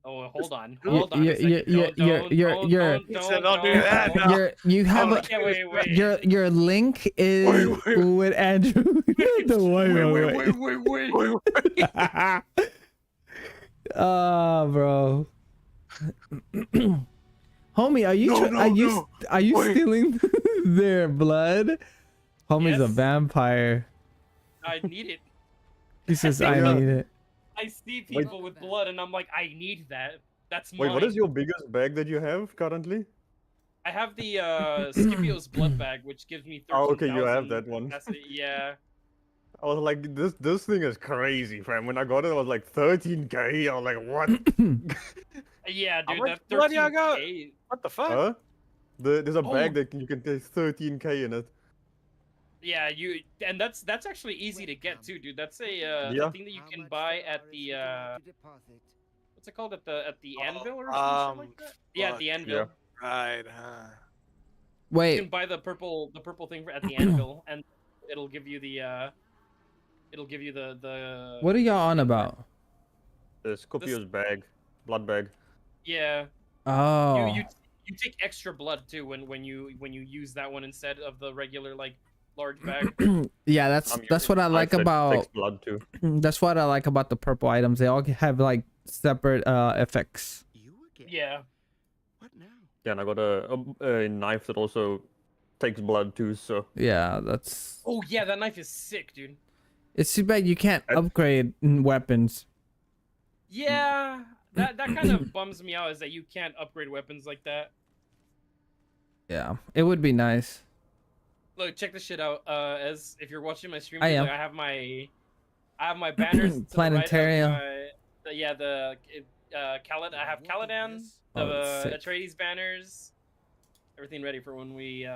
Oh, hold on, You- hold on. you- a second. you- Don't- you're- don't- you're- don't- He said don't do that, don't- no. You have Okay, wait. your link is Wait. with Andrew. Wait. Bro. Homie, are you No, tr- no, are you no. are you Wait. stealing their blood? Homie's a Yes. vampire. I need it. He says I Yeah. need it. I see people with blood, and I'm like, I need that. That's mine. Wait, what is your biggest bag that you have currently? I have the Scipio's blood bag, which gives me 13,000 Oh, okay, you have that one. capacity. Yeah. I was like, this thing is crazy, fam. When I got it, I was like 13K. I was like, what? Yeah, How dude, much that blood y'all got? 13K. What the fuck? Huh? There's a bag Oh. that you can take 13K in it. Yeah, and that's actually easy to get too, dude. That's a Yeah. thing that you can buy at the what's it called, at the anvil or some shit like that? Yeah, at fuck. the anvil. Yeah. Right, You Wait, can buy the purple thing at the anvil, and it'll give you the the what are y'all on about? The Scorpio's bag, blood bag. yeah. Oh, You take extra blood too when you use that one instead of the regular like large bag. yeah, that's I'm what I using like knife that about takes blood too. that's what I like about the purple items. They all have like separate effects. You again? Yeah. What now? Yeah, and I got a knife that also takes blood too. So Yeah, that's. Oh yeah, that knife is sick, dude. It's too bad you can't upgrade weapons. Yeah, that kind of bums me out is that you can't upgrade weapons like that. Yeah, it would be nice. Look, check this shit out. As if you're watching my stream, I dude, am. like, I have my banners. To the right of Planetarium. the Khaled. I have Caladan, the Oh, sick. Atreides banners. Everything ready for when we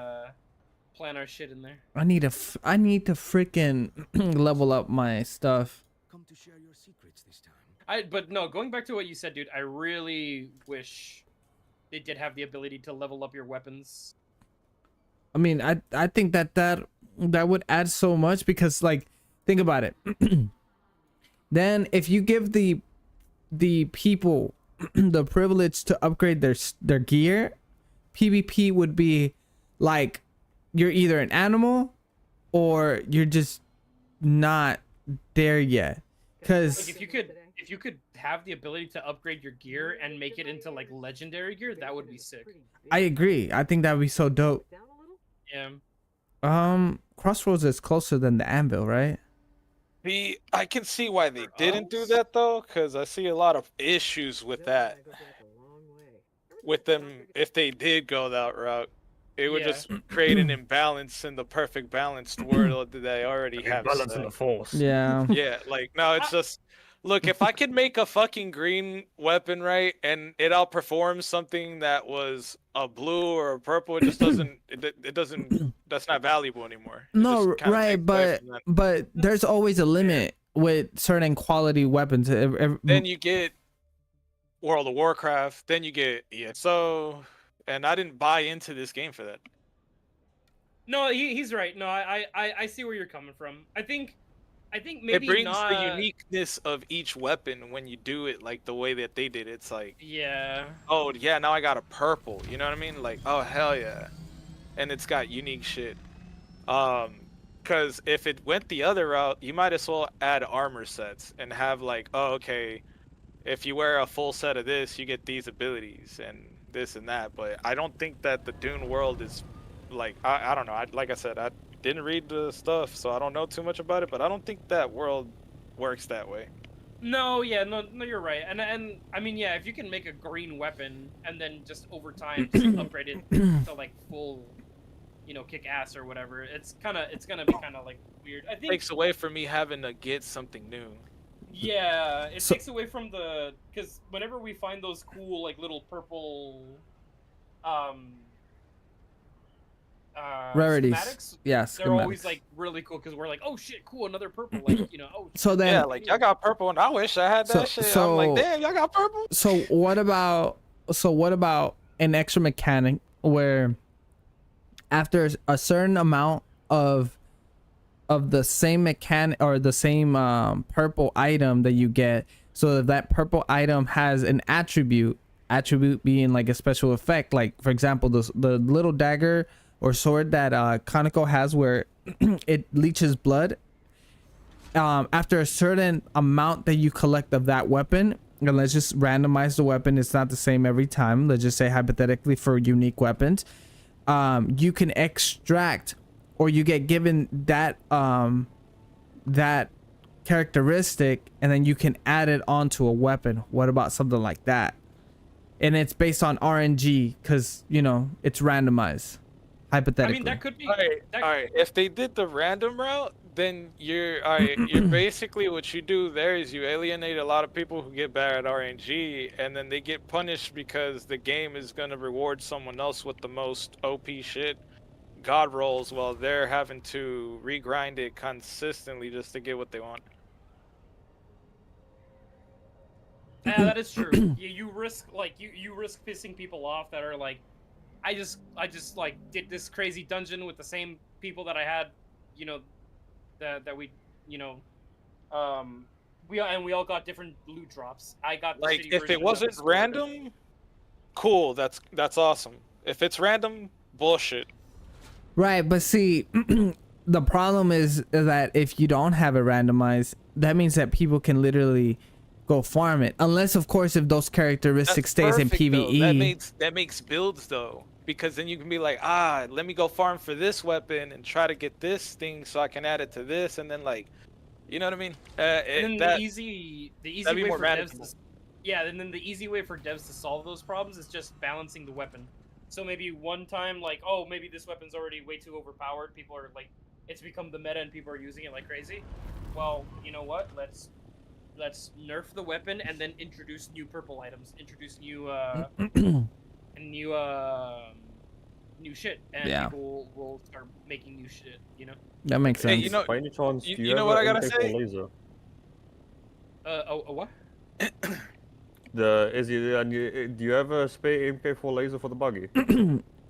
plan our shit in there. I need to freaking level up my stuff. Come to share your secrets this time. But no, going back to what you said, dude, I really wish they did have the ability to level up your weapons. I mean, I think that would add so much because, like, think about it. Then if you give the people the privilege to upgrade their gear, PvP would be like you're either an animal or you're just not there yet. Like Cause if you could have the ability to upgrade your gear and make it into like legendary gear, that would be sick. I agree. I think that would be so dope. Down a little? Yeah. Crossroads is closer than the anvil, right? I can see why they didn't do that though, because I see a lot of issues with that. Goes back a long way. With them, if they did go that route, it would Yeah. just create an imbalance in the perfect balanced world that they already have. balance in set. the force. Yeah. Yeah, like no, it's just look, if I could make a fucking green weapon right and it outperforms something that was a blue or a purple, it just doesn't it doesn't that's not valuable anymore. It No, just kinda right, takes away from that. but there's always a limit with certain quality weapons. Then you get World of Warcraft, then you get ESO, and I didn't buy into this game for that. No, he's right. No, I see where you're coming from. I think maybe It brings not. the uniqueness of each weapon when you do it like the way that they did. It's like, Yeah. oh yeah, now I got a purple. You know what I mean? Like, oh hell yeah, and it's got unique shit. Because if it went the other route, you might as well add armor sets and have like, oh okay, if you wear a full set of this, you get these abilities and this and that. But I don't think that the Dune world is like, I don't know. Like I said, I didn't read the stuff, so I don't know too much about it. But I don't think that world works that way. No, yeah, no, you're right. And I mean, yeah, if you can make a green weapon and then just over time just upgrade it to like full, kick ass or whatever, it's gonna be kind of like weird. I think. Takes away from me having to get something new. Yeah, it So- takes away from because whenever we find those cool like little purple, Rarities. schematics, Yeah, they're always schematics. like really cool because we're like, oh shit, cool, another purple, like oh. So then, Yeah, like y'all got purple, and I wish I had that shit. I'm like, damn, y'all got purple. so what about an extra mechanic where after a certain amount of the same mechanic or the same purple item that you get, so if that purple item has an attribute being like a special effect, like for example the little dagger or sword that Kaneko has where it leeches blood, after a certain amount that you collect of that weapon, and let's just randomize the weapon, it's not the same every time, let's just say hypothetically for unique weapons, you can extract or you get given that that characteristic and then you can add it onto a weapon. What about something like that? And it's based on RNG because it's randomized hypothetically. I mean, that could be. All right. If they did the random route, then you're alright. You're basically what you do there is you alienate a lot of people who get bad at RNG, and then they get punished because the game is gonna reward someone else with the most OP shit, god rolls, while they're having to regrind it consistently just to get what they want. Yeah, that is true. You risk like you risk pissing people off that are like, I just like did this crazy dungeon with the same people that I had, you know, that we, you know, we all got different loot drops. I got the Like shitty if version it of wasn't the store. random, cool. That's awesome. If it's random, bullshit. Right, but see, the problem is that if you don't have it randomized, that means that people can literally go farm it. Unless, of course, if those characteristics stays in perfect, though. PvE. That makes builds though, because then you can be like, let me go farm for this weapon and try to get this thing so I can add it to this, and then like, you know what I mean? And then that, the easy that'd way be more for devs manageable. yeah, and then the easy way for devs to solve those problems is just balancing the weapon. So maybe one time, like, oh, maybe this weapon's already way too overpowered. People are like, it's become the meta and people are using it like crazy. Well, you know what? Let's nerf the weapon and then introduce new purple items. Introduce new new shit, and Yeah. people will start making new shit. You know. That makes Hey, sense. you know, By any chance, you do you know have what a I gotta MK4 say? laser? What? Do you have a spare MK4 laser for the buggy?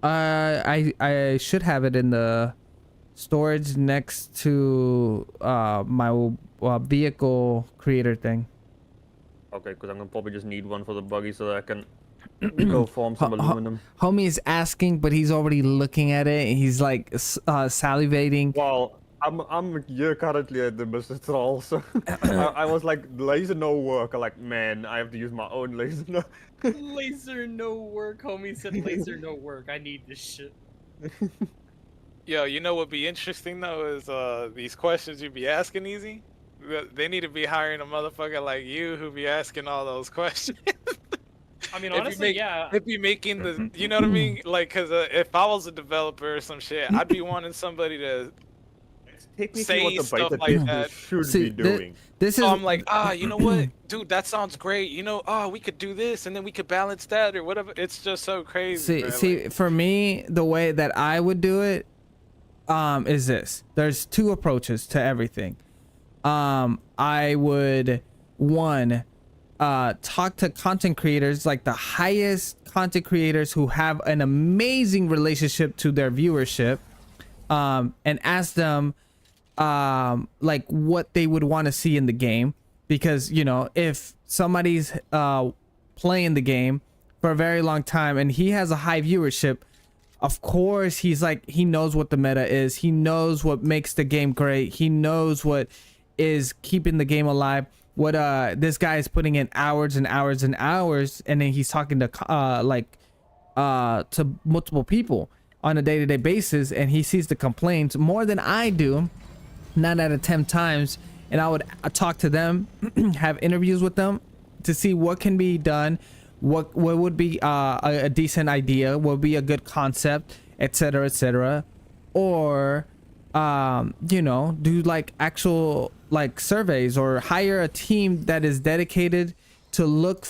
I should have it in the storage next to my vehicle creator thing. Okay, because I'm gonna probably just need one for the buggy so that I can go farm some aluminum. Homie is asking, but he's already looking at it. And he's like salivating. Well, I'm here currently at the Mr. Troll, so I was like, laser no work. I'm like, man, I have to use my own laser now. Laser no work, homie said laser no work. I need this shit. Yo, you know what'd be interesting though is these questions you be asking, Easy. They need to be hiring a motherfucker like you who be asking all those questions. I mean, honestly, yeah. If you making the, you know what I mean? Like, cause if I was a developer or some shit, I'd be wanting somebody to Technically, say what the stuff beta like tester that. should See, be doing. This is. So I'm like, you know what, dude, that sounds great. You know, we could do this, and then we could balance that or whatever. It's just so crazy. Man. See, Like, for me, the way that I would do it, is this. There's two approaches to everything. I would talk to content creators, like the highest content creators who have an amazing relationship to their viewership, and ask them like what they would want to see in the game, because you know, if somebody's playing the game for a very long time and he has a high viewership, of course he's like, he knows what the meta is, he knows what makes the game great, he knows what is keeping the game alive, what this guy is putting in hours and hours and hours, and then he's talking to to multiple people on a day-to-day basis, and he sees the complaints more than I do, 9 out of 10 times, and I would talk to them, have interviews with them to see what can be done, what would be a decent idea, what would be a good concept, etc., or you know, do like actual like surveys, or hire a team that is dedicated to look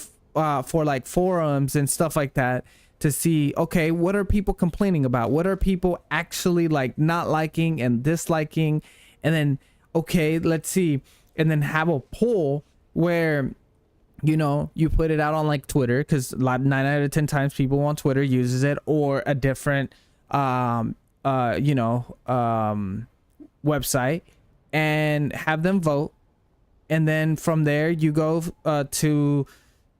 for like forums and stuff like that, to see, okay, what are people complaining about, what are people actually like not liking and disliking, and then okay, let's see, and then have a poll where, you know, you put it out on like Twitter, because 9 out of 10 times people on Twitter uses it, or a different website, and have them vote, and then from there you go to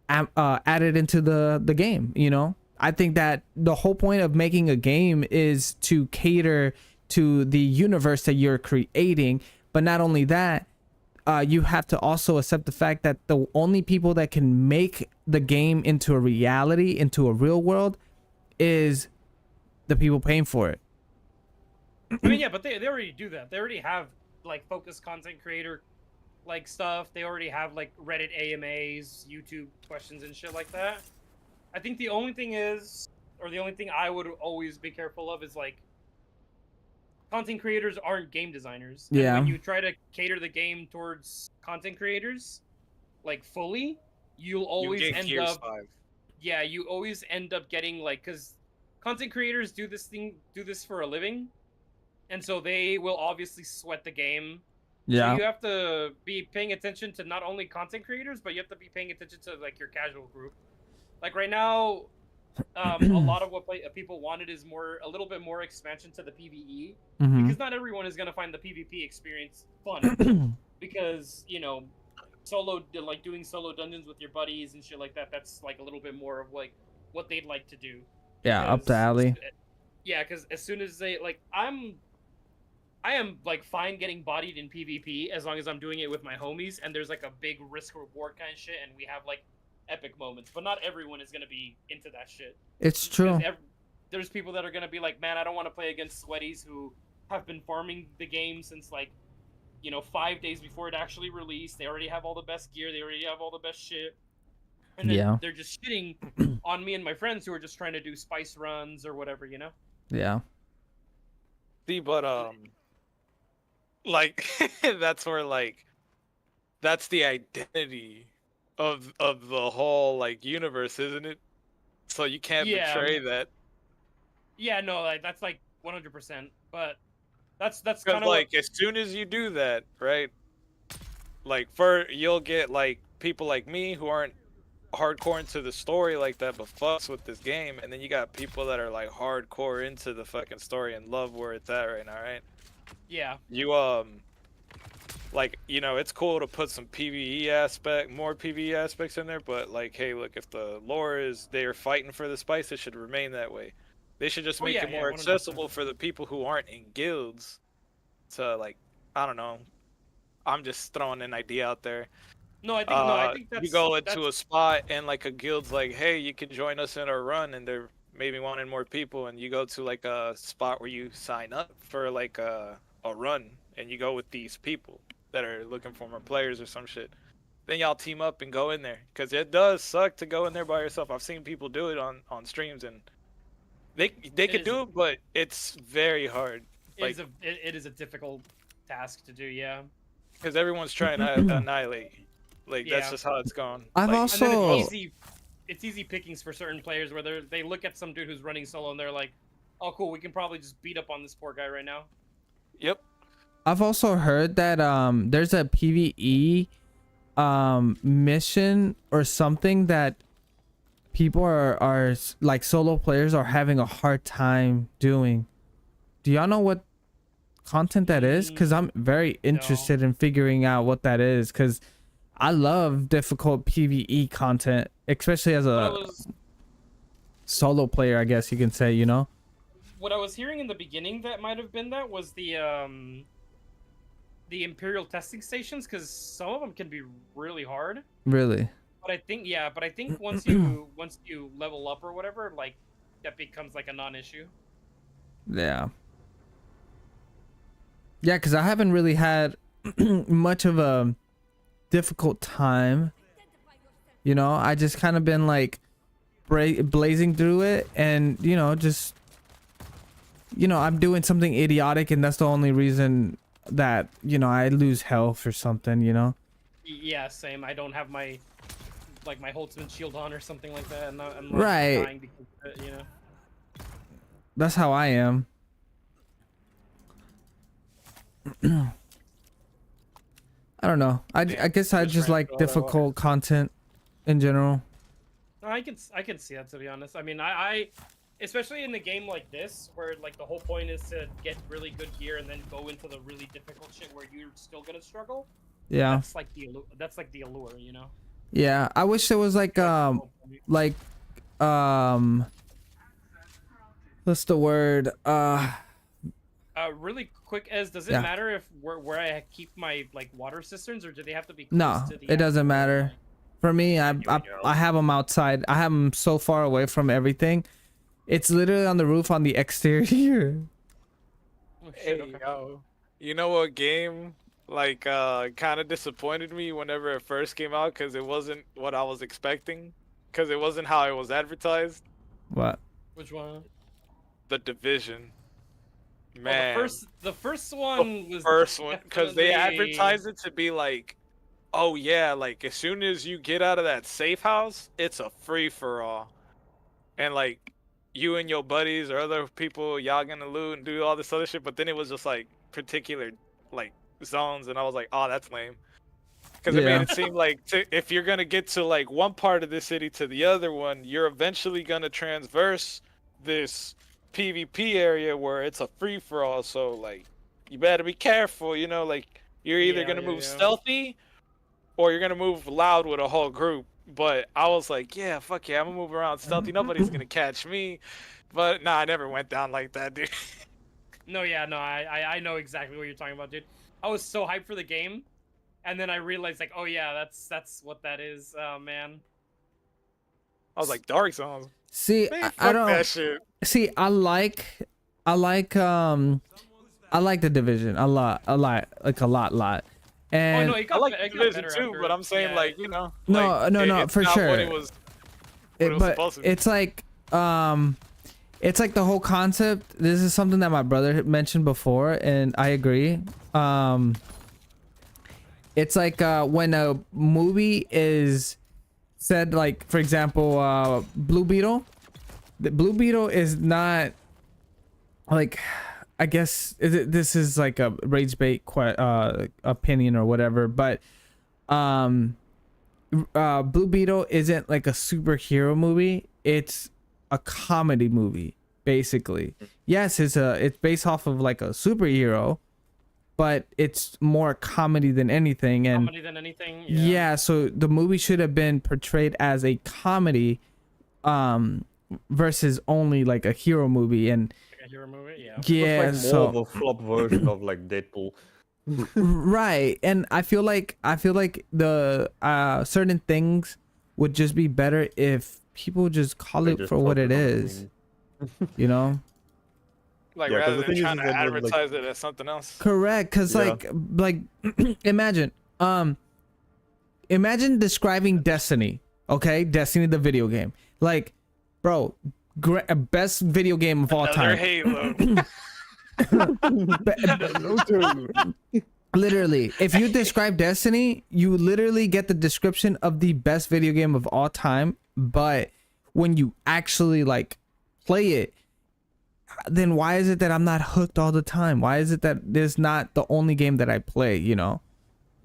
add it into the game. You know, I think that the whole point of making a game is to cater to the universe that you're creating, but not only that, you have to also accept the fact that the only people that can make the game into a reality, into a real world, is the people paying for it. I mean, yeah, but they already do that. They already have like focused content creator like stuff. They already have like Reddit AMAs, YouTube questions and shit like that. I think the only thing is, or the only thing I would always be careful of is like content creators aren't game designers. Yeah. And when you try to cater the game towards content creators, like fully, you'll You always get end Gears up 5. yeah, you always end up getting like, because content creators do this for a living, and so they will obviously sweat the game. So Yeah. you have to be paying attention to not only content creators, but you have to be paying attention to like your casual group. Like right now, a lot of what people wanted is a little bit more expansion to the PvE, Mm-hmm. because not everyone is gonna find the PvP experience fun, because like doing solo dungeons with your buddies and shit like that. That's like a little bit more of like what they'd like to do. Yeah, up the alley. Yeah, because as soon as they like, I am like fine getting bodied in PvP as long as I'm doing it with my homies and there's like a big risk reward kind of shit and we have like epic moments. But not everyone is gonna be into that shit. It's true. There's people that are gonna be like, man, I don't want to play against sweaties who have been farming the game since like, 5 days before it actually released. They already have all the best gear. They already have all the best shit. And then they're just shitting on me and my friends who are just trying to do spice runs or whatever, Yeah. See, but like that's where like that's the identity of the whole like universe, isn't it? So you can't betray that. Yeah, no, like that's like 100%. But that's kind Because of like as soon as you do that, right? Like you'll get like people like me who aren't hardcore into the story like that, but fucks with this game, and then you got people that are like hardcore into the fucking story and love where it's at right now, right? Yeah. You like it's cool to put some more PvE aspects in there, but like, hey, look, if the lore is they are fighting for the spice, it should remain that way. They should just make it more 100%. accessible for the people who aren't in guilds. To like, I don't know. I'm just throwing an idea out there. No, I think that's you go into a spot and like a guild's like, hey, you can join us in our run, and they're maybe wanting more people, and you go to like a spot where you sign up for like a run, and you go with these people that are looking for more players or some shit. Then y'all team up and go in there, because it does suck to go in there by yourself. I've seen people do it on streams, and they can do it, but it's very hard. Like, it is a difficult task to do, yeah. Because everyone's trying to annihilate. Like, that's just how it's going. I've like, also... And then it's easy pickings for certain players where they look at some dude who's running solo and they're like, oh, cool, we can probably just beat up on this poor guy right now. Yep. I've also heard that there's a PvE mission or something that people are like solo players are having a hard time doing. Do y'all know what content that is? Because I'm very interested in figuring out what that is, because I love difficult PvE content, especially as a solo player, I guess you can say, What I was hearing in the beginning that might have been that was the Imperial testing stations, because some of them can be really hard. Really? But I think once you level up or whatever, like that becomes like a non-issue. Yeah. Yeah, because I haven't really had much of a difficult time. I just kind of been like blazing through it, and just I'm doing something idiotic, and that's the only reason that I lose health or something. Yeah, same. I don't have my Holtzman shield on or something like that, and I'm right. dying because of it, That's how I am. I don't know. I guess I just like difficult content in general. No, I can see that, to be honest. I mean, I especially in a game like this where like the whole point is to get really good gear and then go into the really difficult shit where you're still gonna struggle. Yeah. That's like the allure, Yeah, I wish there was like what's the word? Really quick, does it matter if where I keep my like water cisterns, or do they have to be close No, to the it doesn't matter. For me, I have them outside. I have them so far away from everything. It's literally on the roof on the exterior. Oh, shit, hey, yo. You know what game like kind of disappointed me whenever it first came out, because it wasn't what I was expecting, because it wasn't how it was advertised? What? Which one? The Division. Man, Well, the first one was first one, because they definitely- advertised it to be like, oh yeah, like as soon as you get out of that safe house, it's a free for all, and like you and your buddies or other people, y'all gonna loot and do all this other shit. But then it was just like particular like zones, and I was like, oh, that's lame. Because it Yeah. made it seem like if you're gonna get to like one part of the city to the other one, you're eventually gonna transverse this PvP area where it's a free for all. So like, you better be careful. You know, like you're either Yeah, gonna yeah, move yeah. stealthy or you're gonna move loud with a whole group. But I was like, yeah, fuck yeah, I'm gonna move around stealthy. Nobody's gonna catch me. But nah, I never went down like that, dude. No, yeah, no, I know exactly what you're talking about, dude. I was so hyped for the game, and then I realized like, oh yeah, that's what that is. Oh man. I was like, Dark Zones. See, Man, I fuck don't that shit. see. I like the Division a lot, like a lot. And Oh no, it I got, like it got Division better too, after- but I'm saying yeah. like, you know. No, like, no, it's for not sure. What it was, what it was but supposed to be. it's like the whole concept. This is something that my brother had mentioned before, and I agree. It's like when a movie is said, like for example, Blue Beetle. The Blue Beetle is not like, I guess this is like a rage bait opinion or whatever, but Blue Beetle isn't like a superhero movie. It's a comedy movie, basically. Yes, it's based off of like a superhero, but it's more comedy than anything. And Comedy than anything. yeah, so the movie should have been portrayed as a comedy, versus only like a hero movie. And Like a hero movie. Yeah. yeah, It's like so more of a flop version of like Deadpool. right. And I feel like the certain things would just be better if people just call They it just for what focus it on the is, thing. you know. Like Yeah, 'cause rather the than thing is trying to that there's, like- advertise it as something else. Correct, because Yeah. like imagine describing Destiny. Okay, Destiny the video game. Like, bro, best video game of all Another time. Halo. Literally, if you describe Destiny, you literally get the description of the best video game of all time. But when you actually like play it, then why is it that I'm not hooked all the time? Why is it that there's not the only game that I play, you know?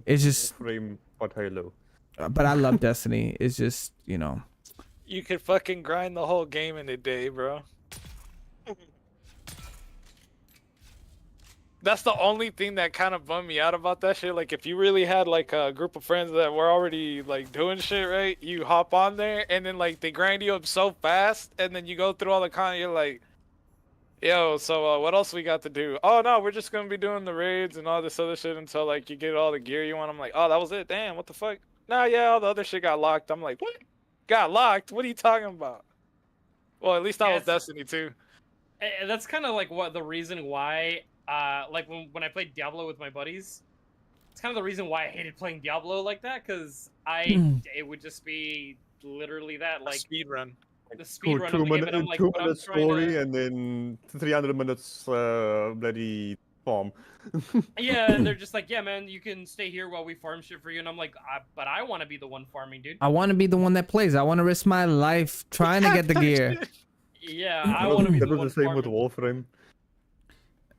It's just, Frame but Halo. but I love Destiny. It's just, you know. You could fucking grind the whole game in a day, bro. That's the only thing that kind of bummed me out about that shit. Like, if you really had like a group of friends that were already like doing shit, right? You hop on there and then like they grind you up so fast, and then you go through all the content. You're like, yo, so what else we got to do? Oh no, we're just gonna be doing the raids and all this other shit until like you get all the gear you want. I'm like, oh, that was it. Damn, what the fuck? Nah, yeah, all the other shit got locked. I'm like, what? Got locked? What are you talking about? Well, at least that was Yes. Destiny 2. And that's kind of like what the reason why, like when I played Diablo with my buddies, it's kind of the reason why I hated playing Diablo like that, because it would just be literally that, like Speed run. the speed run of the game, and I'm like, when I'm minutes trying story to, and then 300 minutes bloody farm. yeah, and they're just like, yeah, man, you can stay here while we farm shit for you, and I'm like, but I want to be the one farming, dude. I want to be the one that plays. I want to risk my life trying to get the gear. Yeah, I want to be That the was one the same with farming. Warframe.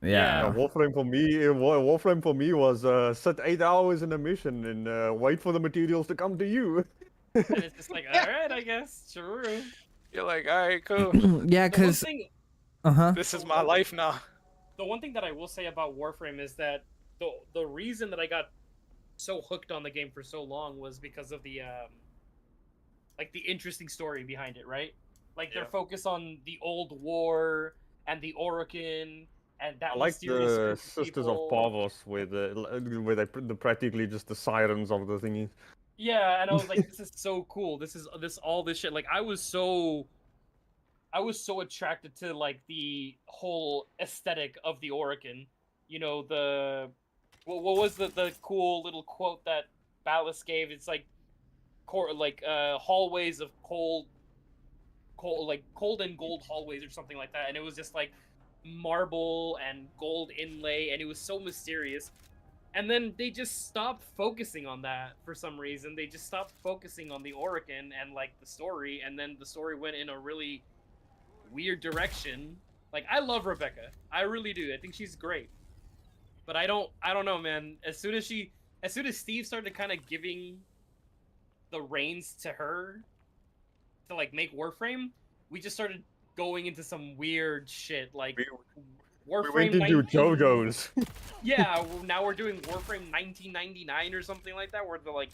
Yeah. Warframe for me, Warframe for me was sit 8 hours in a mission and wait for the materials to come to you. And it's just like, all right, I guess, true. You're like, all right, cool. Yeah, The one cause thing, This is my life now. the one thing that I will say about Warframe is that the reason that I got so hooked on the game for so long was because of the like the interesting story behind it, right? Like their Yeah. focus on the old war and the Orokin and that I like mysterious the group of Sisters people. of Pavos where they practically just the sirens of the thingy. Yeah, and I was like, this is so cool. This all this shit. Like I was so attracted to like the whole aesthetic of the Orokin. You know, what was the cool little quote that Ballas gave? It's like hallways of cold and gold hallways or something like that. And it was just like marble and gold inlay, and it was so mysterious. And then they just stopped focusing on that for some reason. They just stopped focusing on the Orokin and like the story, and then the story went in a really weird direction. Like, I love Rebecca, I really do. I think she's great, but I don't know, man. As soon as Steve started kind of giving the reins to her to like make Warframe, we just started going into some weird shit, like Warframe. We went into JoJo's. Yeah, now we're doing Warframe 1999 or something like that, where they're like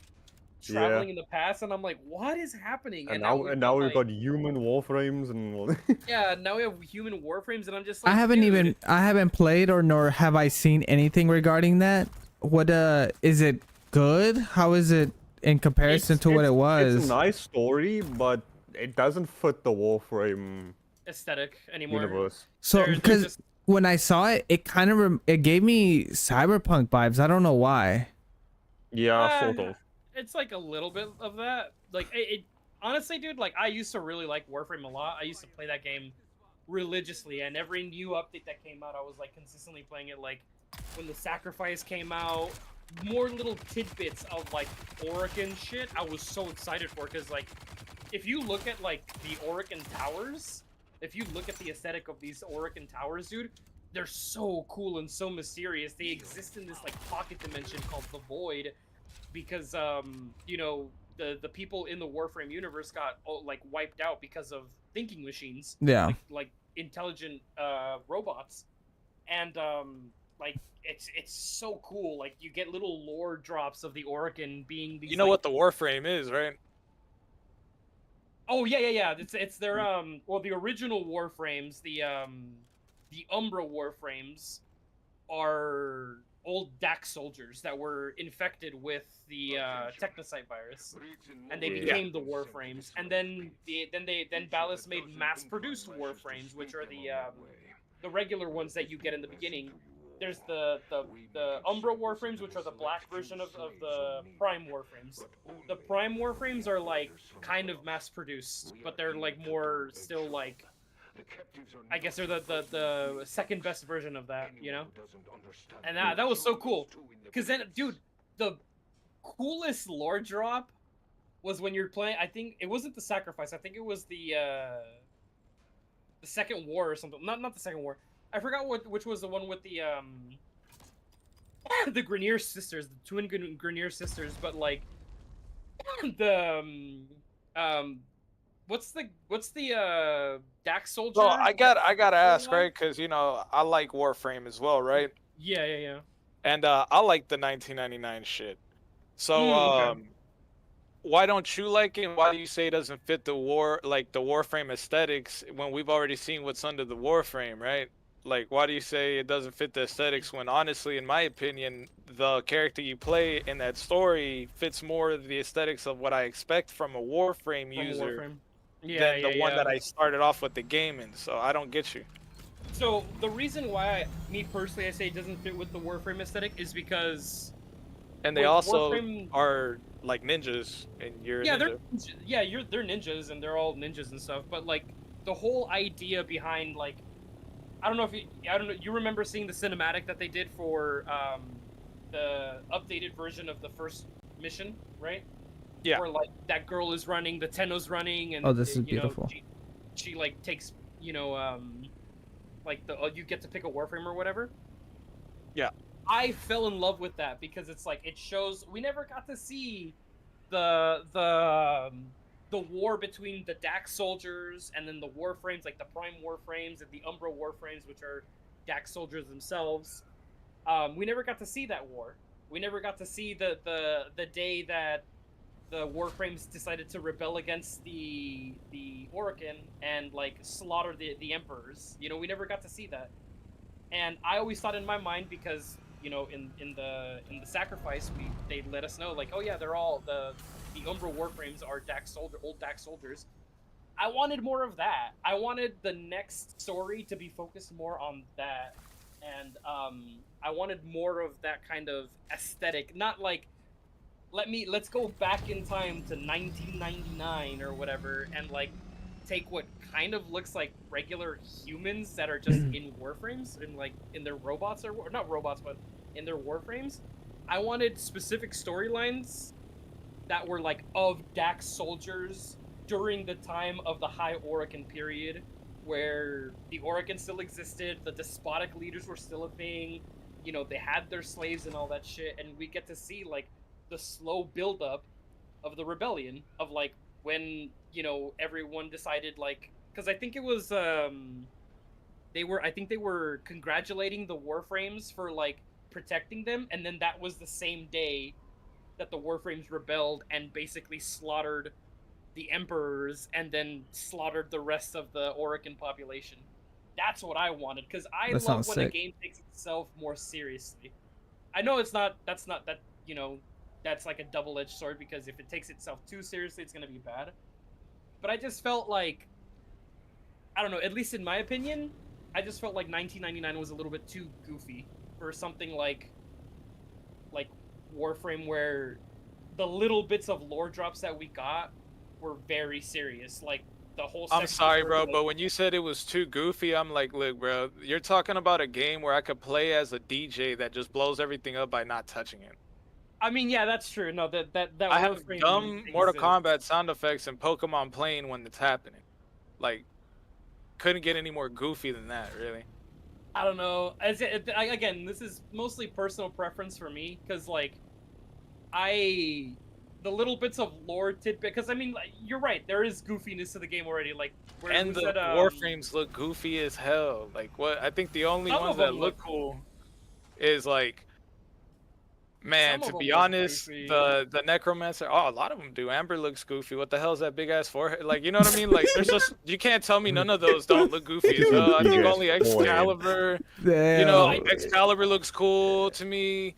traveling in the past, and I'm like, what is happening? And now we've got human warframes and yeah, now we have human Warframes, and I'm just like, I haven't played or nor have I seen anything regarding that. What is it good? How is it in comparison to what it was? It's a nice story, but it doesn't fit the Warframe aesthetic anymore. universe. So because when I saw it, it kind of it gave me cyberpunk vibes. I don't know why. Yeah, sort of. It's like a little bit of that. Like it honestly, dude. Like, I used to really like Warframe a lot. I used to play that game religiously, and every new update that came out, I was like consistently playing it. Like when the Sacrifice came out, more little tidbits of like Orokin shit, I was so excited for, because like if you look at like the Orokin towers, if you look at the aesthetic of these Orokin towers, dude, they're so cool and so mysterious. They exist in this like pocket dimension called the Void, because you know, the people in the Warframe universe got like wiped out because of thinking machines. Yeah. Like intelligent robots, and like it's so cool. Like, you get little lore drops of the Orokin being these. You know like, what the Warframe is, right? Oh yeah. It's their well, the original Warframes, the Umbra Warframes, are old Dax soldiers that were infected with the Technocyte virus, and they became the Warframes. And then Ballast made mass-produced Warframes, which are the regular ones that you get in the beginning. There's the Umbra Warframes, which are the black version of the Prime Warframes. The Prime Warframes are like kind of mass-produced, but they're like more still like, I guess they're the second best version of that, you know? And that was so cool. Because then, dude, the coolest lore drop was when you're playing, I think, it wasn't the Sacrifice, I think it was the Second War or something. Not the Second War. I forgot which was the one with the Grenier sisters, the twin Grenier sisters, but like the what's the Dax soldier? So I gotta ask, right? Because, you know, I like Warframe as well, right? Yeah. And I like the 1999 shit. So Okay. why don't you like it? Why do you say it doesn't fit the Warframe aesthetics when we've already seen what's under the Warframe, right? Like, why do you say it doesn't fit the aesthetics when, honestly, in my opinion, the character you play in that story fits more the aesthetics of what I expect from a Warframe user than the one that I started off with the game in? So I don't get you. So the reason why me personally I say it doesn't fit with the Warframe aesthetic is because, And they with also Warframe, are like ninjas, and you're a ninja. they're ninjas, and they're all ninjas and stuff. But like the whole idea behind, like, I don't know, you remember seeing the cinematic that they did for the updated version of the first mission, right? Yeah. Where like that girl is running, the Tenno's running, and Oh, this is you know, beautiful. she like takes, you know, like you get to pick a Warframe or whatever. Yeah. I fell in love with that because it's like, it shows we never got to see the war between the Dax soldiers and then the Warframes, like the Prime Warframes and the Umbra Warframes, which are Dax soldiers themselves. We never got to see that war. We never got to see the day that the Warframes decided to rebel against the Orokin and like slaughter the emperors. You know, we never got to see that. And I always thought in my mind, because, you know, in the Sacrifice, they let us know, like, oh yeah, they're all the Umbra Warframes are old Dax soldiers. I wanted more of that. I wanted the next story to be focused more on that, and I wanted more of that kind of aesthetic. Not like, let's go back in time to 1999 or whatever, and like take what kind of looks like regular humans that are just in warframes and like in their robots or not robots, but in their warframes. I wanted specific storylines that were like of Dax soldiers during the time of the High Orokin period, where the Orokin still existed, the despotic leaders were still a thing, you know, they had their slaves and all that shit, and we get to see like the slow buildup of the rebellion, of like when, you know, everyone decided like, because I think it was I think they were congratulating the Warframes for like protecting them, and then that was the same day that the Warframes rebelled and basically slaughtered the emperors and then slaughtered the rest of the Orokin population. That's what I wanted, because I That love sounds when a sick. game takes itself more seriously. I know that's not that, you know, that's like a double-edged sword, because if it takes itself too seriously, it's gonna be bad. But I just felt like, I don't know, at least in my opinion, I just felt like 1999 was a little bit too goofy for something like Warframe, where the little bits of lore drops that we got were very serious. Like the whole. I'm sorry, where, bro, like, but when you said it was too goofy, I'm like, look, bro, you're talking about a game where I could play as a DJ that just blows everything up by not touching it. I mean, yeah, that's true. No, that I have Warframe dumb Mortal exists. Kombat sound effects and Pokemon playing when it's happening. Like, couldn't get any more goofy than that, really. I don't know. Again, this is mostly personal preference for me, because like, the little bits of lore tidbit, because I mean, like, you're right, there is goofiness to the game already. Like, where And we the said, Warframes look goofy as hell. Like, what? I think the only some ones of that them look cool is like, man, some of to them be look honest, goofy. the Necromancer. Oh, a lot of them do. Amber looks goofy. What the hell is that big ass forehead? Like, you know what I mean? Like, there's just, you can't tell me none of those don't look goofy as hell. I think Big-ass only forehead. Excalibur. Damn. You know, Damn. Excalibur looks cool to me.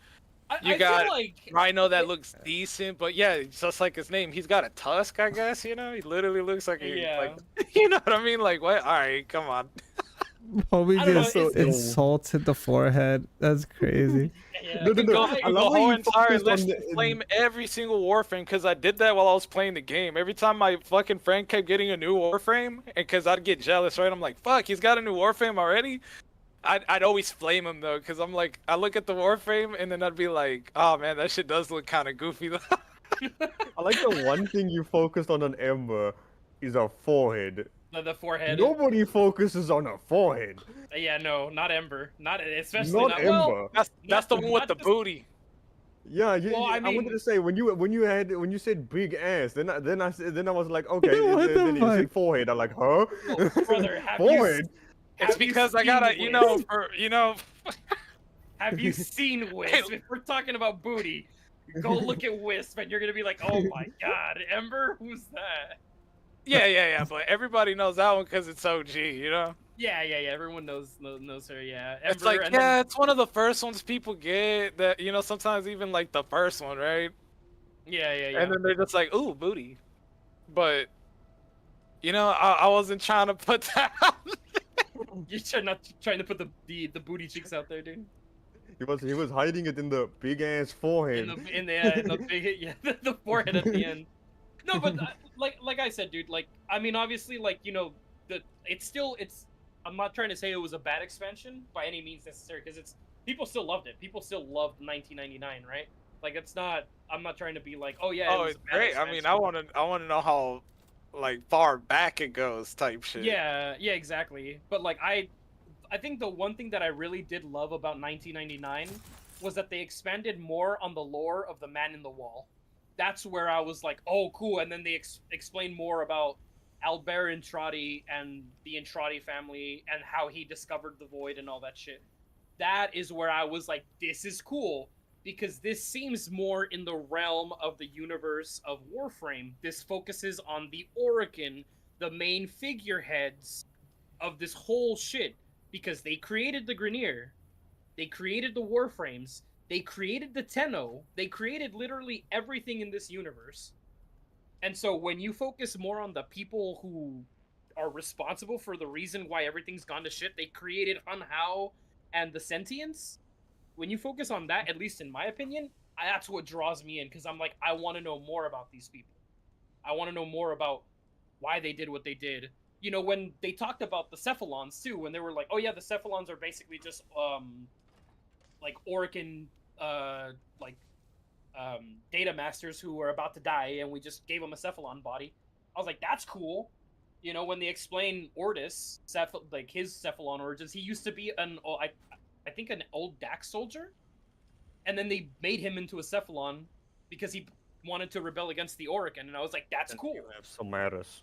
You I got feel like Rhino that looks decent, but yeah, just like his name, he's got a tusk, I guess. You know, he literally looks like Yeah. you know what I mean? Like, what? All right, come on. Homie I don't know, just it's- insulted the forehead. That's crazy. yeah. No, no, no. Go I through love the how whole you entire focused on list the- and flame every single Warframe, because I did that while I was playing the game. Every time my fucking friend kept getting a new Warframe, and because I'd get jealous, right? I'm like, fuck, he's got a new Warframe already? I'd always flame him, though, because I'm like, I look at the Warframe, and then I'd be like, oh, man, that shit does look kind of goofy, though. I like the one thing you focused on Ember is her forehead. The forehead. Nobody focuses on her forehead. Yeah, no, not Ember. Not especially Not not Ember. well, That's the not- one with not the just- booty. Yeah, Well, I I wanted mean- to say when you said big ass, then I was like, okay, What the then you fuck? said forehead. I'm like, huh? Oh, brother, have you forehead. It's have you because I seen gotta, Wisp? Have you seen Wisp? If we're talking about booty, go look at Wisp, and you're gonna be like, oh my god, Ember, who's that? yeah, but everybody knows that one because it's OG, you know? Yeah. Everyone knows her. Yeah, Ember, It's like, and yeah, then- it's one of the first ones people get that, you know, sometimes even like the first one, right? yeah. And then they're just like, ooh, booty. But, you know, I wasn't trying to put that out. You're not trying to put the booty cheeks out there, dude. He was hiding it in the big ass forehead. In the big, yeah, the forehead at the end. No, but like I said, dude, like, I mean, obviously, like, you know, it's I'm not trying to say it was a bad expansion by any means necessary, because people still loved it. People still loved 1999, right? Like, I'm not trying to be like, oh yeah, Oh, it was it's a bad great. I mean, I expansion. want to know how, like, far back it goes type shit. Yeah, exactly. But like, I think the one thing that I really did love about 1999 was that they expanded more on the lore of the Man in the Wall. That's where I was like, oh, cool. And then they explained more about Albert Entrati and the Entrati family and how he discovered the Void and all that shit. That is where I was like, this is cool, because this seems more in the realm of the universe of Warframe. This focuses on the Orokin, the main figureheads of this whole shit, because they created the Grineer, they created the Warframes, they created the Tenno, they created literally everything in this universe. And so when you focus more on the people who are responsible for the reason why everything's gone to shit, they created Hun Hao and the Sentients. When you focus on that, at least in my opinion, that's what draws me in, because I'm like, I want to know more about these people. I want to know more about why they did what they did, you know, when they talked about the cephalons too, when they were like, oh yeah, the cephalons are basically just like Orican like data masters who are about to die, and we just gave them a cephalon body. I was like, that's cool. You know, when they explain Ortis, like his cephalon origins, he used to be I think an old Dax soldier, and then they made him into a cephalon because he wanted to rebel against the Orican, and I was like, that's cool. You have some matters.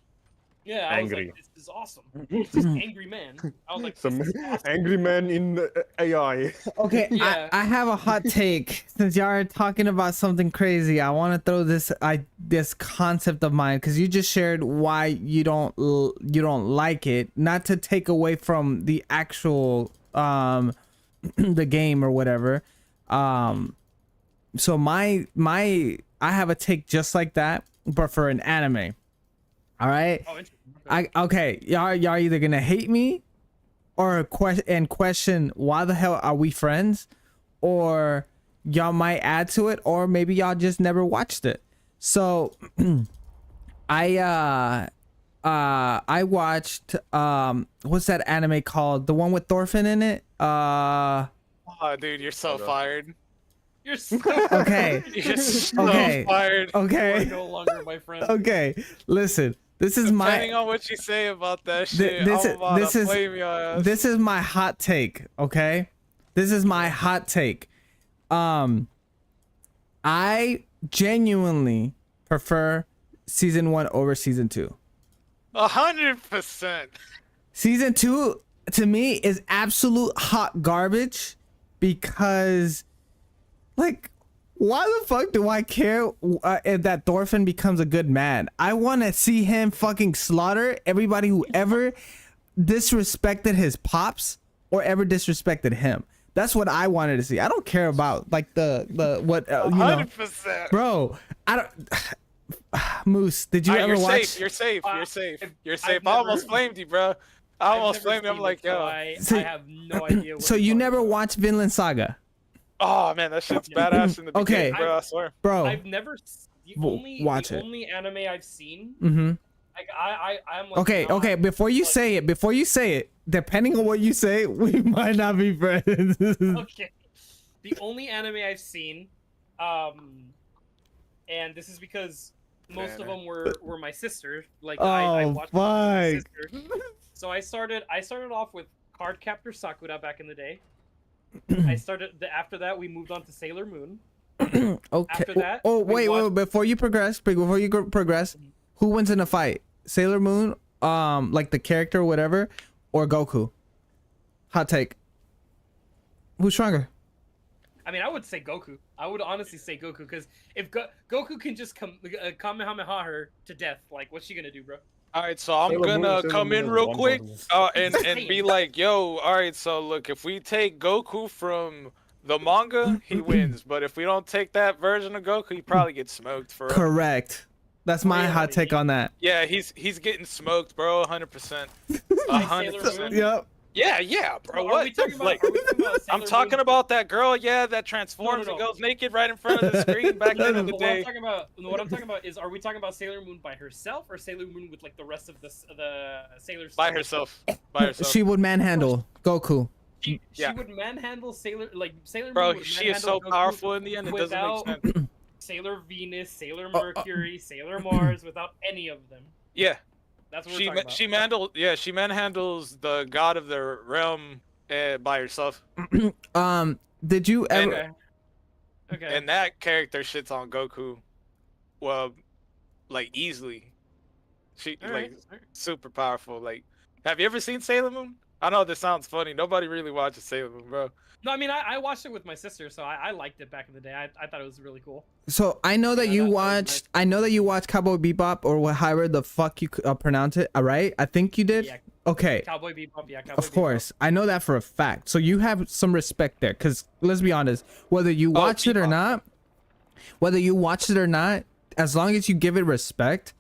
Yeah, I Angry. was like, this is awesome. It's just angry man. I was like, Some this is awesome. angry man in AI. Okay, Yeah. I have a hot take. Since y'all are talking about something crazy, I want to throw this concept of mine, because you just shared why you don't like it. Not to take away from the actual the game or whatever. So my I have a take just like that, but for an anime. All right. Oh, interesting. Okay. Y'all either gonna hate me, or question why the hell are we friends, or y'all might add to it, or maybe y'all just never watched it. So I watched what's that anime called? The one with Thorfinn in it? Oh, dude, you're so fired. You're so Okay. You're so Okay. fired. You are Okay. no longer my friend. Okay. Listen. This is Depending my on what you say about that shit, this I'm about this to is flame your ass. this is my hot take, okay? This is my hot take. I genuinely prefer season 1 over season 2. 100%. Season 2 to me is absolute hot garbage, because like, why the fuck do I care if that Thorfinn becomes a good man? I want to see him fucking slaughter everybody who ever disrespected his pops or ever disrespected him. That's what I wanted to see. I don't care about like the what you know, 100%. bro. I don't. Moose, did you Alright, ever you're watch? safe. You're safe. You're safe. You're I've safe. I never- almost flamed you, bro. I I've almost never flamed you. I'm seen like, it, so yo. I have no idea. What So you're you talking never about. watched Vinland Saga, Oh man, that shit's badass in the Okay. beginning, bro. I swear. bro? I've never. The Watch the it. only anime I've seen. Mm-hmm. Like I'm like. Okay, not- okay. Before you say it, depending on what you say, we might not be friends. Okay. The only anime I've seen, and this is because most of them were my sister. Like I Oh, watched them with my fuck. sister. So I started off with Cardcaptor Sakura back in the day. After that we moved on to Sailor Moon. Okay. After that, oh we wait, before you progress, who wins in a fight? Sailor Moon, like the character or whatever, or Goku? Hot take. Who's stronger? I mean, I would say Goku. I would honestly say Goku, because if Goku can just Kamehameha her to death, like what's she gonna do, bro? All right, so I'm Sailor Moon- gonna Sailor come Moon in is real one quick, possible. and be like, yo, all right, so look, if we take Goku from the manga, he wins, but if we don't take that version of Goku, he probably gets smoked for real. Correct. That's my Yeah, hot take on that. Yeah, he's getting smoked, bro, 100%. Like Sailor 100%. Moon? Yep. Yeah, bro. Are we talking about? Like, Are we talking about I'm Sailor talking Moon? about that girl, yeah, that transforms No. and goes naked right in front of the screen back then in the But what I'm day. talking about, is, are we talking about Sailor Moon by herself, or Sailor Moon with like the rest of the Sailor? By herself. By herself. She would manhandle Goku. She Yeah. would manhandle Sailor Moon. Bro, would she is manhandle so Goku powerful in the end, it doesn't without make sense. Sailor Venus, Sailor Mercury, Sailor Mars, without any of them. Yeah. That's what we're talking about. She manhandles the god of the realm by herself. Did you ever? Okay. Okay. And that character shits on Goku. Well, like easily. She All like right. super powerful. Like, have you ever seen Sailor Moon? I know this sounds funny. Nobody really watches Sailor Moon, bro. No, I mean I watched it with my sister, so I liked it back in the day. I thought it was really cool. So I know that Yeah, you that was watched. nice. I know that you watched Cowboy Bebop, or however the fuck you pronounce it. All right, I think you did. Yeah. Okay. Cowboy Bebop, yeah. Cowboy Of course, I know that for a fact. So you have some respect there, because let's be honest, whether you watched it or Bebop. not, as long as you give it respect,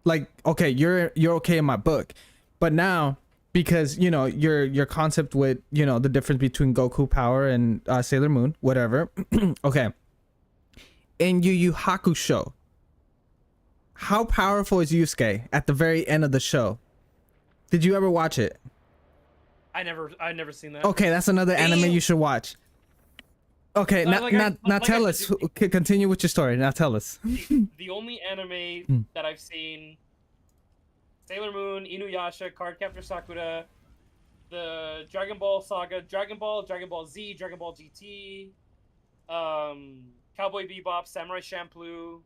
like okay, you're okay in my book. But now, because you know your concept with the difference between Goku power and Sailor Moon, whatever. Okay. In Yu Yu Hakusho, how powerful is Yusuke at the very end of the show? Did you ever watch it? I never seen that. Okay, that's another anime you should watch. Okay, now tell us. Continue with your story. Now tell us. The only anime that I've seen: Sailor Moon, Inuyasha, Cardcaptor Sakura, the Dragon Ball Saga, Dragon Ball Z, Dragon Ball GT, Cowboy Bebop, Samurai Champloo.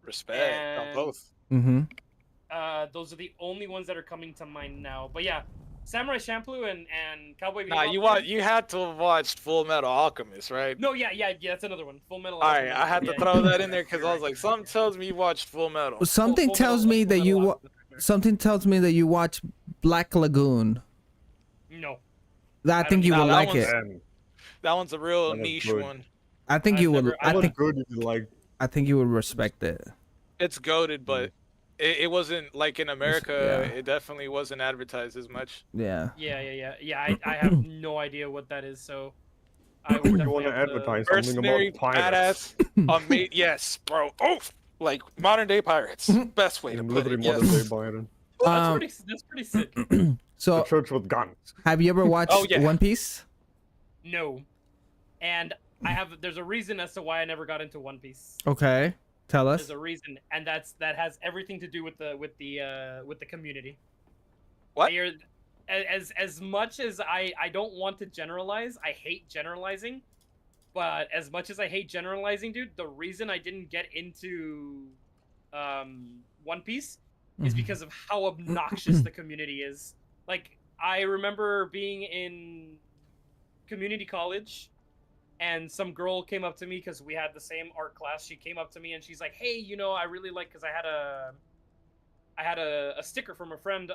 Respect on both. Mm-hmm. Those are the only ones that are coming to mind now. But yeah, Samurai Champloo and Cowboy Bebop. Nah, you had to have watched Full Metal Alchemist, right? No, yeah, that's another one. Full Metal. All right, Alchemist. I had to throw that in there because I was like, something tells me you watched Full Metal. Something tells me that you. Something tells me that you watch Black Lagoon. No. I think you would like it. That one's a real That is niche good. one. I think you would. I think good if you like. I think you would respect it. It's goated, but it wasn't like in America. Yeah. It definitely wasn't advertised as much. Yeah. Yeah. I have no idea what that is, so. I would You definitely want to have advertise something Mercenary, about pirates? badass, yes, bro. Oh, like modern day pirates. Best way to put Literally it. modern Yes. day Byron. That's pretty sick. The So, church with guns. have you ever watched Oh, yeah. One Piece? No. And there's a reason as to why I never got into One Piece. Okay, tell There's us. a reason, and that has everything to do with the community. What? As much as I don't want to generalize, I hate generalizing. But as much as I hate generalizing, dude, the reason I didn't get into One Piece is because of how obnoxious the community is. Like, I remember being in community college, and some girl came up to me because we had the same art class. She came up to me and she's like, "Hey, I really like," because I had a sticker from a friend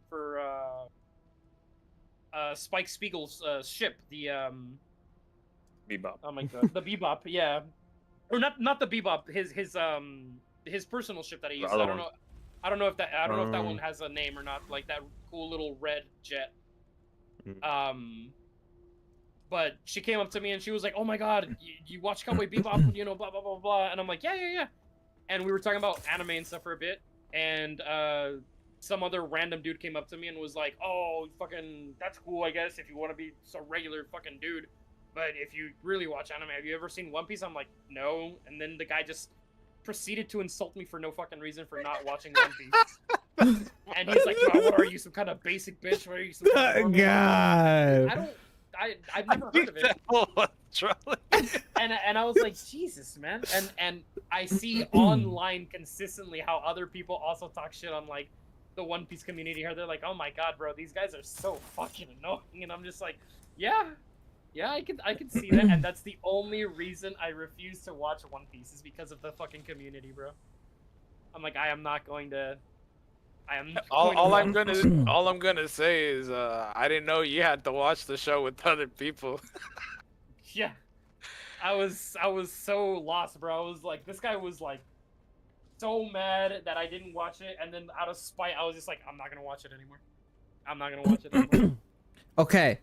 for Spike Spiegel's ship, the Bebop. oh my god, the Bebop, yeah, or not the Bebop, his personal ship that he uses. other I don't know if that one has a name or not, like that cool little red jet. But she came up to me and she was like, "Oh my god, you watch Cowboy Bebop, blah blah blah blah," and I'm like, yeah. And we were talking about anime and stuff for a bit, and some other random dude came up to me and was like, "Oh, fucking, that's cool, I guess, if you want to be a regular fucking dude. But if you really watch anime, have you ever seen One Piece?" I'm like, "No." And then the guy just proceeded to insult me for no fucking reason for not watching One Piece. And he's like, "Oh, what are you, some kind of basic bitch? What are you, some kind of God. I've never heard of it." And I was like, Jesus, man. And I see online consistently how other people also talk shit on like the One Piece community here. They're like, "Oh my god, bro, these guys are so fucking annoying." And I'm just like, yeah, I can see that. And that's the only reason I refuse to watch One Piece is because of the fucking community, bro. I'm like, I am not going to. All I'm gonna say is I didn't know you had to watch the show with other people. Yeah, I was so lost, bro. I was like, this guy was like so mad that I didn't watch it, and then out of spite, I was just like, I'm not gonna watch it anymore. I'm not gonna watch it anymore. Okay.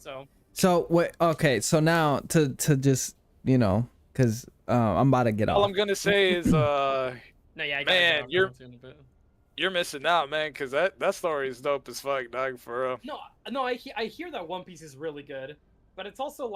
So wait. Okay. So now to just because I'm about to get off. All I'm gonna say is No, yeah, I gotta man, get off in a bit. you're missing out, man, because that story is dope as fuck, dog, for real. No, I hear that One Piece is really good, but it's also